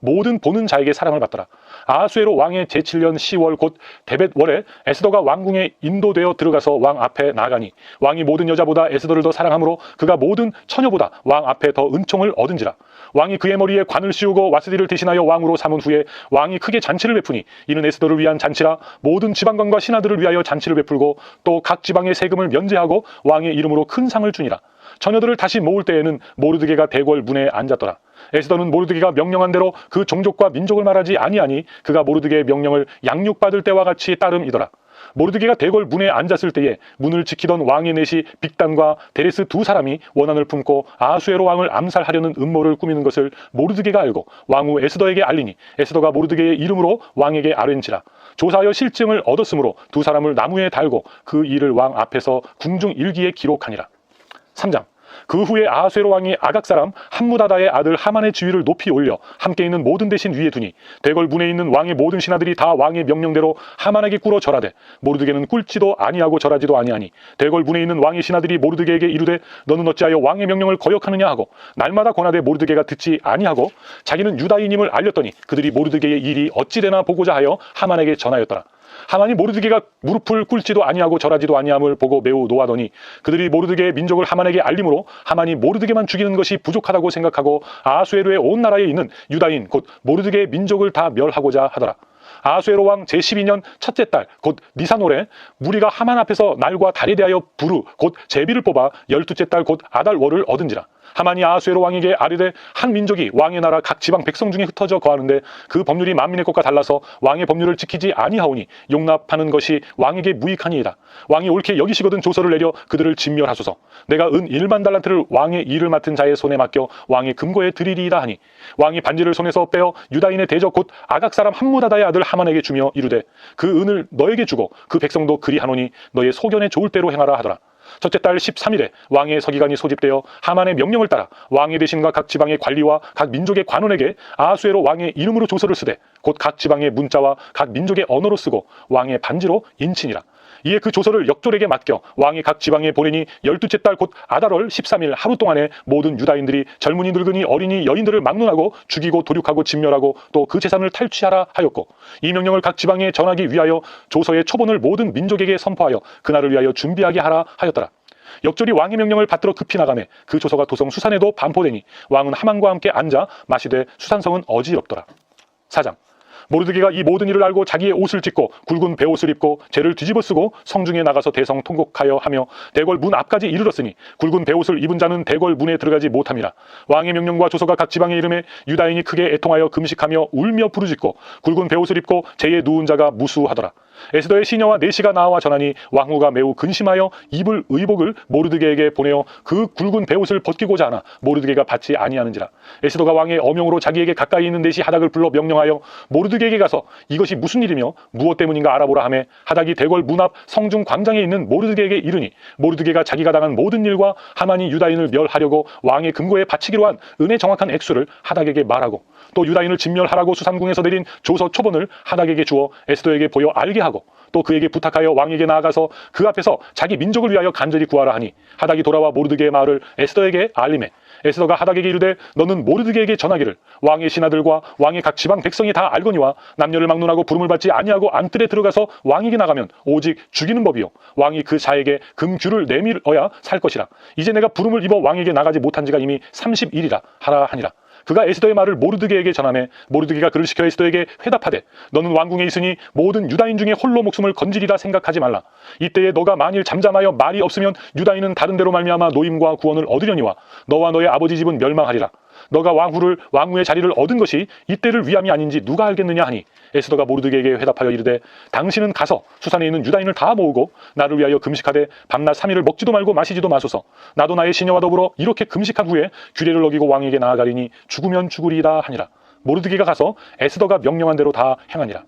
모든 보는 자에게 사랑을 받더라. 아하수에로 왕의 제7년 10월 곧 데벳월에 에스더가 왕궁에 인도되어 들어가서 왕 앞에 나가니 왕이 모든 여자보다 에스더를 더 사랑하므로 그가 모든 처녀보다 왕 앞에 더 은총을 얻은지라. 왕이 그의 머리에 관을 씌우고 와스디를 대신하여 왕으로 삼은 후에 왕이 크게 잔치를 베푸니 이는 에스더를 위한 잔치라. 모든 지방관과 신하들을 위하여 잔치를 베풀고 또 각 지방의 세금을 면제하고 왕의 이름으로 큰 상을 주니라. 처녀들을 다시 모을 때에는 모르드게가 대궐 문에 앉았더라. 에스더는 모르드게가 명령한 대로 그 종족과 민족을 말하지 아니하니 그가 모르드게의 명령을 양육받을 때와 같이 따름이더라. 모르드게가 대궐 문에 앉았을 때에 문을 지키던 왕의 넷이 빅단과 데레스 두 사람이 원한을 품고 아하수에로 왕을 암살하려는 음모를 꾸미는 것을 모르드게가 알고 왕후 에스더에게 알리니 에스더가 모르드게의 이름으로 왕에게 아뢰는지라. 조사하여 실증을 얻었으므로 두 사람을 나무에 달고 그 일을 왕 앞에서 궁중 일기에 기록하니라. 3장. 그 후에 아하수에로 왕이 아각 사람 함무다다의 아들 하만의 지위를 높이 올려 함께 있는 모든 대신 위에 두니 대궐 문에 있는 왕의 모든 신하들이 다 왕의 명령대로 하만에게 꿇어 절하되 모르드게는 꿇지도 아니하고 절하지도 아니하니 대궐 문에 있는 왕의 신하들이 모르드게에게 이르되 너는 어찌하여 왕의 명령을 거역하느냐 하고 날마다 권하되 모르드게가 듣지 아니하고 자기는 유다인임을 알렸더니 그들이 모르드게의 일이 어찌되나 보고자 하여 하만에게 전하였더라. 하만이 모르드게가 무릎을 꿇지도 아니하고 절하지도 아니함을 보고 매우 노하더니 그들이 모르드게의 민족을 하만에게 알림으로 하만이 모르드게만 죽이는 것이 부족하다고 생각하고 아하수에로의 온 나라에 있는 유다인 곧 모르드게의 민족을 다 멸하고자 하더라. 아하수에로 왕 제12년 첫째 달 곧 니산월에 무리가 하만 앞에서 날과 달에 대하여 부르 곧 제비를 뽑아 12째 달 곧 아달월을 얻은지라. 하만이 아하수에로 왕에게 아뢰되 한 민족이 왕의 나라 각 지방 백성 중에 흩어져 거하는데 그 법률이 만민의 것과 달라서 왕의 법률을 지키지 아니하오니 용납하는 것이 왕에게 무익하니이다. 왕이 옳게 여기시거든 조서를 내려 그들을 진멸하소서. 내가 은 1만 달란트를 왕의 일을 맡은 자의 손에 맡겨 왕의 금고에 드리리이다 하니 왕이 반지를 손에서 빼어 유다인의 대적 곧 아각 사람 함무다다의 아들 하만에게 주며 이르되 그 은을 너에게 주고 그 백성도 그리 하노니 너의 소견에 좋을 대로 행하라 하더라. 첫째 달 13일에 왕의 서기관이 소집되어 하만의 명령을 따라 왕의 대신과 각 지방의 관리와 각 민족의 관원에게 아하수에로 왕의 이름으로 조서를 쓰되 곧 각 지방의 문자와 각 민족의 언어로 쓰고 왕의 반지로 인치니라. 이에 그 조서를 역졸에게 맡겨 왕이 각 지방에 보내니 12째 달 곧 아달월 13일 하루 동안에 모든 유다인들이 젊은이 늙은이 어린이 여인들을 막론하고 죽이고 도륙하고 진멸하고 또 그 재산을 탈취하라 하였고 이 명령을 각 지방에 전하기 위하여 조서의 초본을 모든 민족에게 선포하여 그날을 위하여 준비하게 하라 하였더라. 역졸이 왕의 명령을 받들어 급히 나가매 그 조서가 도성 수산에도 반포되니 왕은 하만과 함께 앉아 마시되 수산성은 어지럽더라. 4장. 모르드게가 이 모든 일을 알고 자기의 옷을 찢고 굵은 베옷을 입고 죄를 뒤집어 쓰고 성중에 나가서 대성 통곡하여 하며 대궐 문 앞까지 이르렀으니 굵은 베옷을 입은 자는 대궐 문에 들어가지 못함이라. 왕의 명령과 조서가 각 지방에 이름에 유다인이 크게 애통하여 금식하며 울며 부르짖고 굵은 베옷을 입고 재에 누운 자가 무수하더라. 에스더의 시녀와 내시가 나와 전하니 왕후가 매우 근심하여 입을 의복을 모르드게에게 보내어 그 굵은 베옷을 벗기고자 하나 모르드게가 받지 아니하는지라. 에스더가 왕의 어명으로 자기에게 가까이 있는 내시 하닥을 불러 명령하여 모르드게에게 가서 이것이 무슨 일이며 무엇 때문인가 알아보라 하매 하닥이 대궐 문 앞 성중 광장에 있는 모르드게에게 이르니 모르드게가 자기가 당한 모든 일과 하만이 유다인을 멸하려고 왕의 금고에 바치기로 한 은의 정확한 액수를 하닥에게 말하고 또 유다인을 진멸하라고 수산궁에서 내린 조서 초본을 하닥에게 주어 에스더에게 보여 알게 하고 또 그에게 부탁하여 왕에게 나아가서 그 앞에서 자기 민족을 위하여 간절히 구하라 하니 하닥이 돌아와 모르드게의 말을 에스더에게 알림해 에스더가 하닥에게 이르되 너는 모르드게에게 전하기를 왕의 신하들과 왕의 각 지방 백성이 다 알거니와 남녀를 막론하고 부름을 받지 아니하고 안뜰에 들어가서 왕에게 나가면 오직 죽이는 법이요 왕이 그 자에게 금규를 내밀어야 살 것이라. 이제 내가 부름을 입어 왕에게 나가지 못한 지가 이미 30일이라 하라 하니라. 그가 에스더의 말을 모르드게에게 전하매 모르드게가 그를 시켜 에스더에게 회답하되 너는 왕궁에 있으니 모든 유다인 중에 홀로 목숨을 건지리라 생각하지 말라. 이때에 너가 만일 잠잠하여 말이 없으면 유다인은 다른 데로 말미암아 노임과 구원을 얻으려니와 너와 너의 아버지 집은 멸망하리라. 너가 왕후의 자리를 얻은 것이 이때를 위함이 아닌지 누가 알겠느냐 하니 에스더가 모르드게에게 회답하여 이르되 당신은 가서 수산에 있는 유다인을 다 모으고 나를 위하여 금식하되 밤낮 3일을 먹지도 말고 마시지도 마소서. 나도 나의 시녀와 더불어 이렇게 금식한 후에 규례를 어기고 왕에게 나아가리니 죽으면 죽으리이다 하니라. 모르드게가 가서 에스더가 명령한 대로 다 행하니라.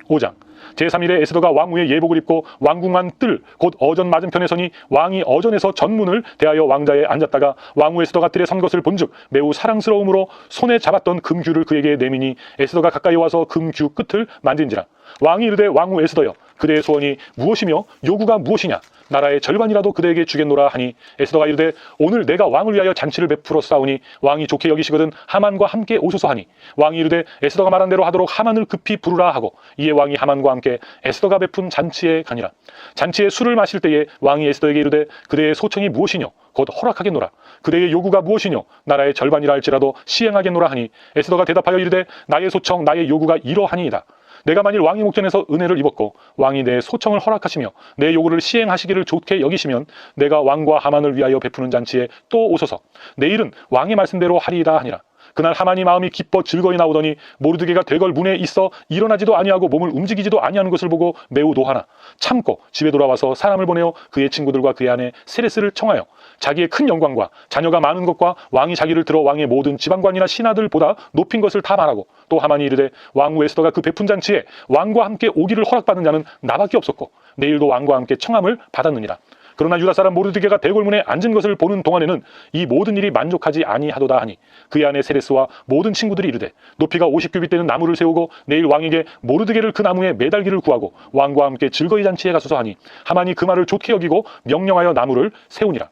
5장. 제3일에 에스더가 왕후의 예복을 입고 왕궁안 뜰 곧 어전 맞은편에 서니 왕이 어전에서 전문을 대하여 왕자에 앉았다가 왕후 에스더가 뜰에 선 것을 본즉 매우 사랑스러움으로 손에 잡았던 금규를 그에게 내미니 에스더가 가까이 와서 금규 끝을 만진지라. 왕이 이르되 왕후 에스더여 그대의 소원이 무엇이며 요구가 무엇이냐? 나라의 절반이라도 그대에게 주겠노라 하니 에스더가 이르되 오늘 내가 왕을 위하여 잔치를 베풀어 싸우니 왕이 좋게 여기시거든 하만과 함께 오소서 하니 왕이 이르되 에스더가 말한 대로 하도록 하만을 급히 부르라 하고 이에 왕이 하만과 함께 에스더가 베푼 잔치에 가니라. 잔치에 술을 마실 때에 왕이 에스더에게 이르되 그대의 소청이 무엇이뇨? 곧 허락하겠노라. 그대의 요구가 무엇이뇨? 나라의 절반이라 할지라도 시행하겠노라 하니 에스더가 대답하여 이르되 나의 소청 나의 요구가 이러하니이다. 내가 만일 왕의 목전에서 은혜를 입었고 왕이 내 소청을 허락하시며 내 요구를 시행하시기를 좋게 여기시면 내가 왕과 하만을 위하여 베푸는 잔치에 또 오소서. 내일은 왕의 말씀대로 하리이다 하니라. 그날 하만이 마음이 기뻐 즐거이 나오더니 모르드게가 대궐 문에 있어 일어나지도 아니하고 몸을 움직이지도 아니하는 것을 보고 매우 노하나 참고 집에 돌아와서 사람을 보내어 그의 친구들과 그의 아내 세레스를 청하여 자기의 큰 영광과 자녀가 많은 것과 왕이 자기를 들어 왕의 모든 지방관이나 신하들보다 높인 것을 다 말하고 또 하만이 이르되 왕후 에스더가 그 베푼 잔치에 왕과 함께 오기를 허락받은 자는 나밖에 없었고 내일도 왕과 함께 청함을 받았느니라. 그러나 유다 사람 모르드게가 대궐문에 앉은 것을 보는 동안에는 이 모든 일이 만족하지 아니하도다 하니 그의 아내 세레스와 모든 친구들이 이르되 높이가 50규빗 되는 나무를 세우고 내일 왕에게 모르드게를 그 나무에 매달기를 구하고 왕과 함께 즐거이 잔치에 가소서 하니 하만이 그 말을 좋게 여기고 명령하여 나무를 세우니라.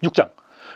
6장.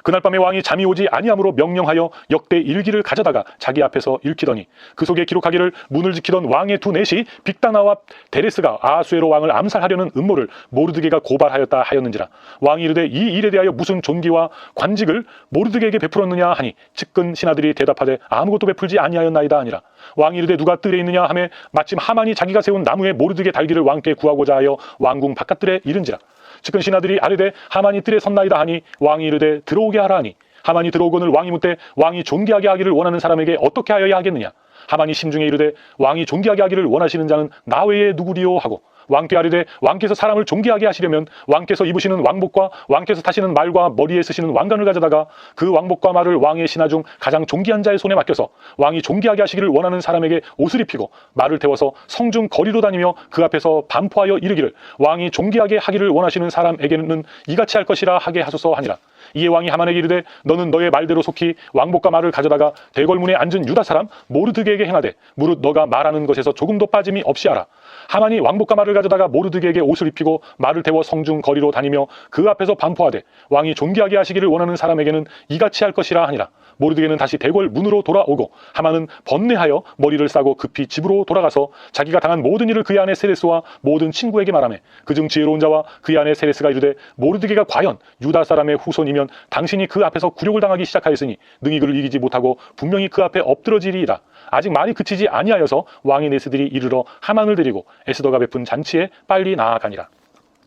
그날 밤에 왕이 잠이 오지 아니함으로 명령하여 역대 일기를 가져다가 자기 앞에서 읽히더니 그 속에 기록하기를 문을 지키던 왕의 두 넷이 빅다나와 데레스가 아수에로 왕을 암살하려는 음모를 모르드게가 고발하였다 하였는지라. 왕이 이르되 이 일에 대하여 무슨 존귀와 관직을 모르드게에게 베풀었느냐 하니 측근 신하들이 대답하되 아무것도 베풀지 아니하였나이다 하니라. 왕이 이르되 누가 뜰에 있느냐 하매 마침 하만이 자기가 세운 나무에 모르드게 달기를 왕께 구하고자 하여 왕궁 바깥들에 이른지라. 측근 신하들이 아뢰되 하만이 뜰에 섰나이다 하니 왕이 이르되 들어오게 하라 하니 하만이 들어오거늘 왕이 묻되 왕이 존귀하게 하기를 원하는 사람에게 어떻게 하여야 하겠느냐. 하만이 심중에 이르되 왕이 존귀하게 하기를 원하시는 자는 나 외에 누구리요 하고 왕께 아뢰되 왕께서 사람을 존귀하게 하시려면 왕께서 입으시는 왕복과 왕께서 타시는 말과 머리에 쓰시는 왕관을 가져다가 그 왕복과 말을 왕의 신하 중 가장 존귀한 자의 손에 맡겨서 왕이 존귀하게 하시기를 원하는 사람에게 옷을 입히고 말을 태워서 성중 거리로 다니며 그 앞에서 반포하여 이르기를 왕이 존귀하게 하기를 원하시는 사람에게는 이같이 할 것이라 하게 하소서 하니라. 이에 왕이 하만에게 이르되 너는 너의 말대로 속히 왕복과 말을 가져다가 대궐문에 앉은 유다 사람 모르드게에게 행하되 무릇 너가 말하는 것에서 조금도 빠짐이 없이 하라. 하만이 왕복과 말을 가져다가 모르드게에게 옷을 입히고 말을 태워 성중 거리로 다니며 그 앞에서 반포하되 왕이 존귀하게 하시기를 원하는 사람에게는 이같이 할 것이라 하니라. 모르드게는 다시 대궐 문으로 돌아오고 하만은 번뇌하여 머리를 싸고 급히 집으로 돌아가서 자기가 당한 모든 일을 그의 아내 세레스와 모든 친구에게 말하며 그중 지혜로운 자와 그의 아내 세레스가 이르되 모르드게가 과연 유다 사람의 후손이면 당신이 그 앞에서 굴욕을 당하기 시작하였으니 능히 그를 이기지 못하고 분명히 그 앞에 엎드러지리이다. 아직 말이 그치지 아니하여서 왕의 내스들이 이르러 하만을 데리고 에스더가 베푼 잔치에 빨리 나아가니라.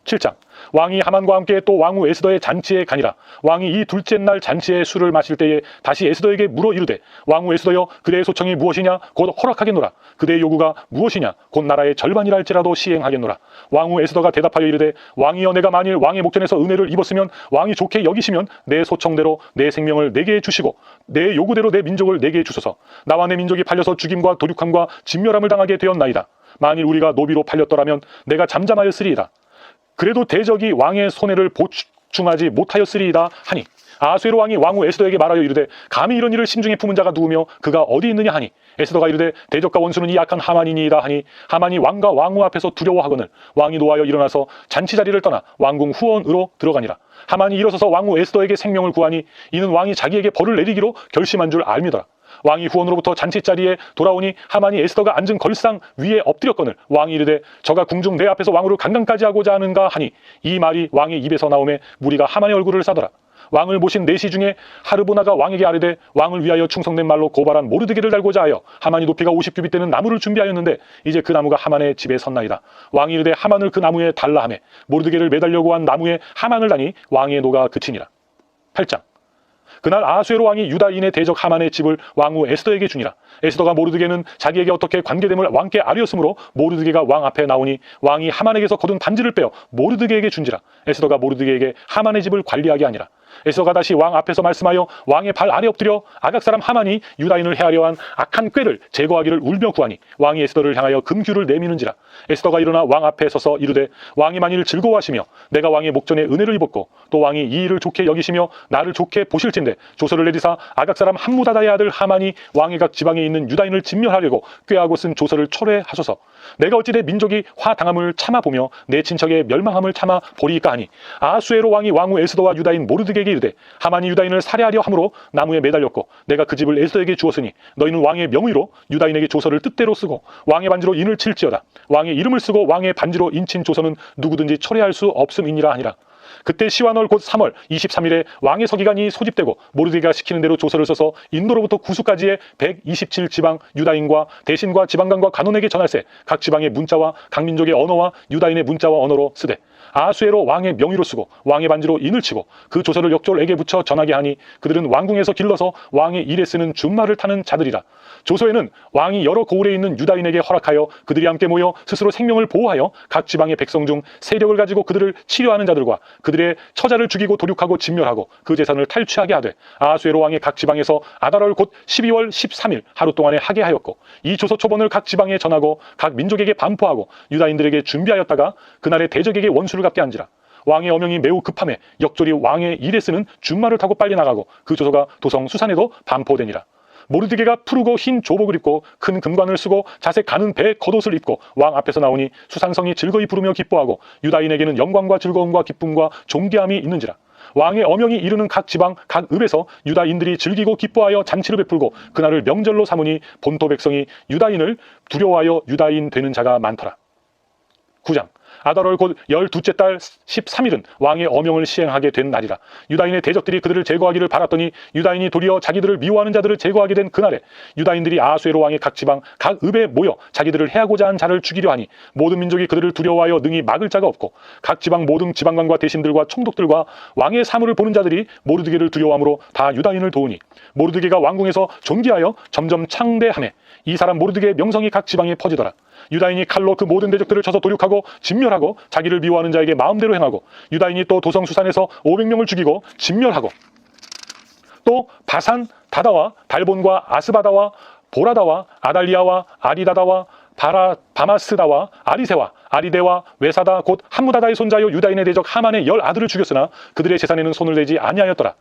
7장. 왕이 하만과 함께 또 왕후 에스더의 잔치에 가니라. 왕이 이 둘째 날 잔치에 술을 마실 때에 다시 에스더에게 물어 이르되 왕후 에스더여 그대의 소청이 무엇이냐 곧 허락하겠노라. 그대의 요구가 무엇이냐 곧 나라의 절반이라 할지라도 시행하겠노라. 왕후 에스더가 대답하여 이르되 왕이여 내가 만일 왕의 목전에서 은혜를 입었으면 왕이 좋게 여기시면 내 소청대로 내 생명을 내게 주시고 내 요구대로 내 민족을 내게 주소서. 나와 내 민족이 팔려서 죽임과 도륙함과 진멸함을 당하게 되었나이다. 만일 우리가 노비로 팔렸더라면 내가 잠잠하였으리이다. 그래도 대적이 왕의 손해를 보충하지 못하였으리이다 하니 아수에로 왕이 왕후 에스더에게 말하여 이르되 감히 이런 일을 심중에 품은 자가 누구며 그가 어디 있느냐 하니 에스더가 이르되 대적과 원수는 이 약한 하만이니이다 하니 하만이 왕과 왕후 앞에서 두려워하거늘 왕이 노하여 일어나서 잔치 자리를 떠나 왕궁 후원으로 들어가니라. 하만이 일어서서 왕후 에스더에게 생명을 구하니 이는 왕이 자기에게 벌을 내리기로 결심한 줄 알미더라. 왕이 후원으로부터 잔치자리에 돌아오니 하만이 에스더가 앉은 걸상 위에 엎드렸거늘 왕이 이르되 저가 궁중 내 앞에서 왕후를 강간까지 하고자 하는가 하니 이 말이 왕의 입에서 나오매 무리가 하만의 얼굴을 싸더라. 왕을 모신 내시 중에 하르보나가 왕에게 아뢰되 왕을 위하여 충성된 말로 고발한 모르드게를 달고자 하여 하만이 높이가 50규빗 되는 나무를 준비하였는데 이제 그 나무가 하만의 집에 섰나이다. 왕이 이르되 하만을 그 나무에 달라 하매 모르드게를 매달려고 한 나무에 하만을 다니 왕의 노가 그치니라. 8장. 그날 아수에로 왕이 유다인의 대적 하만의 집을 왕후 에스더에게 주니라. 에스더가 모르드게는 자기에게 어떻게 관계됨을 왕께 아뢰었으므로 모르드게가 왕 앞에 나오니 왕이 하만에게서 거둔 반지를 빼어 모르드게에게 준지라. 에스더가 모르드게에게 하만의 집을 관리하게 하니라. 에스더가 다시 왕 앞에서 말씀하여 왕의 발 아래 엎드려 아각 사람 하만이 유다인을 해하려 한 악한 꾀를 제거하기를 울며 구하니 왕이 에스더를 향하여 금규를 내미는지라. 에스더가 일어나 왕 앞에 서서 이르되 왕이 만일 즐거워하시며 내가 왕의 목전에 은혜를 입었고 또 왕이 이 일을 좋게 여기시며 나를 좋게 보실진대 조서를 내리사 아각 사람 함무다다의 아들 하만이 왕의 각 지방에 있는 유다인을 진멸하려고 꾀하고 쓴 조서를 철회하소서. 내가 어찌 내 민족이 화당함을 참아보며 내 친척의 멸망함을 참아 보리이까 하니 아수에로 왕이 왕후 에스더와 유다인 모르드게에게 이르되 하만이 유다인을 살해하려 함으로 나무에 매달렸고 내가 그 집을 에스더에게 주었으니 너희는 왕의 명의로 유다인에게 조서를 뜻대로 쓰고 왕의 반지로 인을 칠지어다. 왕의 이름을 쓰고 왕의 반지로 인친 조서는 누구든지 철회할 수 없음이니라 하니라. 그때 시완월 곧 3월 23일에 왕의 서기관이 소집되고 모르드게가 시키는 대로 조서를 써서 인도로부터 구수까지의 127지방 유다인과 대신과 지방관과 간원에게 전할세 각 지방의 문자와 각 민족의 언어와 유다인의 문자와 언어로 쓰되 아수에로 왕의 명의로 쓰고 왕의 반지로 인을 치고 그 조서를 역졸에게 붙여 전하게 하니 그들은 왕궁에서 길러서 왕의 일에 쓰는 준말을 타는 자들이라. 조서에는 왕이 여러 고을에 있는 유다인에게 허락하여 그들이 함께 모여 스스로 생명을 보호하여 각 지방의 백성 중 세력을 가지고 그들을 치료하는 자들과 그들의 처자를 죽이고 도륙하고 진멸하고 그 재산을 탈취하게 하되 아수에로 왕의 각 지방에서 아달월 곧 12월 13일 하루 동안에 하게 하였고 이 조서 초본을 각 지방에 전하고 각 민족에게 반포하고 유다인들에게 준비하였다가 그날의 대적에게 원수를 갚게 한지라. 왕의 어명이 매우 급함에 역졸이 왕의 일에 쓰는 준말을 타고 빨리 나가고 그 조서가 도성 수산에도 반포되니라. 모르드게가 푸르고 흰 조복을 입고 큰 금관을 쓰고 자색 가는 배에 겉옷을 입고 왕 앞에서 나오니 수산성이 즐거이 부르며 기뻐하고 유다인에게는 영광과 즐거움과 기쁨과 존귀함이 있는지라. 왕의 어명이 이르는 각 지방 각 읍에서 유다인들이 즐기고 기뻐하여 잔치를 베풀고 그날을 명절로 삼으니 본토 백성이 유다인을 두려워하여 유다인 되는 자가 많더라. 9장 아달월 곧 12째 달 13일은 왕의 어명을 시행하게 된 날이라. 유다인의 대적들이 그들을 제거하기를 바랐더니 유다인이 도리어 자기들을 미워하는 자들을 제거하게 된 그날에 유다인들이 아수에로 왕의 각 지방 각 읍에 모여 자기들을 해하고자 한 자를 죽이려 하니 모든 민족이 그들을 두려워하여 능히 막을 자가 없고 각 지방 모든 지방관과 대신들과 총독들과 왕의 사물을 보는 자들이 모르드게를 두려워함으로 다 유다인을 도우니 모르드게가 왕궁에서 존귀하여 점점 창대하매 이 사람 모르드게의 명성이 각 지방에 퍼지더라. 유다인이 칼로 그 모든 대적들을 쳐서 도륙하고 진멸하고 자기를 미워하는 자에게 마음대로 행하고 유다인이 또 도성 수산에서 500명을 죽이고 진멸하고 또 바산 다다와 달본과 아스바다와 보라다와 아달리아와 아리다다와 바마스다와 아리세와 아리데와 외사다 곧 함무다다의 손자요 유다인의 대적 하만의 10아들을 죽였으나 그들의 재산에는 손을 대지 아니하였더라.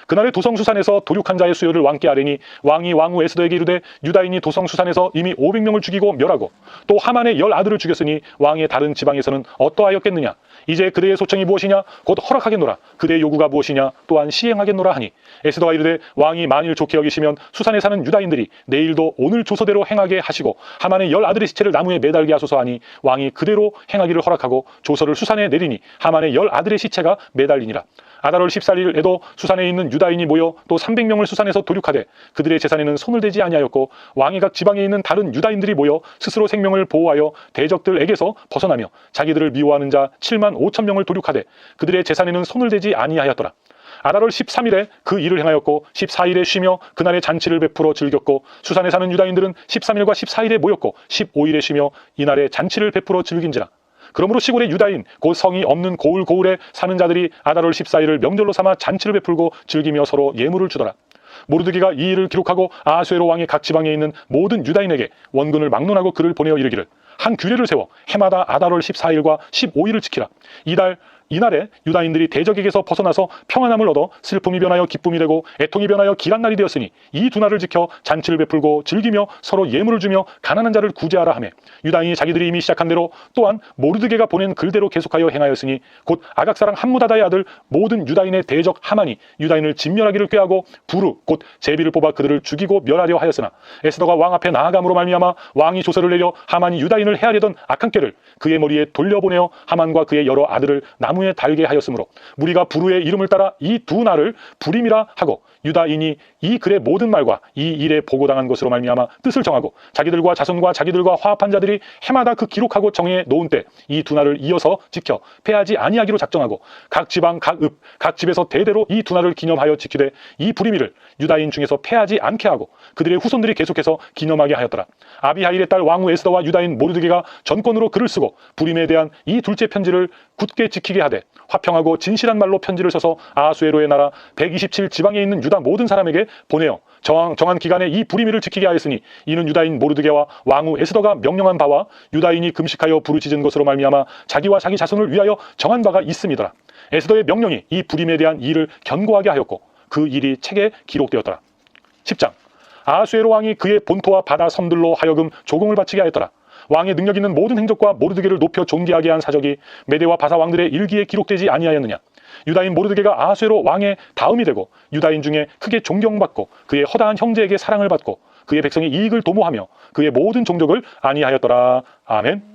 그날에 도성수산에서 도륙한 자의 수요를 왕께 아뢰니 왕이 왕후 에스더에게 이르되 유다인이 도성수산에서 이미 500명을 죽이고 멸하고 또 하만의 10아들을 죽였으니 왕의 다른 지방에서는 어떠하였겠느냐. 이제 그대의 소청이 무엇이냐. 곧 허락하겠노라. 그대의 요구가 무엇이냐. 또한 시행하겠노라 하니 에스더가 이르되 왕이 만일 좋게 여기시면 수산에 사는 유다인들이 내일도 오늘 조서대로 행하게 하시고 하만의 10아들의 시체를 나무에 매달게 하소서 하니 왕이 그대로 행하기를 허락하고 조서를 수산에 내리니 하만의 10아들의 시체가 매달리니라. 아달월 14일에도 수산에 있는 유다인이 모여 또 300명을 수산에서 도륙하되 그들의 재산에는 손을 대지 아니하였고 왕이 각 지방에 있는 다른 유다인들이 모여 스스로 생명을 보호하여 대적들에게서 벗어나며 자기들을 미워하는 자 7만 5천 명을 도륙하되 그들의 재산에는 손을 대지 아니하였더라. 아달월 13일에 그 일을 행하였고 14일에 쉬며 그날의 잔치를 베풀어 즐겼고 수산에 사는 유다인들은 13일과 14일에 모였고 15일에 쉬며 이날의 잔치를 베풀어 즐긴지라. 그러므로 시골의 유다인 곧 성이 없는 고을에 사는 자들이 아달월 14일을 명절로 삼아 잔치를 베풀고 즐기며 서로 예물을 주더라. 모르드게가 이 일을 기록하고 아수에로 왕의 각 지방에 있는 모든 유다인에게 원군을 막론하고 글을 보내어 이르기를 한 규례를 세워 해마다 아달월 14일과 15일을 지키라. 이날에 유다인들이 대적에게서 벗어나서 평안함을 얻어 슬픔이 변하여 기쁨이 되고 애통이 변하여 길한 날이 되었으니 이 두 날을 지켜 잔치를 베풀고 즐기며 서로 예물을 주며 가난한 자를 구제하라 하며 유다인이 자기들이 이미 시작한 대로 또한 모르드게가 보낸 글대로 계속하여 행하였으니 곧 아각사랑 함무다다의 아들 모든 유다인의 대적 하만이 유다인을 진멸하기를 꾀하고 부르 곧 제비를 뽑아 그들을 죽이고 멸하려 하였으나 에스더가 왕 앞에 나아감으로 말미암아 왕이 조서를 내려 하만이 유다인을 해하려던 악한 꾀를 그의 머리에 돌려보내어 하만과 그의 여러 아들을 나무에 달게 하였으므로 무리가 부르의 이름을 따라 이 두 날을 부림이라 하고 유다인이 이 글의 모든 말과 이 일에 보고당한 것으로 말미암아 뜻을 정하고 자기들과 자손과 자기들과 화합한 자들이 해마다 그 기록하고 정해 놓은 때 이 두 날을 이어서 지켜 패하지 아니하기로 작정하고 각 지방 각 읍 각 집에서 대대로 이 두 날을 기념하여 지키되 이 부림이를 유다인 중에서 패하지 않게 하고 그들의 후손들이 계속해서 기념하게 하였더라. 아비하일의 딸 왕후 에스더와 유다인 모르드게가 전권으로 글을 쓰고 부림에 대한 이 둘째 편지를 굳게 지키게 하되 하되 화평하고 진실한 말로 편지를 써서 아하수에로의 나라 127 지방에 있는 유다 모든 사람에게 보내어 정한 기간에 이 불임일을 지키게 하였으니 이는 유다인 모르드게와 왕후 에스더가 명령한 바와 유다인이 금식하여 부르짖은 것으로 말미암아 자기와 자기 자손을 위하여 정한 바가 있음이더라. 에스더의 명령이 이 불임에 대한 일을 견고하게 하였고 그 일이 책에 기록되었더라. 10장. 아하수에로 왕이 그의 본토와 바다 섬들로 하여금 조공을 바치게 하였더라. 왕의 능력 있는 모든 행적과 모르드게를 높여 존귀하게 한 사적이 메대와 바사 왕들의 일기에 기록되지 아니하였느냐. 유다인 모르드게가 아하수에로 왕의 다음이 되고 유다인 중에 크게 존경받고 그의 허다한 형제에게 사랑을 받고 그의 백성의 이익을 도모하며 그의 모든 종족을 안위하였더라. 아멘.